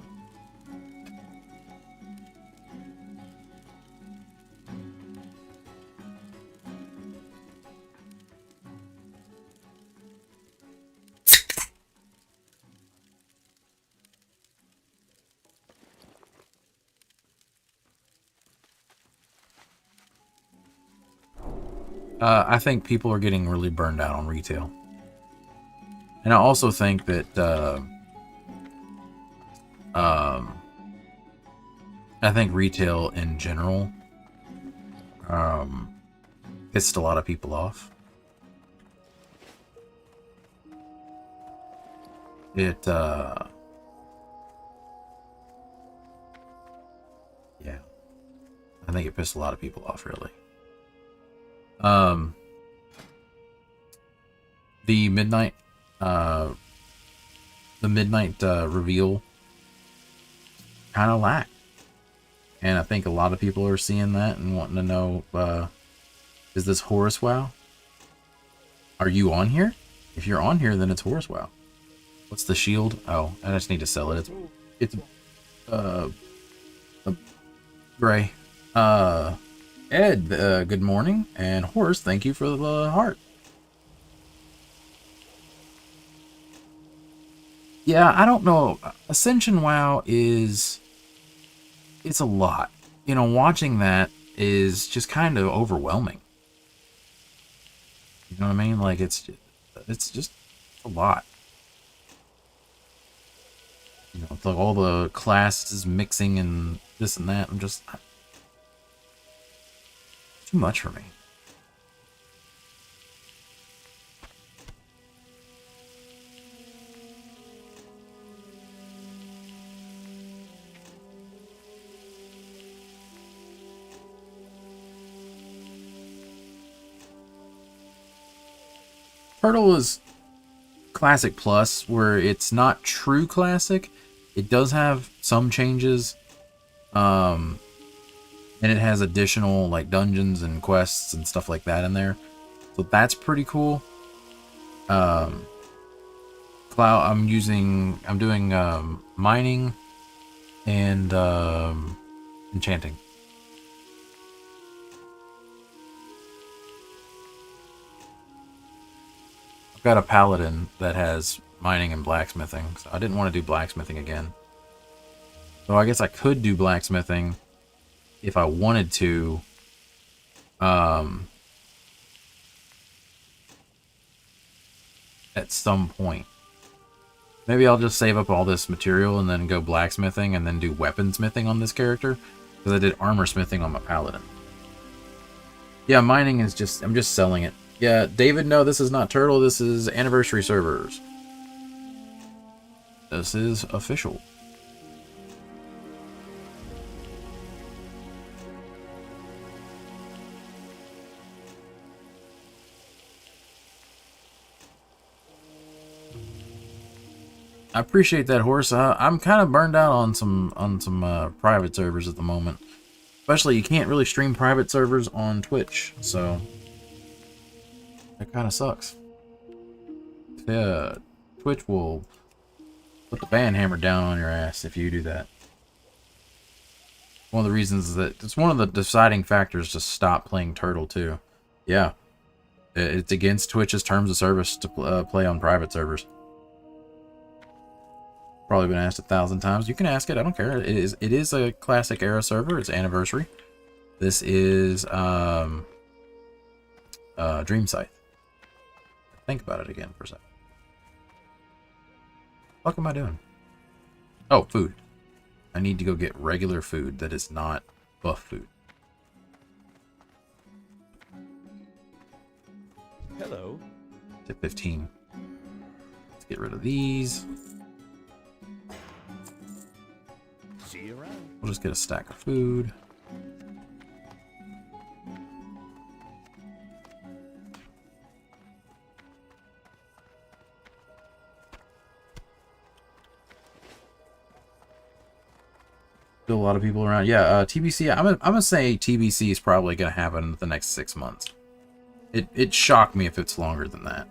[SPEAKER 1] I think people are getting really burned out on retail. And I also think that I think retail in general pissed a lot of people off. Yeah, I think it pissed a lot of people off, really. The midnight reveal kind of lacked, and I think a lot of people are seeing that and wanting to know, is this Horus WoW? Are you on here? If you're on here, then it's horse wow. What's the shield? Oh, I just need to sell it. It's gray. Ed, good morning, and horse, thank you for the heart. Yeah, I don't know. Ascension WoW it's a lot. You know, watching that is just kind of overwhelming. You know what I mean? Like, it's just a lot. You know, it's like all the classes mixing and this and that. I'm just... too much for me. Turtle is Classic Plus, where it's not true Classic. It does have some changes. And it has additional like dungeons and quests and stuff like that in there. So that's pretty cool. Cloud, I'm doing mining and enchanting. I've got a paladin that has mining and blacksmithing, so I didn't want to do blacksmithing again. So I guess I could do blacksmithing if I wanted to. At some point. Maybe I'll just save up all this material and then go blacksmithing and then do weaponsmithing on this character, because I did armor smithing on my paladin. Yeah, mining is just... I'm just selling it. Yeah, David, no, this is not Turtle. This is Anniversary Servers. This is official. I appreciate that, horse. I'm kind of burned out on some private servers at the moment. Especially, you can't really stream private servers on Twitch, so that kind of sucks. Yeah, Twitch will put the ban hammer down on your ass if you do that. One of the reasons that it's one of the deciding factors to stop playing Turtle too. Yeah, it's against Twitch's terms of service to play on private servers. Probably been asked 1,000 times. You can ask it. I don't care. It is a classic era server. It's Anniversary. This is Dream Scythe. Think about it again for a second. What am I doing? Oh, food. I need to go get regular food that is not buff food.
[SPEAKER 6] Hello.
[SPEAKER 1] To 15. Let's get rid of these.
[SPEAKER 6] See you around.
[SPEAKER 1] We'll just get a stack of food. Still a lot of people around. Yeah, TBC. I'm gonna say TBC is probably gonna happen in the next 6 months. It'd shock me if it's longer than that.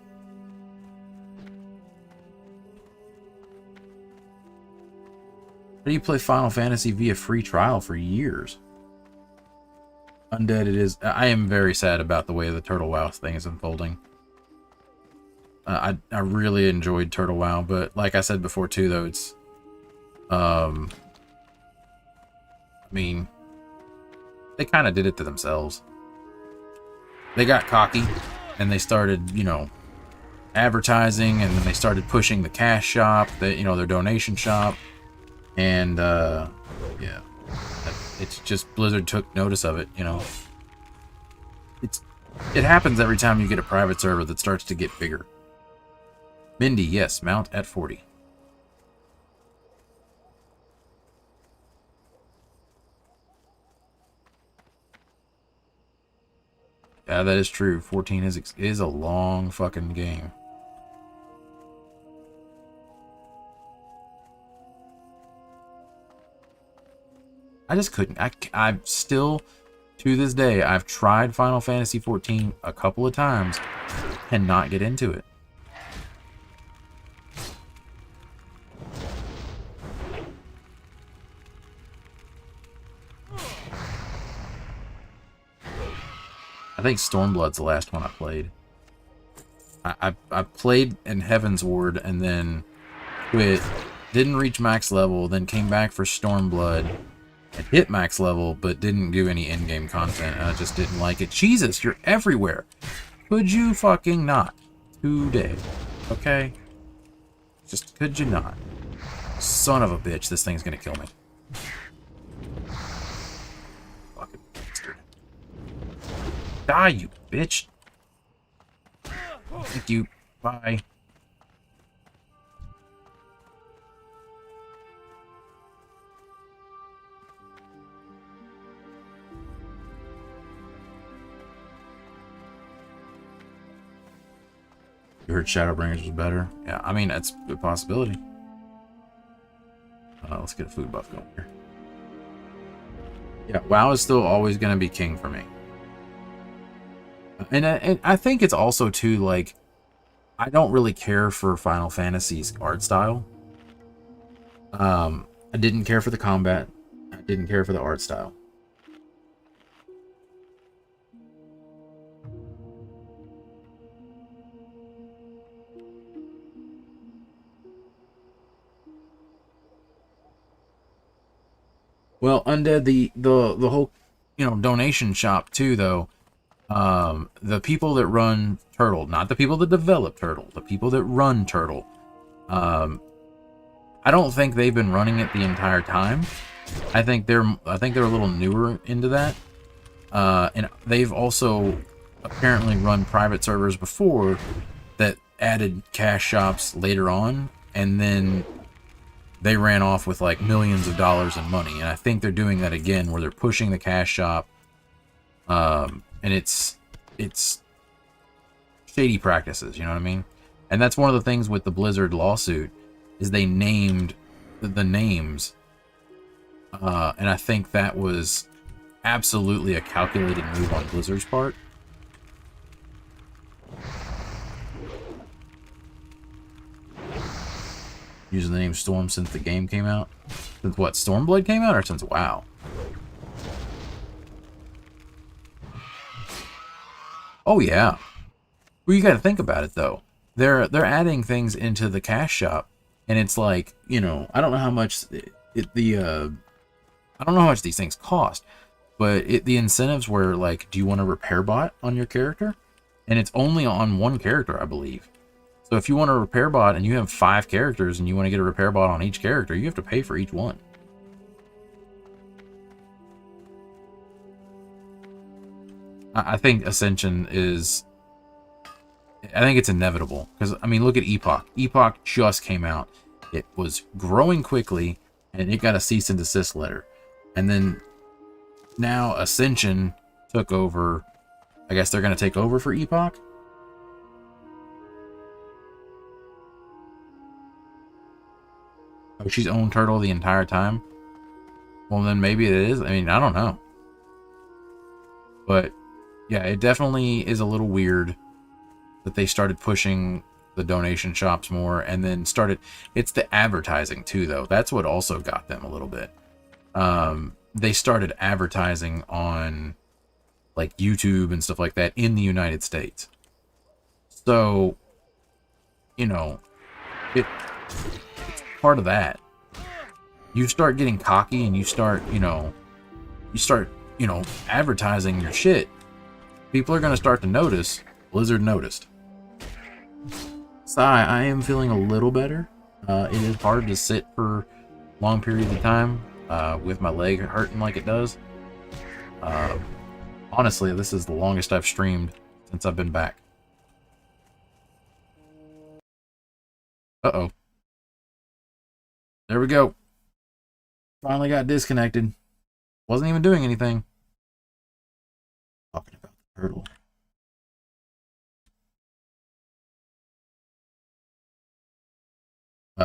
[SPEAKER 1] How do you play Final Fantasy via free trial for years? Undead it is. I am very sad about the way the Turtle WoW thing is unfolding. I really enjoyed Turtle WoW, but like I said before too, though, it's... I mean... They kind of did it to themselves. They got cocky, and they started, you know, advertising, and then they started pushing the cash shop, you know, their donation shop. And, yeah, it's just Blizzard took notice of it, you know. It happens every time you get a private server that starts to get bigger. Mindy, yes, mount at 40. Yeah, that is true. 14 is a long fucking game. I just couldn't. I'm still, to this day, I've tried Final Fantasy 14 a couple of times and not get into it. think Stormblood's the last one I played. I played in Heaven's Ward and then quit, didn't reach max level, then came back for Stormblood and hit max level, but didn't do any in-game content, and I just didn't like it. Jesus, you're everywhere. Could you fucking not? Today. Okay? Just could you not? Son of a bitch, this thing's gonna kill me. Fucking bastard. Die, you bitch. Thank you. Bye. You heard Shadowbringers was better? Yeah, I mean, that's a possibility. Let's get a food buff going here. Yeah, WoW is still always going to be king for me. And I think it's also, too, like, I don't really care for Final Fantasy's art style. I didn't care for the combat. I didn't care for the art style. Well, Undead, the whole, you know, donation shop too, though. The people that run Turtle, not the people that develop Turtle, the people that run Turtle. I don't think they've been running it the entire time. I think they're a little newer into that. And they've also apparently run private servers before that added cash shops later on, and then they ran off with like millions of dollars in money. And I think they're doing that again, where they're pushing the cash shop. And it's shady practices, you know what I mean? And that's one of the things with the Blizzard lawsuit, is they named the names. And I think that was absolutely a calculated move on Blizzard's part. Using the name Storm since the game came out? Since what, Stormblood came out, or since WoW? Oh yeah. Well, you got to think about it though. They're adding things into the cash shop, and it's like, you know, I don't know how much I don't know how much these things cost, but the incentives were like, do you want a repair bot on your character? And it's only on one character, I believe. So if you want a repair bot and you have 5 characters and you want to get a repair bot on each character, you have to pay for each one. I think Ascension is... I think it's inevitable. Because, I mean, look at Epoch. Epoch just came out. It was growing quickly, and it got a cease and desist letter. And then now Ascension took over. I guess they're going to take over for Epoch. Oh, she's owned Turtle the entire time? Well, then maybe it is. I mean, I don't know. But, yeah, it definitely is a little weird that they started pushing the donation shops more, and then started... It's the advertising, too, though. That's what also got them a little bit. They started advertising on, like, YouTube and stuff like that in the United States. So, you know, it's part of that. You start getting cocky and you start advertising your shit. People are going to start to notice. Blizzard noticed. So I am feeling a little better. It is hard to sit for long periods of time with my leg hurting like it does. Honestly, this is the longest I've streamed since I've been back. Uh-oh. There we go. Finally got disconnected. Wasn't even doing anything. Talking about the turtle.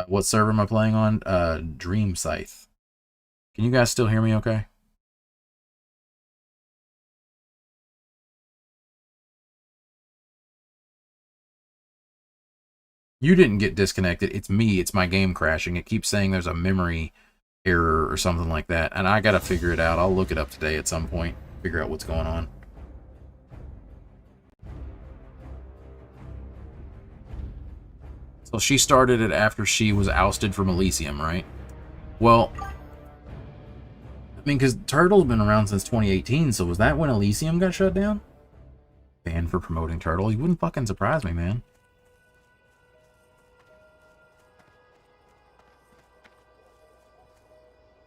[SPEAKER 1] What server am I playing on? Dream Scythe. Can you guys still hear me okay? You didn't get disconnected. It's me. It's my game crashing. It keeps saying there's a memory error or something like that. And I got to figure it out. I'll look it up today at some point. Figure out what's going on. So she started it after she was ousted from Elysium, right? Well, I mean, because Turtle's been around since 2018, so was that when Elysium got shut down? Banned for promoting Turtle? You wouldn't fucking surprise me, man.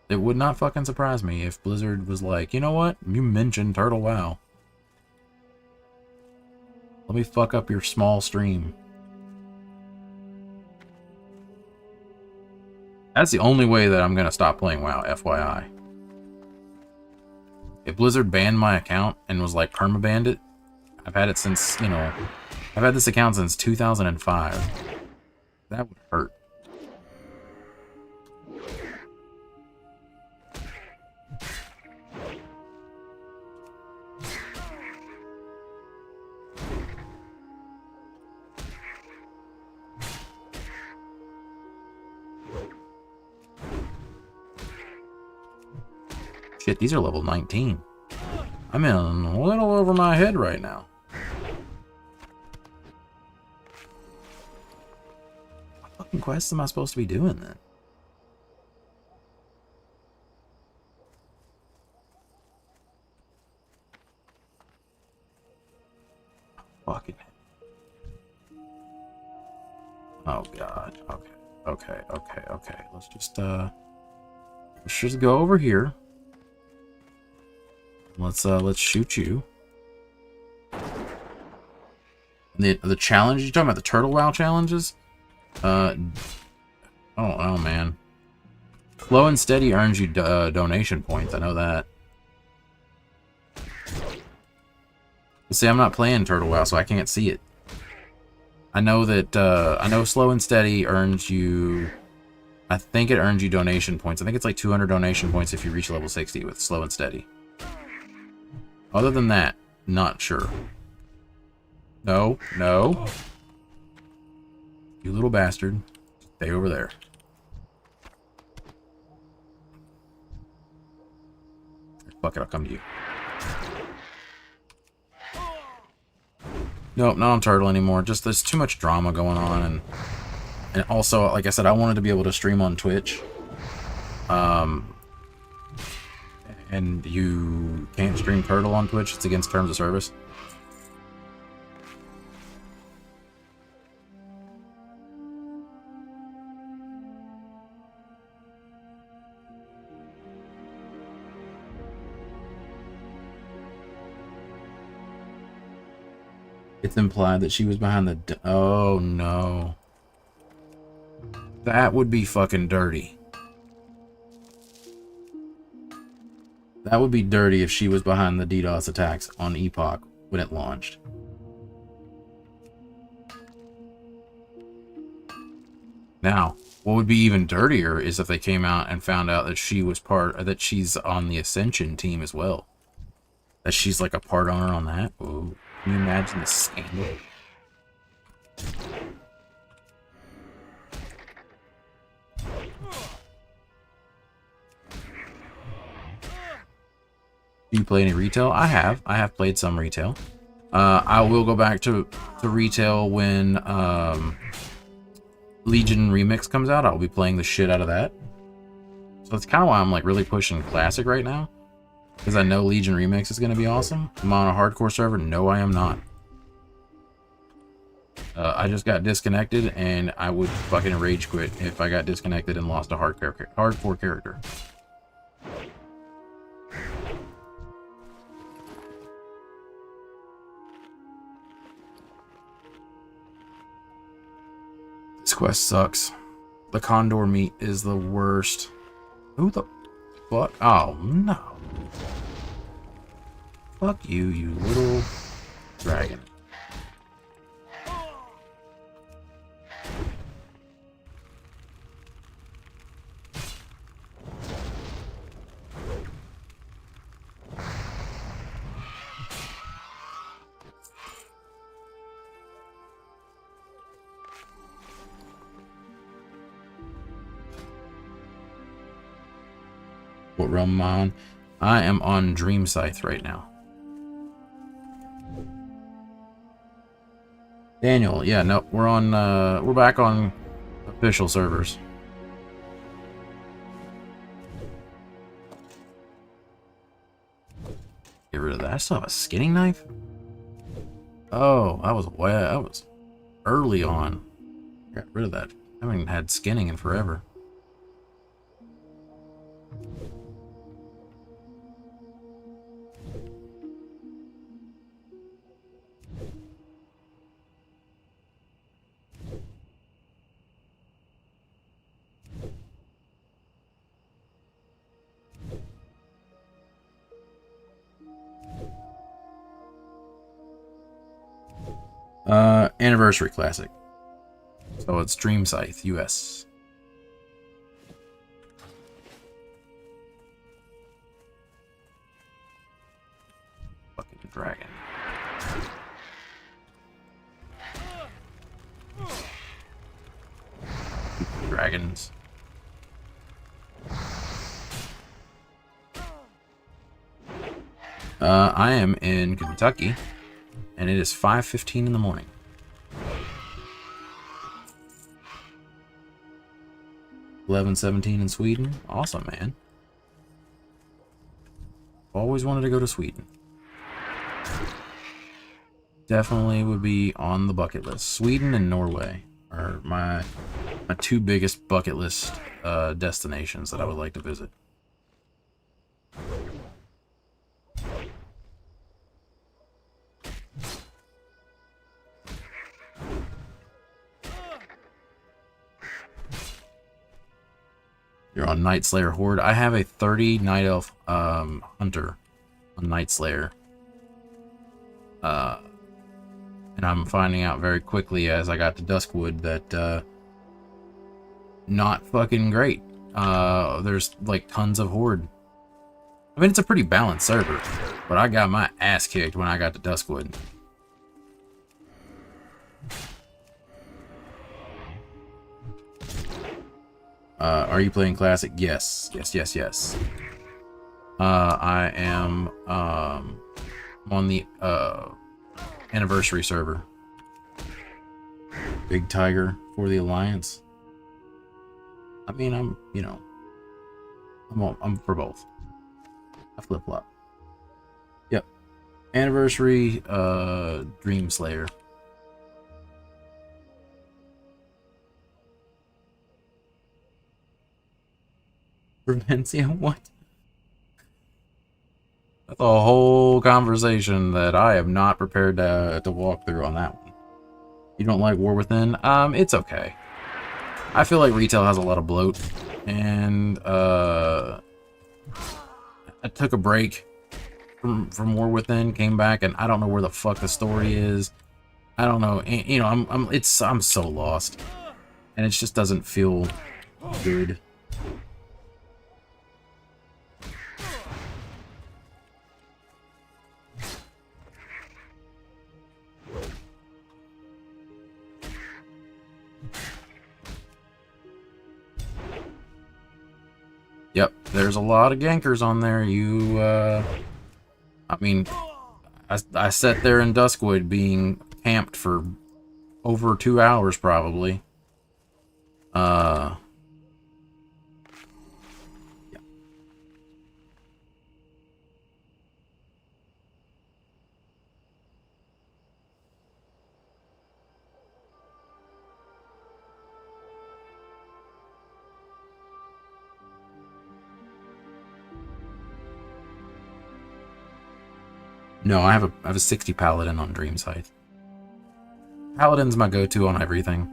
[SPEAKER 1] It would not fucking surprise me if Blizzard was like, you know what? You mentioned Turtle WoW. Let me fuck up your small stream. That's the only way that I'm gonna stop playing WoW, FYI. If Blizzard banned my account and was like permabanned it, I've had it since, you know, I've had this account since 2005. That would hurt. Shit, these are level 19. I'm in a little over my head right now. What fucking quests am I supposed to be doing then? Fucking. Oh god. Okay. Let's just go over here. Let's shoot you. The challenge, you talking about the Turtle WoW challenges? I don't know, man. Slow and steady earns you donation points. I know that. But see, I'm not playing Turtle WoW, so I can't see it. I know that I know slow and steady earns you. I think it earns you donation points. I think it's like 200 donation points if you reach level 60 with slow and steady. Other than that, not sure. No. You little bastard. Stay over there. Fuck it, I'll come to you. Nope, not on Turtle anymore. Just there's too much drama going on, and also, like I said, I wanted to be able to stream on Twitch. And you can't stream Turtle on Twitch. It's against terms of service. It's implied that she was behind the... Oh, no. That would be fucking dirty. That would be dirty if she was behind the DDoS attacks on Epoch when it launched. Now, what would be even dirtier is if they came out and found out that she was that she's on the Ascension team as well. That she's like a part owner on that. Ooh, can you imagine the scandal? Do you play any retail? I have played some retail. I will go back to retail when Legion Remix comes out. I'll be playing the shit out of that. So that's kind of why I'm like really pushing Classic right now, because I know Legion Remix is going to be awesome. Am I on a hardcore server? No, I am not. I just got disconnected, and I would fucking rage quit if I got disconnected and lost a hardcore character. This quest sucks. The condor meat is the worst. Who the fuck? Oh, no. Fuck you, you little dragon. What realm am I on? I am on Dream Scythe right now. Daniel, yeah, no, we're back on official servers. Get rid of that. I still have a skinning knife? Oh, I was early on. Got rid of that. I haven't had skinning in forever. Anniversary Classic. So it's Dream Scythe, US. Fucking dragon. Dragons. I am in Kentucky, and it is 5:15 in the morning. $11.17 in Sweden. Awesome, man. Always wanted to go to Sweden. Definitely would be on the bucket list. Sweden and Norway are my two biggest bucket list destinations that I would like to visit. You're on Night Slayer Horde. I have a 30 Night Elf Hunter on Night Slayer. And I'm finding out very quickly as I got to Duskwood that not fucking great. There's like tons of Horde. I mean, it's a pretty balanced server, but I got my ass kicked when I got to Duskwood. Are you playing Classic? Yes. Yes. I am on the Anniversary server. Big Tiger for the Alliance. I mean, I'm for both. I flip-flop. Yep. Anniversary, Dream Slayer. Prevencia, what? That's a whole conversation that I am not prepared to walk through on that one. You don't like War Within? It's okay. I feel like retail has a lot of bloat, and I took a break from War Within, came back, and I don't know where the fuck the story is. I don't know. You know, I'm so lost, and it just doesn't feel good. Yep, there's a lot of gankers on there. I mean, I sat there in Duskwood being camped for over 2 hours probably. Yeah. No, I have a 60 Paladin on Dream Scythe. Paladin's my go-to on everything.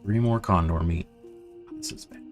[SPEAKER 1] Three more condor meat. This is bad.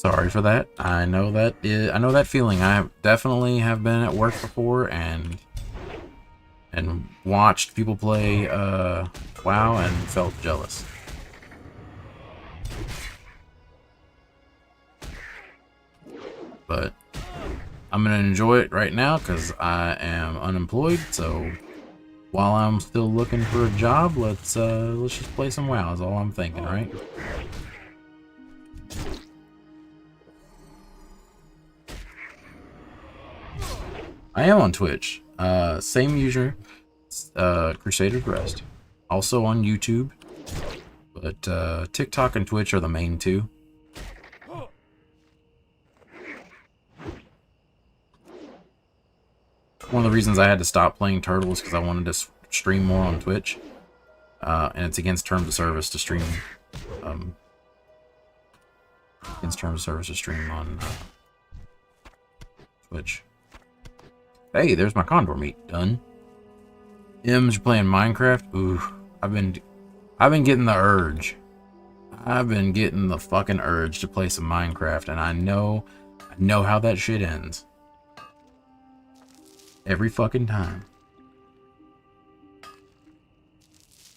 [SPEAKER 1] Sorry for that. I know that feeling. I definitely have been at work before and watched people play WoW and felt jealous. But I'm gonna enjoy it right now because I am unemployed. So while I'm still looking for a job, let's just play some WoW. Is all I'm thinking, right? I am on Twitch. Same user, Crusader's Rest. Also on YouTube, but TikTok and Twitch are the main two. One of the reasons I had to stop playing Turtle is because I wanted to stream more on Twitch, and it's against terms of service to stream. Against terms of service to stream on Twitch. Hey, there's my condor meat done. M's playing Minecraft. Ooh, I've been getting the urge. I've been getting the fucking urge to play some Minecraft, and I know how that shit ends. Every fucking time.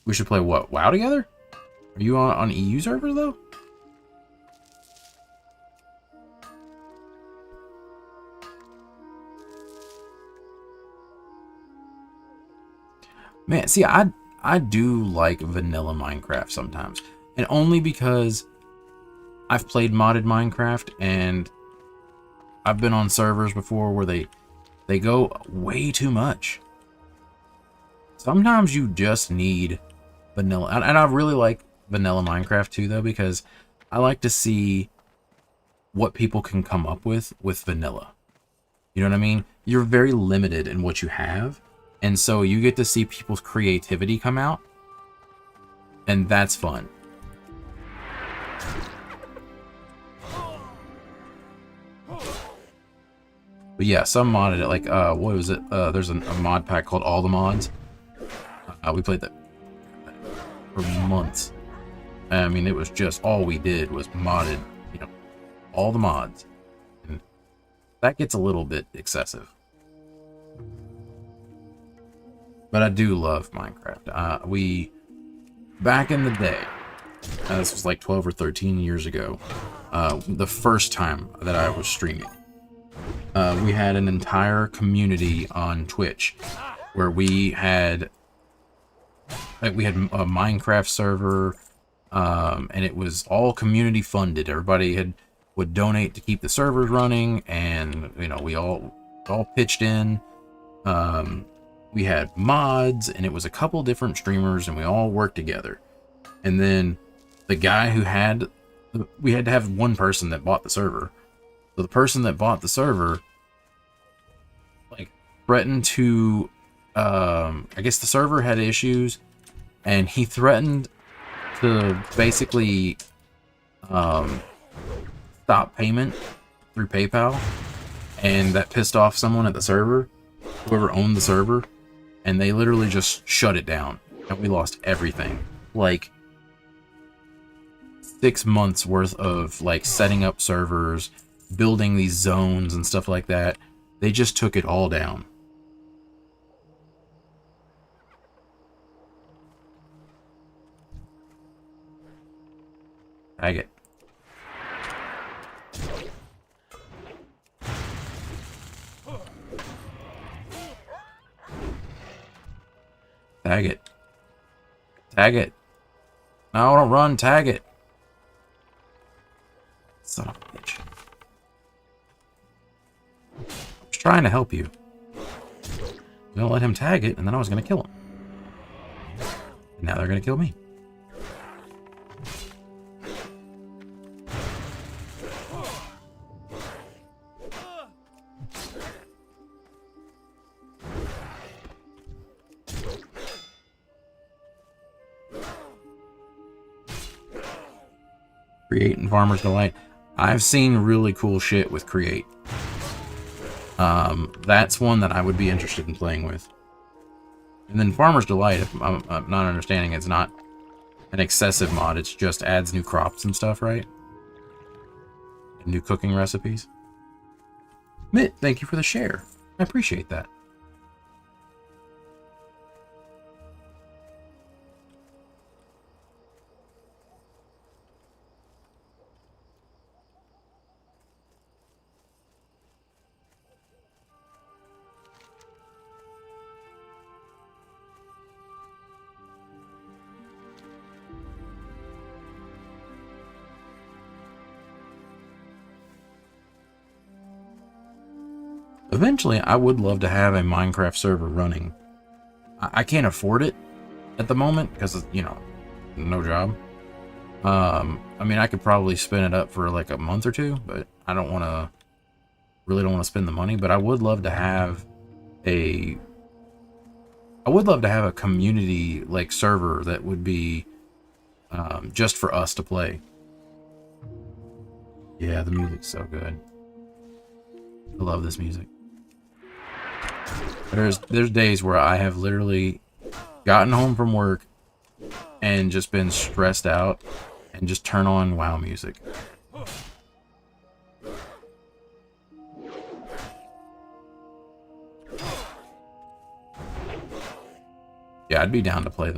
[SPEAKER 1] We should play what? WoW together? Are you on EU server though? Man, see, I do like vanilla Minecraft sometimes, and only because I've played modded Minecraft and I've been on servers before where they go way too much. Sometimes you just need vanilla, and I really like vanilla Minecraft too, though, because I like to see what people can come up with vanilla. You know what I mean? You're very limited in what you have, and so you get to see people's creativity come out, and that's fun. But yeah, some modded it, like, what was it? There's a mod pack called All the Mods. We played that for months. I mean, it was just, all we did was modded, you know, all the mods. And that gets a little bit excessive. But I do love Minecraft. Back in the day, this was like 12 or 13 years ago, the first time that I was streaming, we had an entire community on Twitch where we had a Minecraft server, and it was all community funded. Everybody would donate to keep the servers running, and you know, we all pitched in. We had mods, and it was a couple different streamers, and we all worked together. And then the guy we had to have one person that bought the server. So the person that bought the server, like, threatened to, I guess the server had issues, and he threatened to basically stop payment through PayPal, and that pissed off someone at the server, whoever owned the server, and they literally just shut it down, and we lost everything. Like 6 months worth of like setting up servers, building these zones and stuff like that. They just took it all down. Tag it. Tag it. Tag it. No, don't run. Tag it. Son of a bitch. I was trying to help you. You don't let him tag it, and then I was going to kill him. And now they're going to kill me. Create and Farmer's Delight. I've seen really cool shit with Create. That's one that I would be interested in playing with. And then Farmer's Delight, if I'm not understanding, it's not an excessive mod. It just adds new crops and stuff, right? new cooking recipes. Mitt, thank you for the share. I appreciate that. Eventually, I would love to have a Minecraft server running. I can't afford it at the moment because, you know, no job. I mean, I could probably spin it up for like a month or two, but I don't want to, really don't want to spend the money. But I would love to have a community like server that would be just for us to play. Yeah, the music's so good. I love this music. There's days where I have literally gotten home from work and just been stressed out and just turn on WoW music. Yeah, I'd be down to play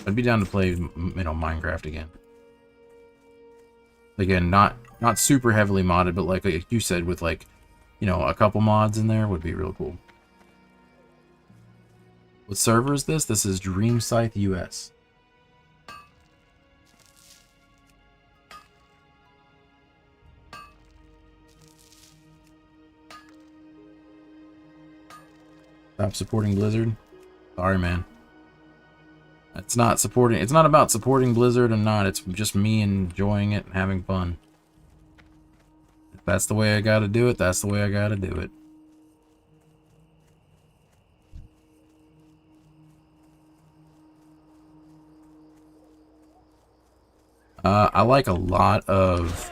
[SPEAKER 1] Minecraft again. Again, not super heavily modded, but like you said, with like, you know, a couple mods in there would be real cool. What server is this? This is DreamScythe-US. Stop supporting Blizzard. Sorry, man. It's not about supporting Blizzard or not. It's just me enjoying it and having fun. If that's the way I gotta do it, that's the way I gotta do it. I like a lot of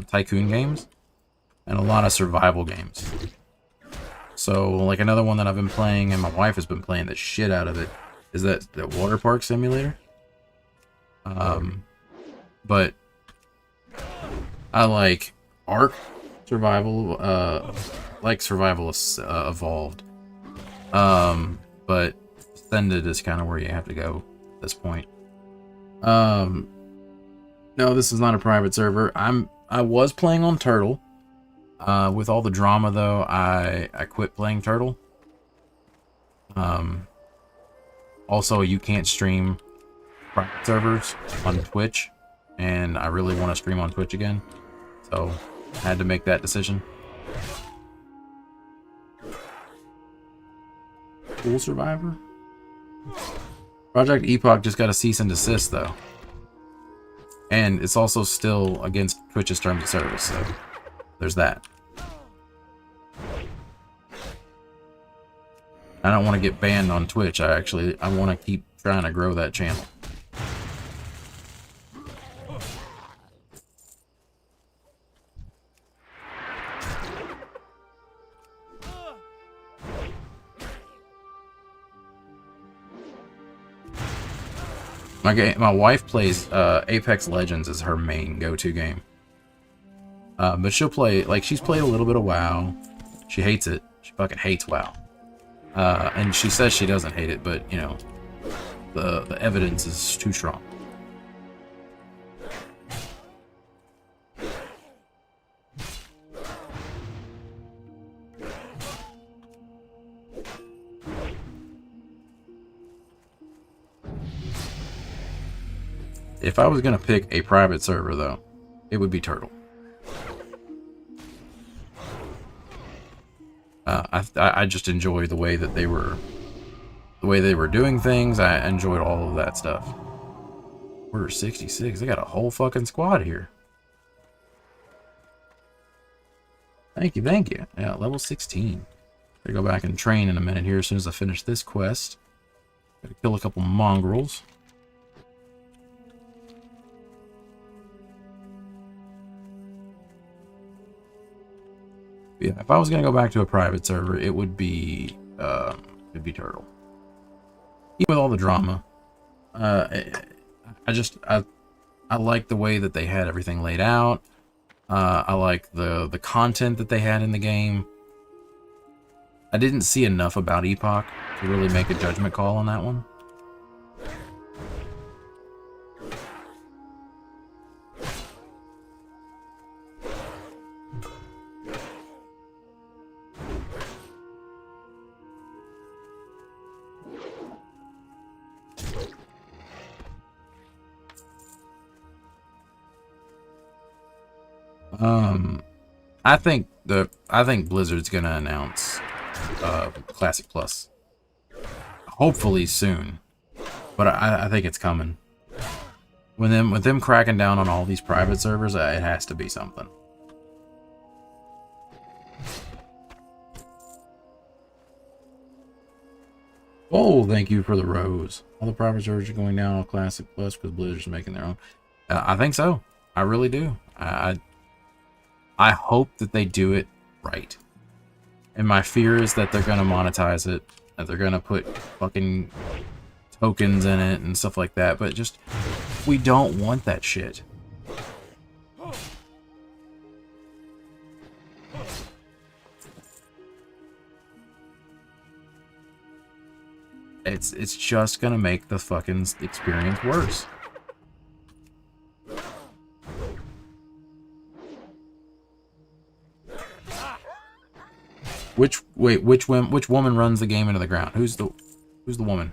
[SPEAKER 1] tycoon games and a lot of survival games. So, like, another one that I've been playing, and my wife has been playing the shit out of it, is that water park simulator. But I like Ark Survival, like Survival Evolved. But Ascended is kind of where you have to go at this point. No, this is not a private server. I was playing on Turtle. With all the drama, though, I quit playing Turtle. Also, you can't stream private servers on Twitch, and I really want to stream on Twitch again, so I had to make that decision. Cool Survivor? Project Epoch just got a cease and desist, though. And it's also still against Twitch's terms of service, so there's that. I don't want to get banned on Twitch. I want to keep trying to grow that channel. My wife plays Apex Legends as her main go-to game. But she'll play, like, she's played a little bit of WoW. She hates it. She fucking hates WoW. And she says she doesn't hate it, but, you know, the evidence is too strong. If I was going to pick a private server, though, it would be Turtle. I just enjoy the way that they were doing things. I enjoyed all of that stuff. We're 66. They got a whole fucking squad here. Thank you, thank you. Yeah, level 16. Gotta go back and train in a minute here as soon as I finish this quest. Gotta kill a couple mongrels. Yeah, if I was gonna go back to a private server, it would be Turtle. Even with all the drama, I like the way that they had everything laid out. I like the content that they had in the game. I didn't see enough about Epoch to really make a judgment call on that one. I think Blizzard's gonna announce Classic Plus, hopefully soon, but I think it's coming. With them cracking down on all these private servers, it has to be something. Oh, thank you for the rose. All the private servers are going down on Classic Plus because Blizzard's making their own. I think so. I really do. I hope that they do it right. And my fear is that they're going to monetize it, that they're going to put fucking tokens in it and stuff like that, but just, we don't want that shit. It's just going to make the fucking experience worse. Which woman runs the game into the ground? Who's the woman?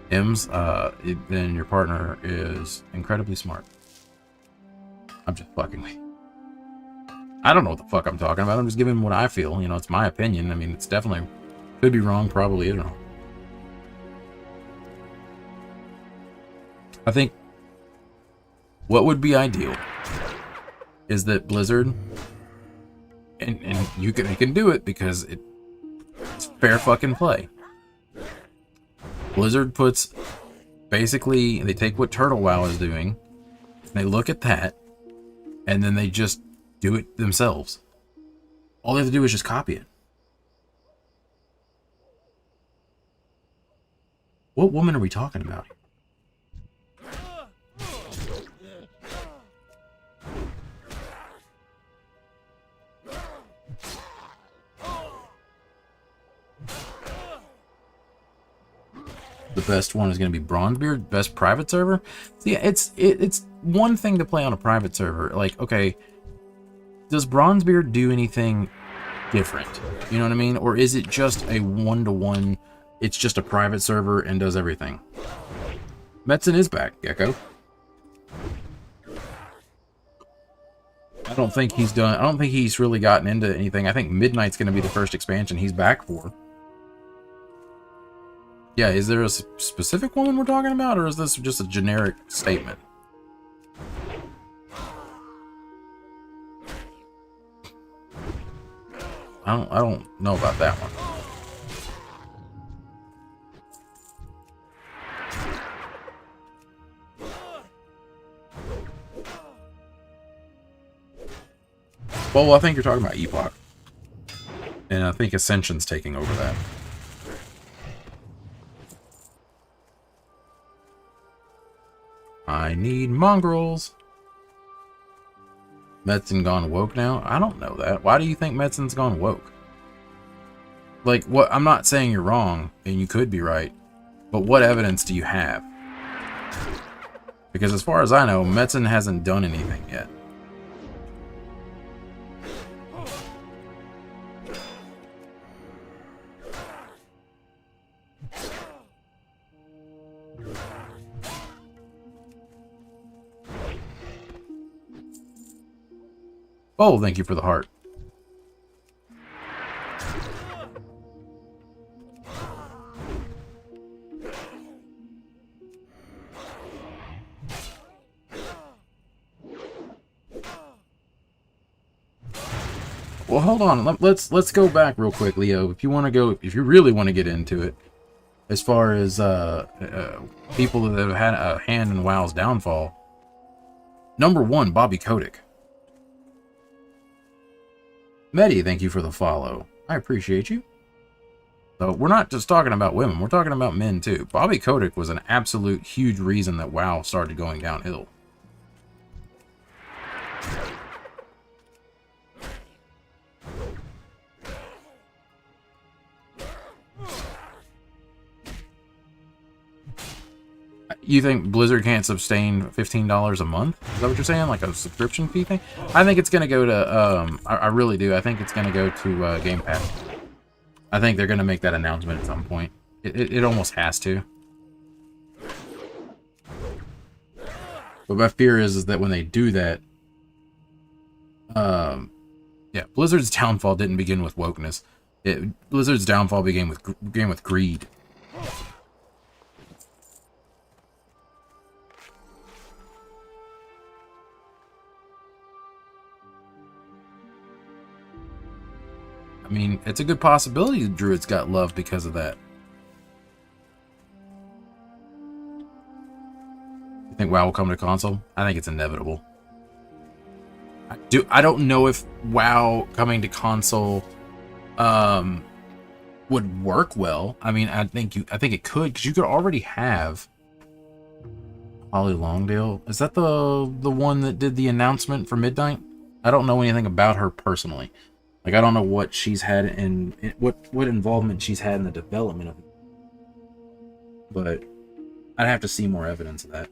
[SPEAKER 1] M's, then your partner is incredibly smart. I'm just fucking with you. I don't know what the fuck I'm talking about. I'm just giving what I feel. You know, it's my opinion. I mean, it's definitely, could be wrong, probably, I don't know. I think what would be ideal is that Blizzard, and you can do it because it's fair fucking play. Blizzard puts, basically, they take what Turtle WoW is doing, and they look at that, and then they just do it themselves. All they have to do is just copy it. What woman are we talking about? The best one is going to be Bronzebeard, best private server. See, it's one thing to play on a private server. Like, okay, does Bronzebeard do anything different? You know what I mean? Or is it just a one-to-one, it's just a private server and does everything? Metzen is back, Gecko. I don't think he's really gotten into anything. I think Midnight's going to be the first expansion he's back for. Yeah, is there a specific woman we're talking about, or is this just a generic statement? I don't know about that one. Well, I think you're talking about Epoch. And I think Ascension's taking over that. I need mongrels. Metzen gone woke now? I don't know that. Why do you think Metzen's gone woke? Like, what? I'm not saying you're wrong, and you could be right, but what evidence do you have? Because as far as I know, Metzen hasn't done anything yet. Oh, thank you for the heart. Well, hold on. Let's go back real quick, Leo. If you really want to get into it, as far as people that have had a hand in WoW's downfall. Number one, Bobby Kotick. Medi, thank you for the follow. I appreciate you. So we're not just talking about women, we're talking about men too. Bobby Kotick was an absolute huge reason that WoW started going downhill. You think Blizzard can't sustain $15 a month? Is that what you're saying? Like a subscription fee thing? I think it's going to go to, I really do. I think it's going to go to Game Pass. I think they're going to make that announcement at some point. It almost has to. But my fear is that when they do that, yeah, Blizzard's downfall didn't begin with wokeness. Blizzard's downfall began with greed. I mean, it's a good possibility the Druids got love because of that. You think WoW will come to console? I think it's inevitable. I don't know if WoW coming to console would work well. I mean, I think it could, because you could already have Holly Longdale. Is that the one that did the announcement for Midnight? I don't know anything about her personally. Like, I don't know what she's had in what involvement she's had in the development of it. But I'd have to see more evidence of that.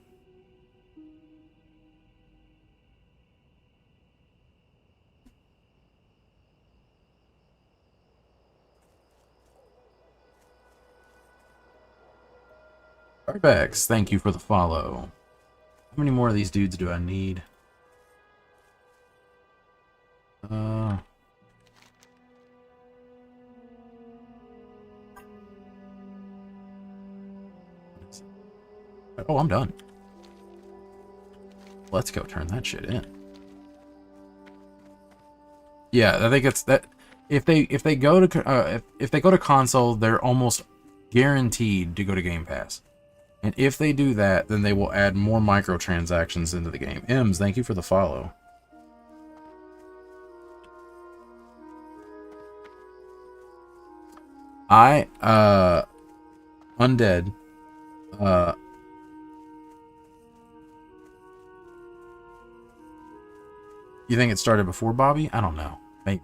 [SPEAKER 1] Arbex, thank you for the follow. How many more of these dudes do I need? Oh, I'm done. Let's go turn that shit in. Yeah, I think it's that. If they go to console, they're almost guaranteed to go to Game Pass. And if they do that, then they will add more microtransactions into the game. Ems, thank you for the follow. Undead, you think it started before Bobby? I don't know. Maybe.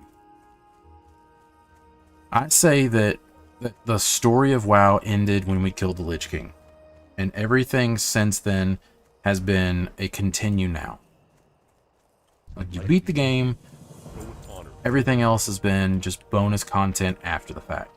[SPEAKER 1] I'd say that the story of WoW ended when we killed the Lich King. And everything since then has been a continue now. Like, you beat the game, everything else has been just bonus content after the fact.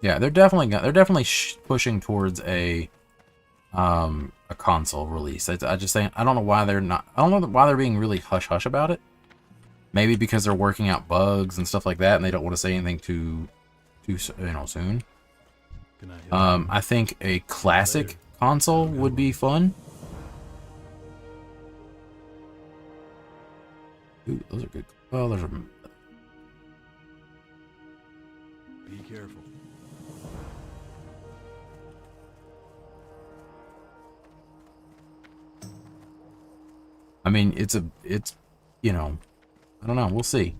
[SPEAKER 1] Yeah, they're definitely pushing towards a console release. I just think I don't know why they're not. I don't know why they're being really hush hush about it. Maybe because they're working out bugs and stuff like that, and they don't want to say anything too soon. I think a classic console would be fun. Ooh, those are good. Well, those are.
[SPEAKER 6] Be careful.
[SPEAKER 1] I mean, it's you know, I don't know. We'll see.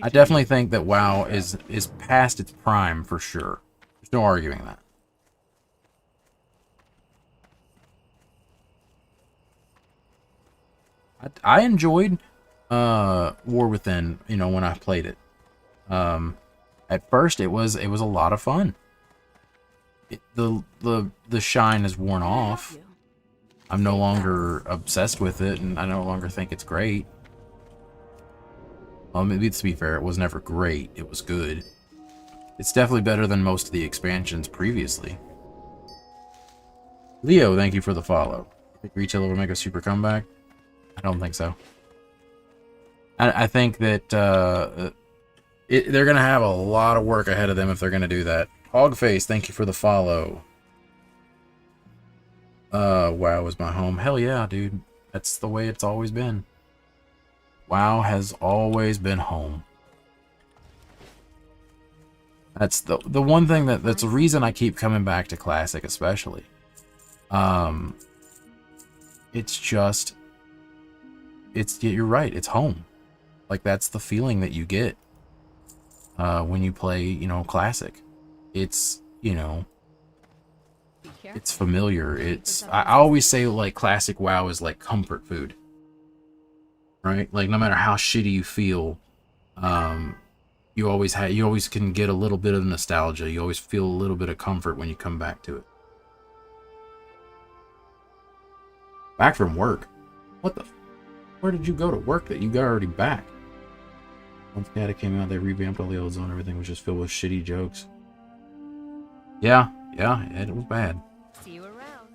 [SPEAKER 1] I definitely think that WoW is past its prime for sure. There's no arguing that. I enjoyed War Within, you know, when I played it. At first, it was a lot of fun. The shine has worn off. I'm no longer obsessed with it, and I no longer think it's great. Well, maybe to be fair, it was never great. It was good. It's definitely better than most of the expansions previously. Leo, thank you for the follow. Think Retail will make a super comeback? I don't think so. I think that they're going to have a lot of work ahead of them if they're going to do that. Hogface, thank you for the follow. WoW is my home. Hell yeah, dude. That's the way it's always been. WoW has always been home. That's the one thing that's the reason I keep coming back to Classic, especially. It's just, you're right, it's home. Like, that's the feeling that you get when you play, you know, Classic. It's, you know, it's familiar. It's, I always say, like, Classic WoW is like comfort food, right? Like, no matter how shitty you feel, you always can get a little bit of nostalgia. You always feel a little bit of comfort when you come back to it. Back from work? What the? Where did you go to work that you got already back? Once Data came out, they revamped all the old zone. Everything was just filled with shitty jokes. Yeah, it was bad.
[SPEAKER 3] See you around.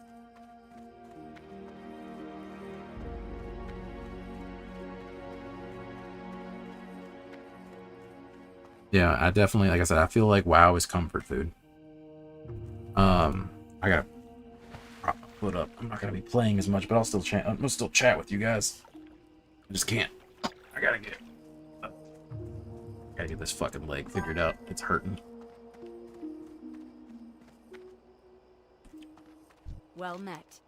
[SPEAKER 1] Yeah, I definitely, like I said, I feel like WoW is comfort food. I gotta put up. I'm not gonna be playing as much, but I'll still chat. I'm gonna still chat with you guys. I just can't. I gotta get this fucking leg figured out. It's hurting.
[SPEAKER 3] Well met.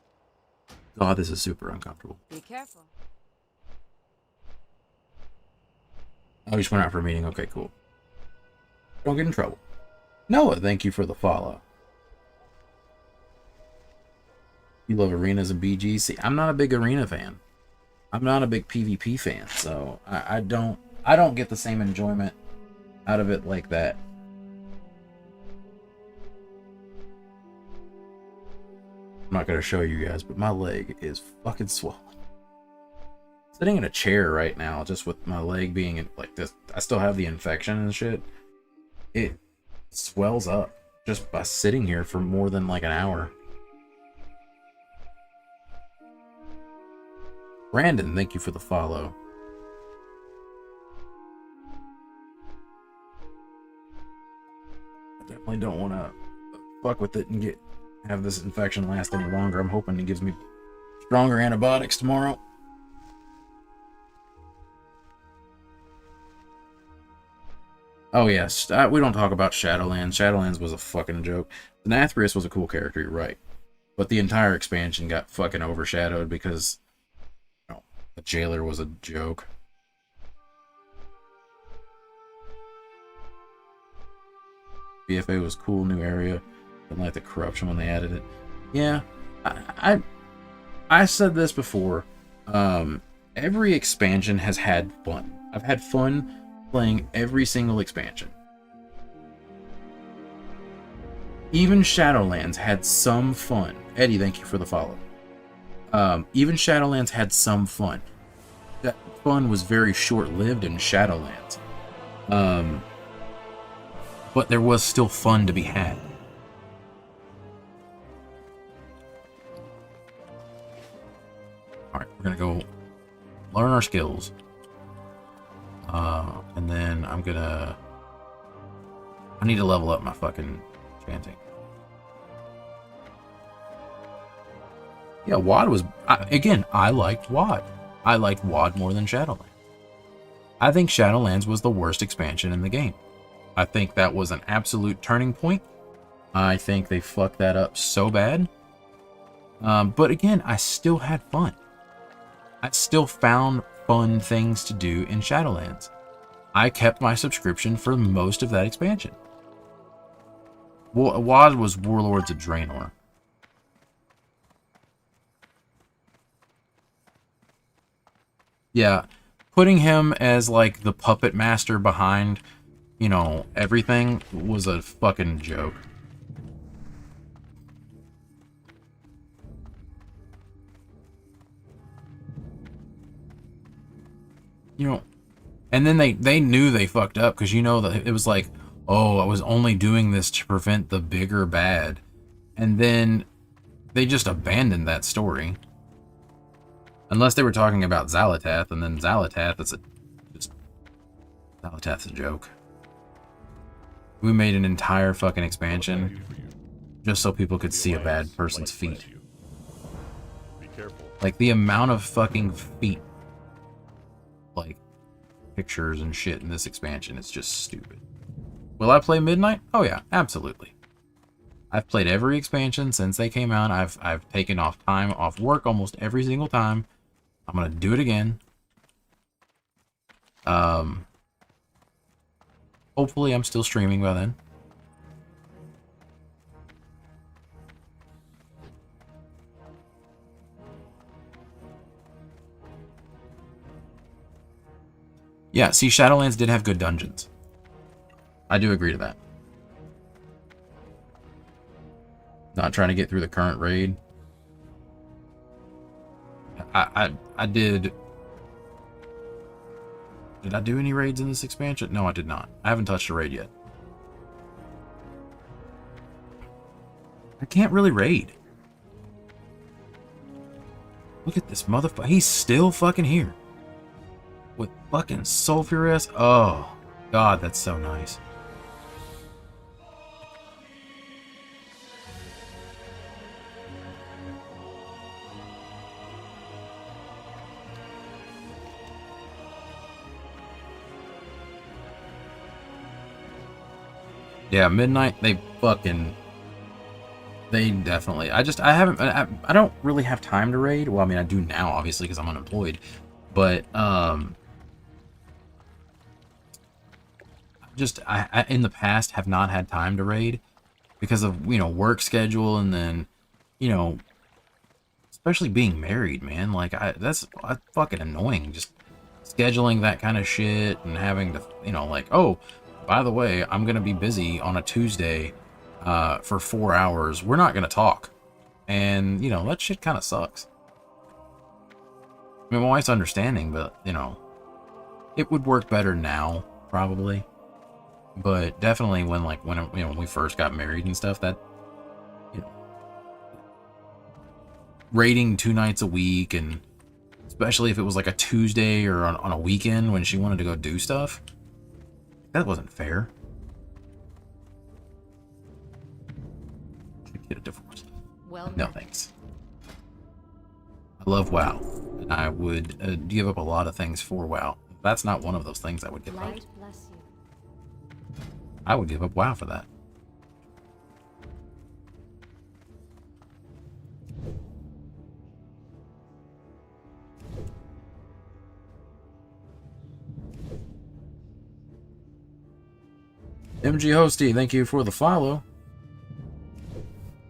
[SPEAKER 1] God, this is super uncomfortable.
[SPEAKER 3] Be careful.
[SPEAKER 1] Oh, you just went out for a meeting. Okay, cool. Don't get in trouble. Noah, thank you for the follow. You love arenas and BGs. See, I'm not a big arena fan. I'm not a big PvP fan, so I don't get the same enjoyment out of it like that. I'm not gonna show you guys, but my leg is fucking swollen. Sitting in a chair right now, just with my leg being in, like this, I still have the infection and shit. It swells up just by sitting here for more than like an hour. Brandon, thank you for the follow. I definitely don't want to fuck with it and have this infection last any longer. I'm hoping it gives me stronger antibiotics tomorrow. Oh yes, we don't talk about Shadowlands. Shadowlands was a fucking joke. Denathrius was a cool character, you're right. But the entire expansion got fucking overshadowed because, you know, the jailer was a joke. BFA was cool, new area. Didn't like the corruption when they added it. Yeah, I said this before. Every expansion has had fun. I've had fun playing every single expansion. Even Shadowlands had some fun. Eddie, thank you for the follow. Even Shadowlands had some fun. That fun was very short-lived in Shadowlands. But there was still fun to be had. Alright, we're gonna go learn our skills. And then I need to level up my fucking chanting. Yeah, WoD was, again, I liked WoD. I liked WoD more than Shadowlands. I think Shadowlands was the worst expansion in the game. I think that was an absolute turning point. I think they fucked that up so bad. But again, I still had fun. I still found fun things to do in Shadowlands. I kept my subscription for most of that expansion. WoD was Warlords of Draenor. Yeah, putting him as like the puppet master behind, you know, everything was a fucking joke. You know, and then they knew they fucked up because, you know, that it was like, oh, I was only doing this to prevent the bigger bad. And then they just abandoned that story. Unless they were talking about Xalatath, and then Xalatath's a joke. We made an entire fucking expansion just so people could see a bad person's feet.
[SPEAKER 4] Be careful.
[SPEAKER 1] Like, the amount of fucking feet, like, pictures and shit in this expansion is just stupid. Will I play Midnight? Oh yeah, absolutely. I've played every expansion since they came out. I've taken off time off work almost every single time. I'm gonna do it again. Hopefully I'm still streaming by then. Yeah, see, Shadowlands did have good dungeons. I do agree to that. Not trying to get through the current raid. I did... Did I do any raids in this expansion? No, I did not. I haven't touched a raid yet. I can't really raid. Look at this motherfucker. He's still fucking here. With fucking sulfurous. Oh, God, that's so nice. Yeah, Midnight, they definitely, I don't really have time to raid. Well, I mean, I do now, obviously, because I'm unemployed. But, I in the past have not had time to raid because of, you know, work schedule, and then, you know, especially being married, man. Like, that's fucking annoying, just scheduling that kind of shit and having to, you know, like, oh, by the way, I'm going to be busy on a Tuesday for 4 hours. We're not going to talk. And, you know, that shit kind of sucks. I mean, my wife's understanding, but, you know, it would work better now, probably. But definitely when we first got married and stuff, that, you know, raiding 2 nights a week, and especially if it was like a Tuesday or on a weekend when she wanted to go do stuff, that wasn't fair. Get a divorce.
[SPEAKER 3] Well,
[SPEAKER 1] no thanks. I love WoW, and I would give up a lot of things for WoW. That's not one of those things I would give up.
[SPEAKER 3] light bless you.
[SPEAKER 1] I would give up WoW for that. MG Hosty, thank you for the follow.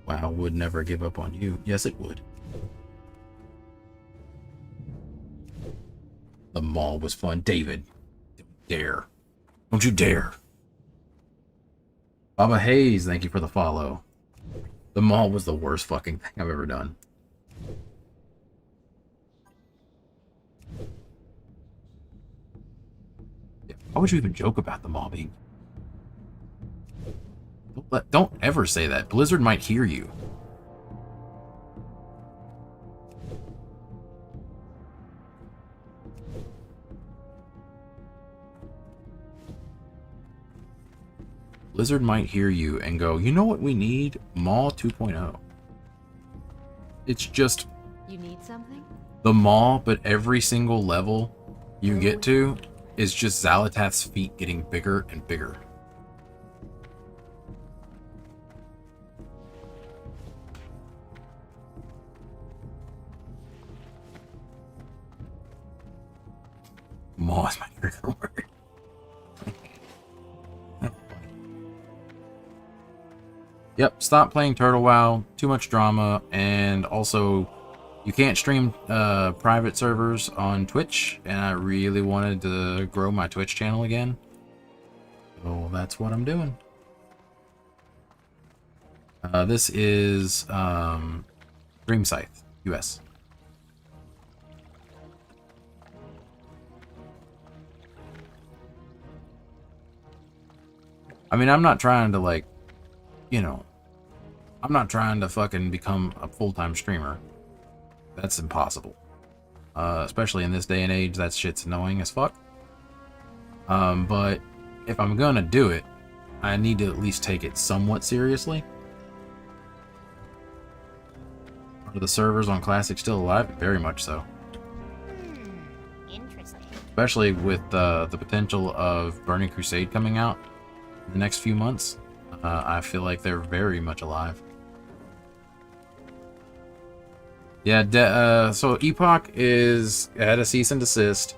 [SPEAKER 1] WoW would never give up on you. Yes, it would. The mall was fun. David, don't dare. Don't you dare. Baba Hayes, thank you for the follow. The mall was the worst fucking thing I've ever done. Yeah, why would you even joke about the mall being... Don't ever say that. Blizzard might hear you. Blizzard might hear you and go, you know what we need? Mall 2.0. It's just...
[SPEAKER 3] You need something?
[SPEAKER 1] The mall, but every single level you get to is just Xalatath's feet getting bigger and bigger. Mall is my trigger word. Yep, stop playing Turtle WoW. Too much drama, and also you can't stream private servers on Twitch, and I really wanted to grow my Twitch channel again. So that's what I'm doing. This is Dreamscythe, US. I mean, I'm not trying to, like, you know, I'm not trying to fucking become a full-time streamer. That's impossible. Especially in this day and age, that shit's annoying as fuck. But if I'm gonna do it, I need to at least take it somewhat seriously. Are the servers on Classic still alive? Very much so.
[SPEAKER 3] Interesting.
[SPEAKER 1] Especially with the potential of Burning Crusade coming out. in the next few months. I feel like they're very much alive. Yeah, so Epoch is at a cease and desist,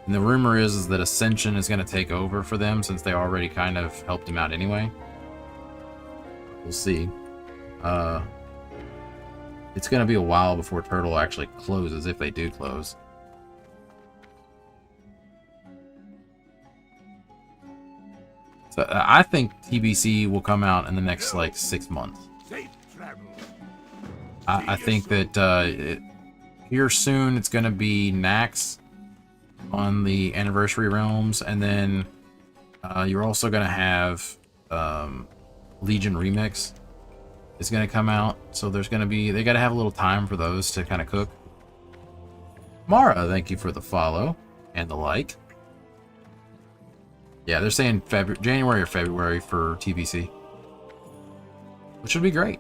[SPEAKER 1] and the rumor is that Ascension is going to take over for them since they already kind of helped him out anyway. We'll see. It's going to be a while before Turtle actually closes, if they do close. So I think TBC will come out in the next, like, 6 months.
[SPEAKER 7] Safe travels.
[SPEAKER 1] I think that here soon it's going to be Nax on the Anniversary Realms, and then you're also going to have Legion Remix is going to come out, so there's going to be, they got to have a little time for those to kind of cook. Mara, thank you for the follow and the like. Yeah, they're saying January or February for TBC, which would be great.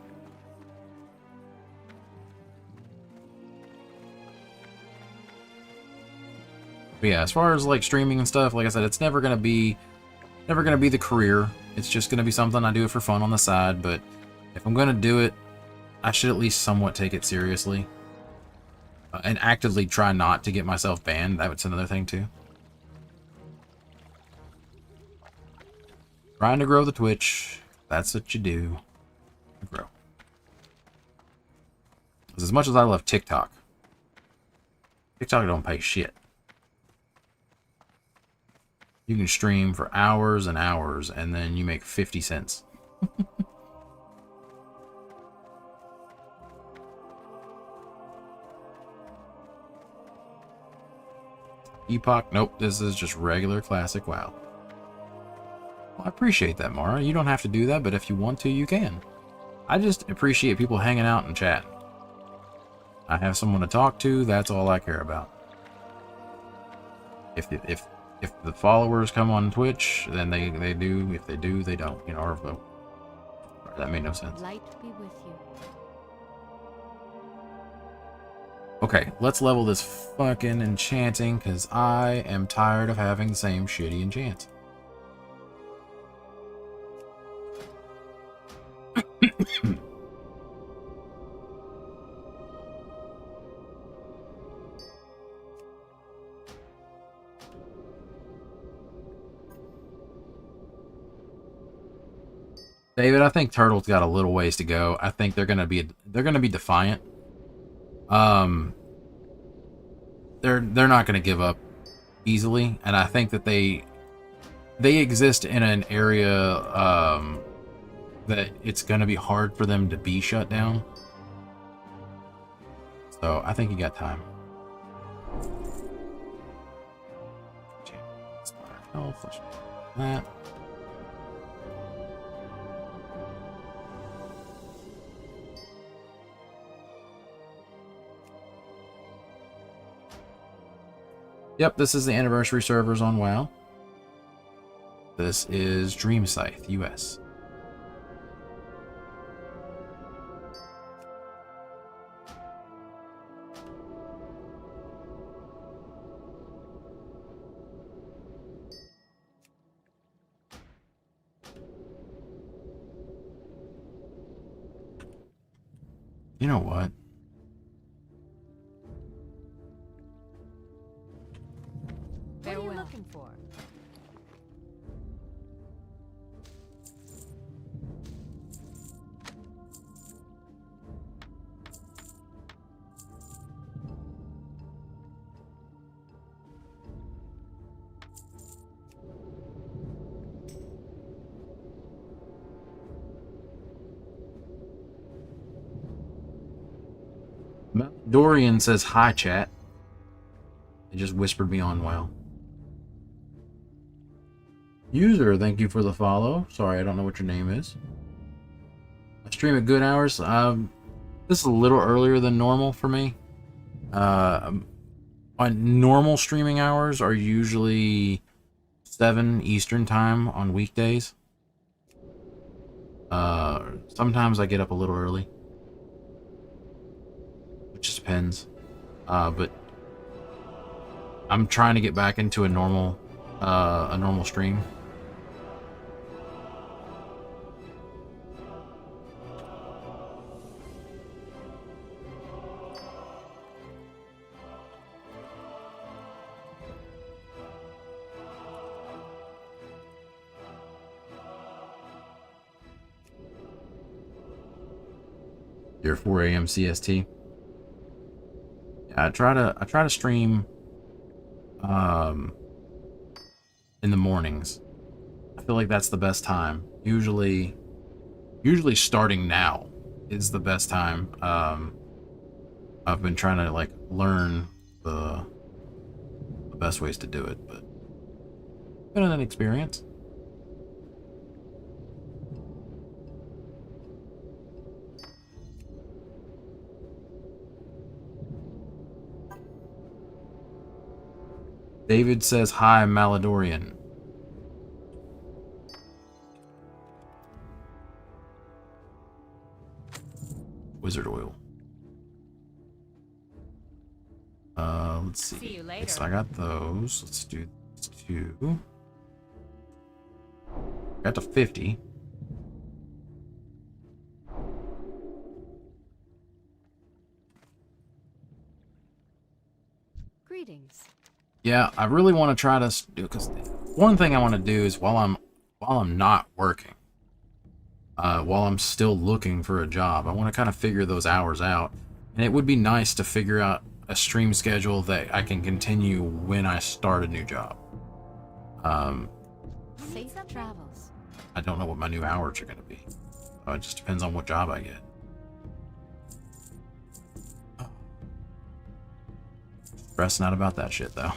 [SPEAKER 1] But yeah, as far as like streaming and stuff, like I said, it's never gonna be the career. It's just gonna be something I do for fun on the side. But if I'm gonna do it, I should at least somewhat take it seriously and actively try not to get myself banned. That's another thing too. Trying to grow the Twitch. That's what you do. Grow. As much as I love TikTok, TikTok don't pay shit. You can stream for hours and hours, and then you make 50 cents. Epoch, nope, this is just regular classic WoW. Well, I appreciate that, Mara. You don't have to do that, but if you want to, you can. I just appreciate people hanging out and chatting. I have someone to talk to, that's all I care about. If the followers come on Twitch, then they do. If they do, they don't. You know, or vote. That made no sense.
[SPEAKER 3] Light be with you.
[SPEAKER 1] Okay, let's level this fucking enchanting, because I am tired of having the same shitty enchant. David, I think Turtle's got a little ways to go. I think they're gonna be defiant. They're not gonna give up easily, and I think that they exist in an area that it's gonna be hard for them to be shut down. So I think you got time. That. Yep, this is the anniversary servers on WoW. This is Dream Scythe, US. You know what?
[SPEAKER 3] What are you looking for?
[SPEAKER 1] Dorian says hi, chat. They just whispered me on WoW. User, thank you for the follow. Sorry, I don't know what your name is. I stream at good hours. This is a little earlier than normal for me. My normal streaming hours are usually 7 Eastern time on weekdays. Sometimes I get up a little early. It just depends. But I'm trying to get back into a normal stream. Your 4 a.m. CST. Yeah, I try to stream in the mornings. I feel like that's the best time. Usually starting now is the best time. I've been trying to like learn the best ways to do it, but been an experience. David says, hi, Maladorian. Wizard oil. Let's see.
[SPEAKER 3] See you later.
[SPEAKER 1] Okay, so I got those. Let's do these two. Got to 50.
[SPEAKER 3] Greetings.
[SPEAKER 1] Yeah, I really want to try to do, because one thing I want to do is while I'm not working, while I'm still looking for a job, I want to kind of figure those hours out. And it would be nice to figure out a stream schedule that I can continue when I start a new job.
[SPEAKER 3] Safe travels.
[SPEAKER 1] I don't know what my new hours are going to be. It just depends on what job I get. Stressing out about that shit, though.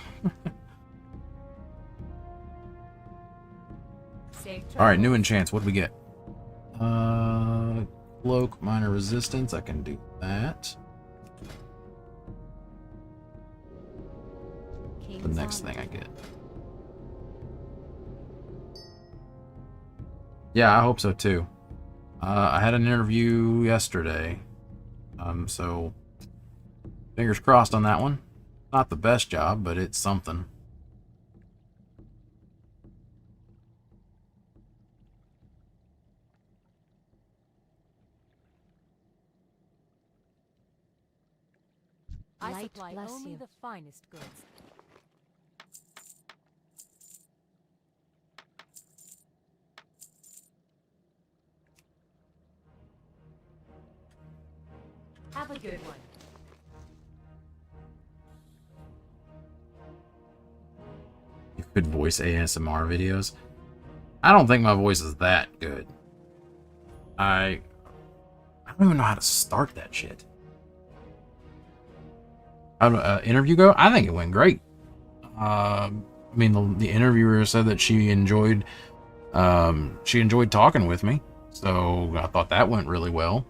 [SPEAKER 1] Alright, new enchants. What do we get? Cloak, minor resistance. I can do that. The next thing I get. Yeah, I hope so too. I had an interview yesterday. So fingers crossed on that one. Not the best job, but it's something.
[SPEAKER 3] I supply only the finest goods. Have a good one.
[SPEAKER 1] You could voice ASMR videos. I don't think my voice is that good. I don't even know how to start that shit. How did interview go? I think it went great. I mean, the interviewer said that she enjoyed talking with me, so I thought that went really well.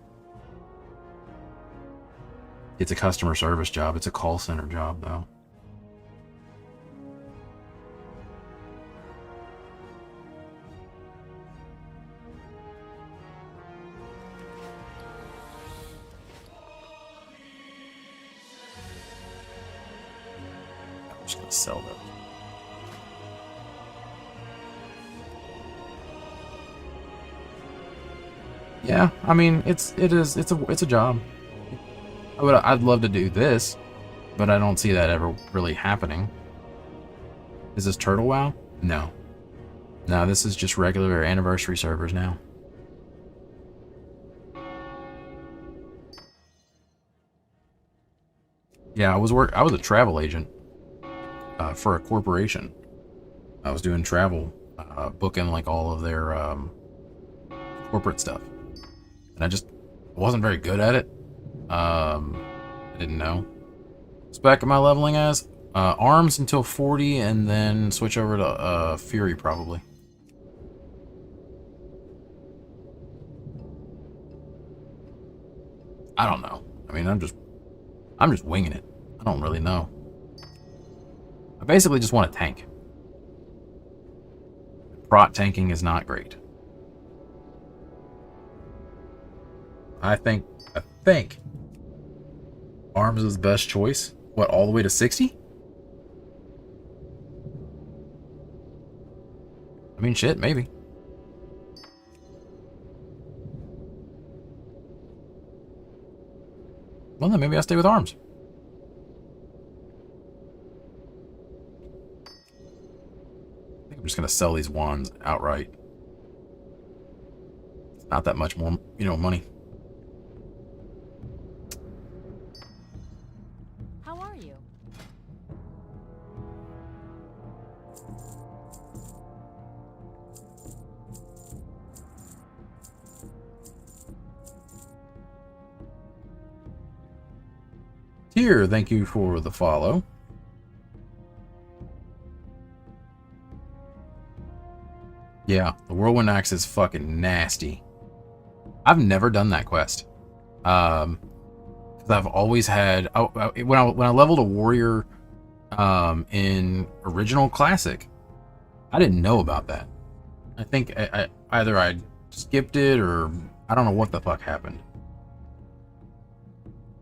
[SPEAKER 1] It's a customer service job. It's a call center job, though. I'm just gonna sell those. Yeah, I mean, it's a job. I'd love to do this, but I don't see that ever really happening. Is this Turtle WoW? No. No, this is just regular anniversary servers now. Yeah, I was a travel agent for a corporation. I was doing travel, booking like all of their corporate stuff, and I wasn't very good at it. I didn't know. Spec am I leveling as? Arms until 40, and then switch over to Fury probably. I don't know. I mean, I'm just winging it. I don't really know. I basically just want a tank. Prot tanking is not great. I think Arms is the best choice. What, all the way to 60? I mean, shit, maybe. Well, then maybe I'll stay with Arms. I think I'm just gonna sell these wands outright. It's not that much more, money. Goldshire, thank you for the follow. Yeah, the Whirlwind Axe is fucking nasty. I've never done that quest. Because I've always had... when I leveled a warrior in Original Classic, I didn't know about that. I think either I skipped it or I don't know what the fuck happened.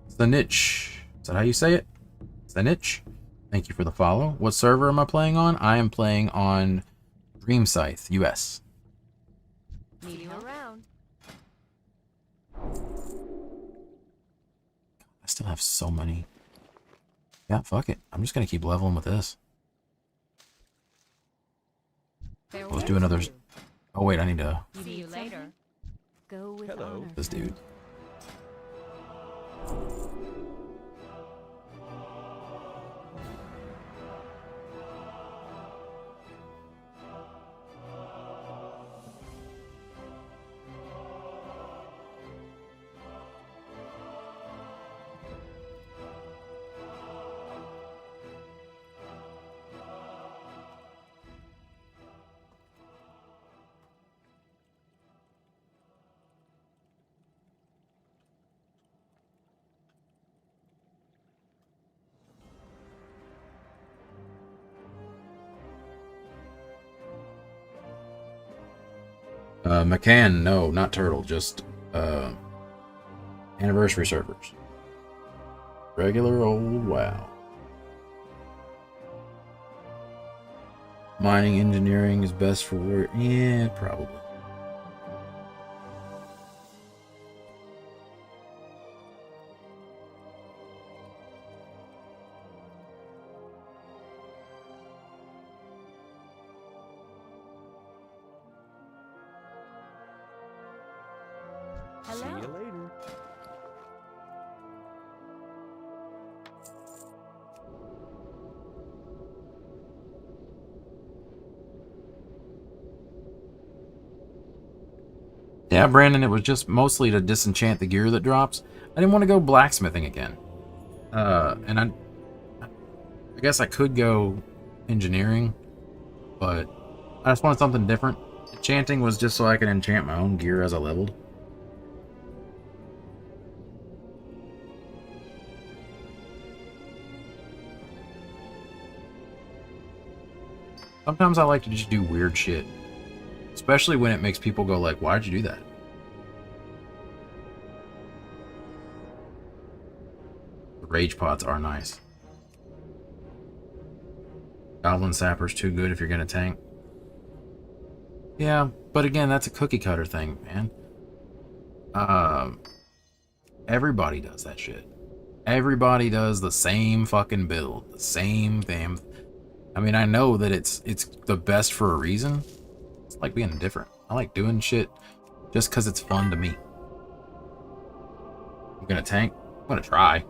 [SPEAKER 1] Snitch. Is that how you say it? Snitch. Thank you for the follow. What server am I playing on? I am playing on Dream Scythe, US.
[SPEAKER 3] See you around.
[SPEAKER 1] I still have so many. Yeah, fuck it. I'm just gonna keep leveling with this. Let's do another. Oh wait, I need to.
[SPEAKER 3] See you later. Go with honor.
[SPEAKER 1] This dude. McCann, no, not Turtle, just anniversary servers. Regular old WoW. Mining engineering is best for war. Yeah, probably.
[SPEAKER 3] Hello.
[SPEAKER 4] See you later.
[SPEAKER 1] Yeah, Brandon, it was just mostly to disenchant the gear that drops. I didn't want to go blacksmithing again. And I guess I could go engineering, but I just wanted something different. Enchanting was just so I could enchant my own gear as I leveled. Sometimes I like to just do weird shit. Especially when it makes people go like, why'd you do that? The rage pots are nice. Goblin Sapper's too good if you're gonna tank. Yeah, but again, that's a cookie cutter thing, man. Everybody does that shit. Everybody does the same fucking build. The same thing. I mean, I know that it's the best for a reason. It's like being different. I like doing shit just because it's fun to me. I'm gonna tank. I'm gonna try.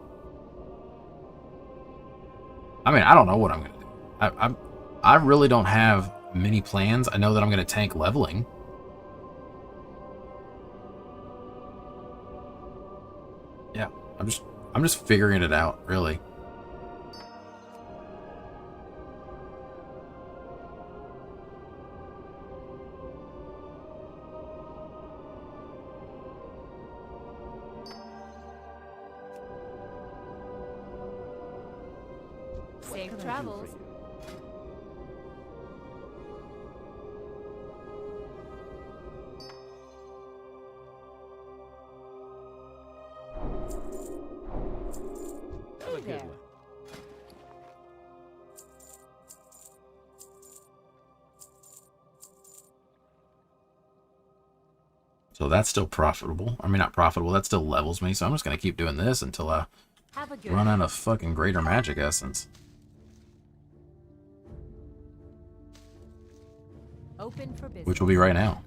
[SPEAKER 1] I mean, I don't know what I'm gonna do. I really don't have many plans. I know that I'm gonna tank leveling. Yeah, I'm just figuring it out, really.
[SPEAKER 3] Safe travels.
[SPEAKER 4] Have a good
[SPEAKER 3] there.
[SPEAKER 4] one.
[SPEAKER 1] So that's still profitable. I mean, not profitable. That still levels me. So I'm just going to keep doing this until I
[SPEAKER 3] Have a good
[SPEAKER 1] run out of fucking greater magic essence.
[SPEAKER 3] Open for business.
[SPEAKER 1] Which will be right now.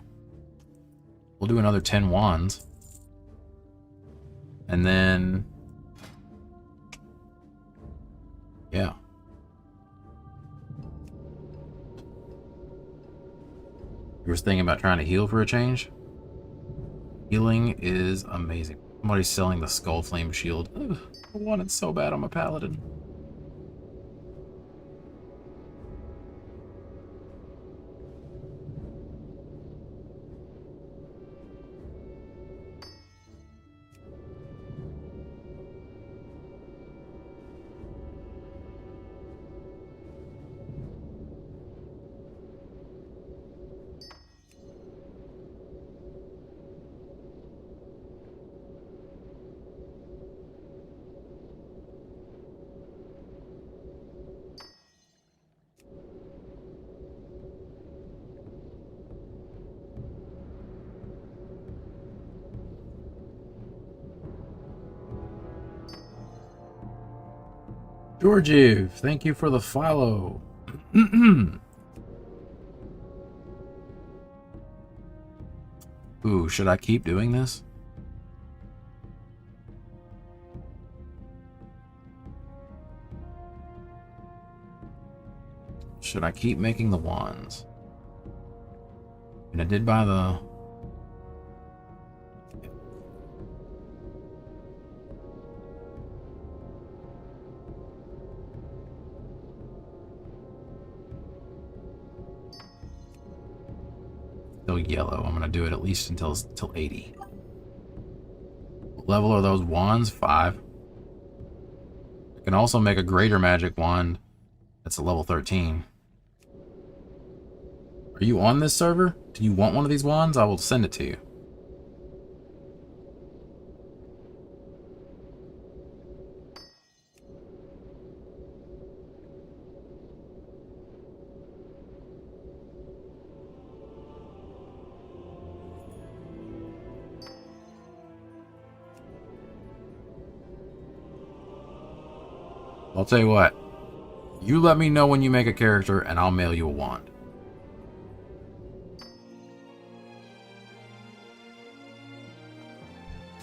[SPEAKER 1] We'll do another 10 wands. And then... yeah. You were thinking about trying to heal for a change? Healing is amazing. Somebody's selling the Skull Flame shield. Ugh, I want it so bad. I'm a paladin. Georgiev, thank you for the follow. Ooh, should I keep doing this? Should I keep making the wands? And I did buy the... Still yellow. I'm gonna do it at least until 80. What level are those wands? 5. I can also make a greater magic wand that's a level 13. Are you on this server? Do you want one of these wands? I will send it to you. I'll tell you what. You let me know when you make a character, and I'll mail you a wand.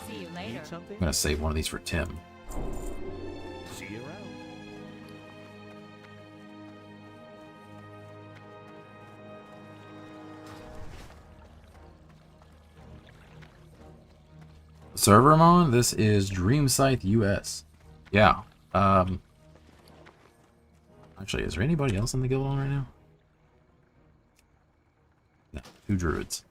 [SPEAKER 3] See you later.
[SPEAKER 1] I'm gonna save one of these for Tim.
[SPEAKER 7] See you around.
[SPEAKER 1] The server I'm on, this is DreamScythe.US. Yeah. Actually, is there anybody else in the guild on right now? No, 2 druids.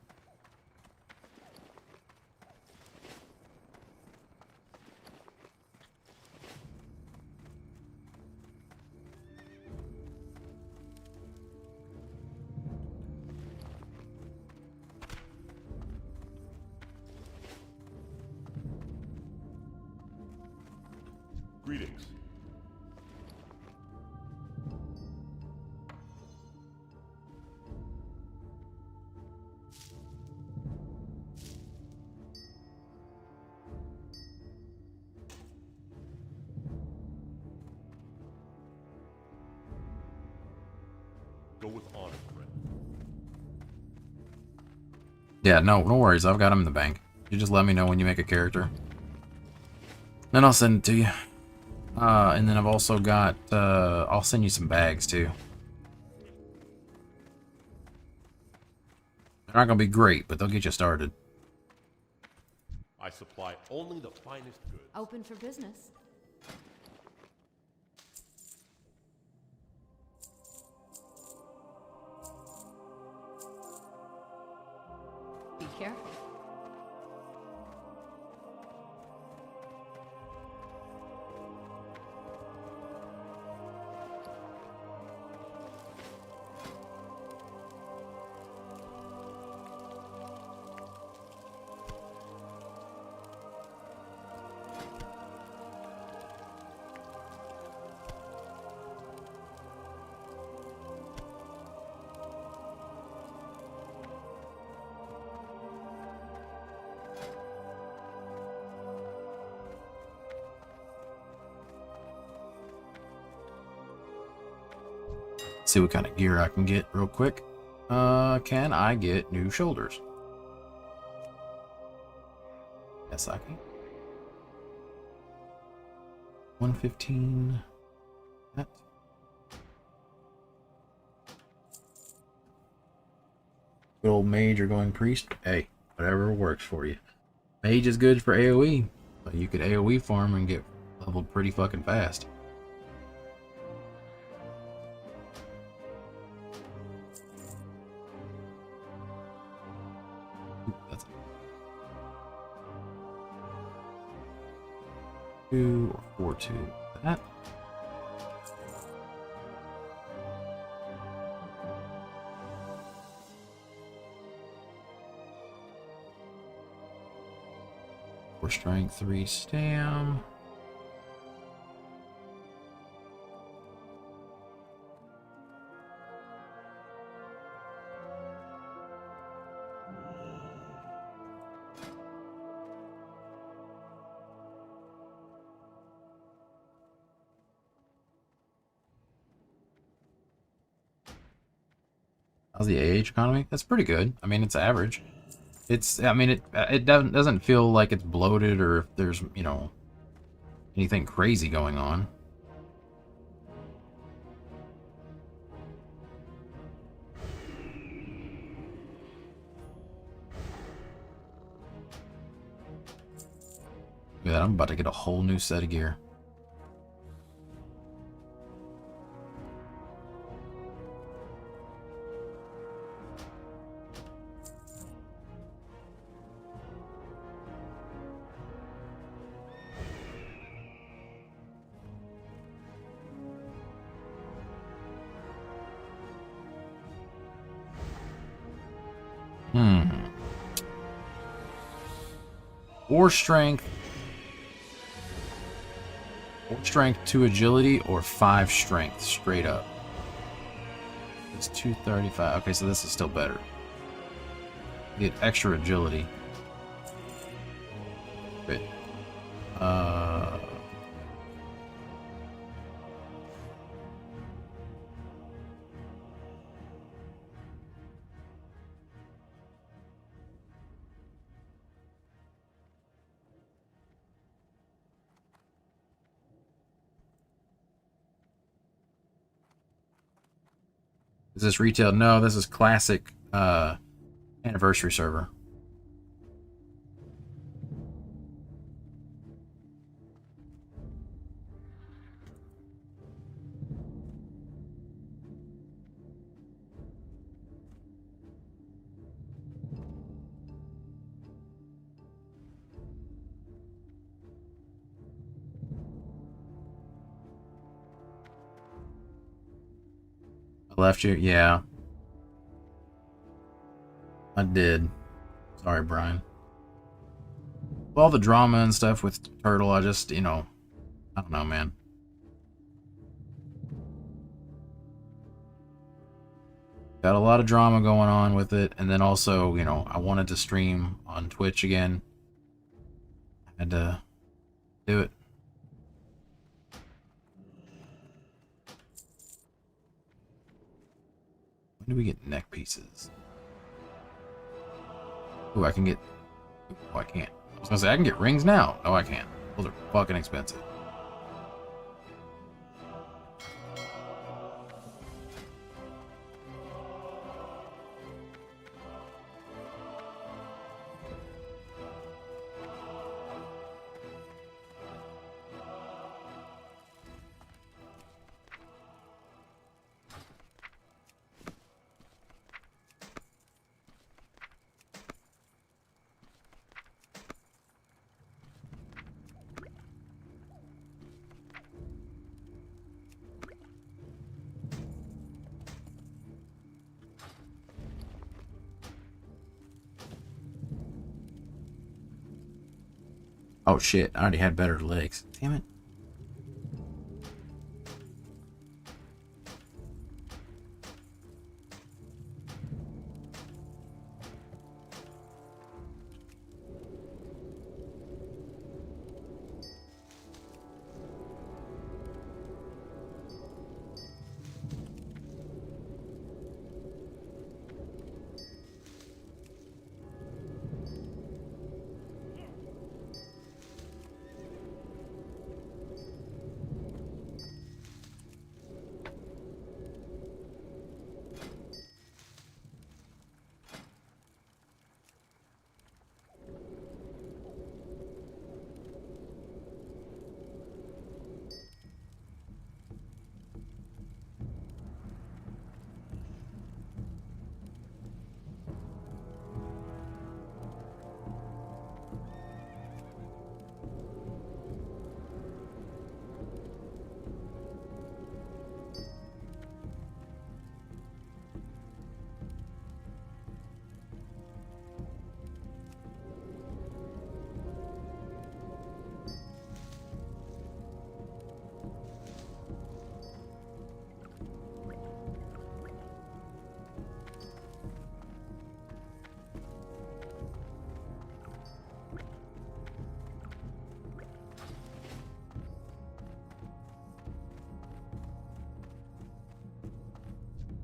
[SPEAKER 4] Greetings. Go with honor, friend.
[SPEAKER 1] Yeah, no worries. I've got them in the bank. You just let me know when you make a character. Then I'll send it to you. And then I've also got, I'll send you some bags too. They're not gonna be great, but they'll get you started.
[SPEAKER 4] I supply only the finest goods.
[SPEAKER 3] Open for business. Be careful.
[SPEAKER 1] See what kind of gear I can get real quick. Can I get new shoulders? Yes, I can. 115. That. Good old mage or going priest. Hey, whatever works for you. Mage is good for AoE. But you could AoE farm and get leveled pretty fucking fast. That's 2 or 4-2. That. Four strength, 3 stam. How's the AH economy? That's pretty good. I mean, it's average. I mean, it doesn't feel like it's bloated or if there's, you know, anything crazy going on. Look at that, I'm about to get a whole new set of gear. Or strength. Or strength, 2 agility, or 5 strength, straight up. It's 235. Okay, so this is still better. Get extra agility. Wait. Is this retail? No, this is classic anniversary server. I left you? Yeah. I did. Sorry, Brian. All the drama and stuff with Turtle, I just, you know, I don't know, man. Got a lot of drama going on with it, and then also, you know, I wanted to stream on Twitch again. I had to do it. When do we get neck pieces? Ooh, I can get... Oh, I can't. I was gonna say, I can get rings now. No, I can't. Those are fucking expensive. Oh shit, I already had better legs. Damn it.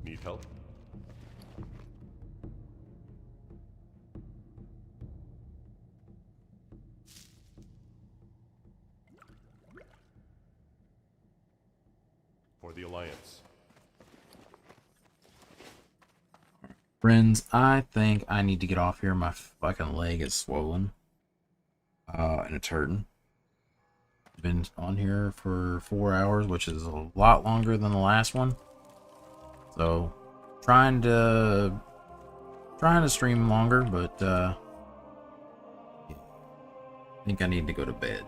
[SPEAKER 4] Need help? For the Alliance.
[SPEAKER 1] Friends, I think I need to get off here. My fucking leg is swollen. And it's hurting. Been on here for 4 hours, which is a lot longer than the last one. So, trying to stream longer, but I think I need to go to bed,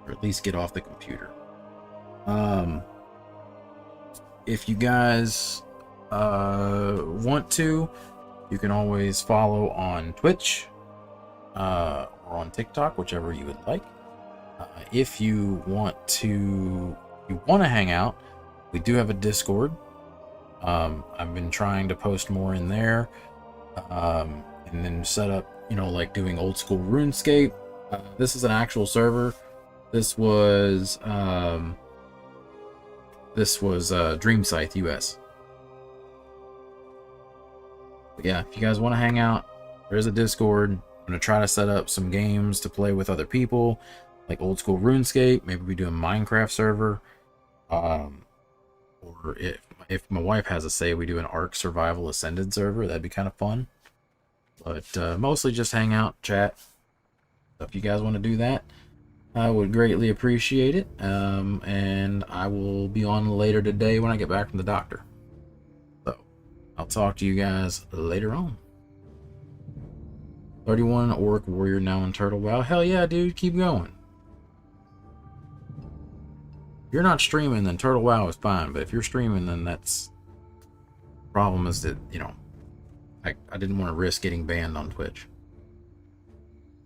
[SPEAKER 1] or at least get off the computer. If you guys want to, you can always follow on Twitch or on TikTok, whichever you would like. If you want to hang out, we do have a Discord. I've been trying to post more in there, and then set up, like doing old school RuneScape. This is an actual server. This was Dreamscythe US. But yeah, if you guys want to hang out, there's a Discord. I'm gonna try to set up some games to play with other people, like old school RuneScape. Maybe we do a Minecraft server, or if my wife has a say, we do an Ark Survival Ascended server. That'd be kind of fun. But mostly just hang out, chat. So if you guys want to do that, I would greatly appreciate it. And I will be on later today when I get back from the doctor. So I'll talk to you guys later on. 31 Orc Warrior now in Turtle WoW. Hell yeah, dude, keep going. If you're not streaming, then Turtle WoW is fine. But if you're streaming, then that's... problem is that, I didn't want to risk getting banned on Twitch.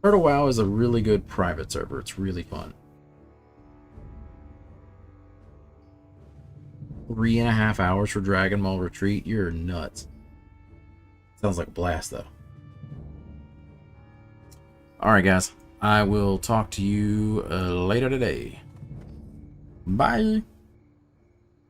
[SPEAKER 1] Turtle WoW is a really good private server. It's really fun. 3.5 hours for Dragon Maul Retreat? You're nuts. Sounds like a blast, though. Alright, guys. I will talk to you later today. Bye.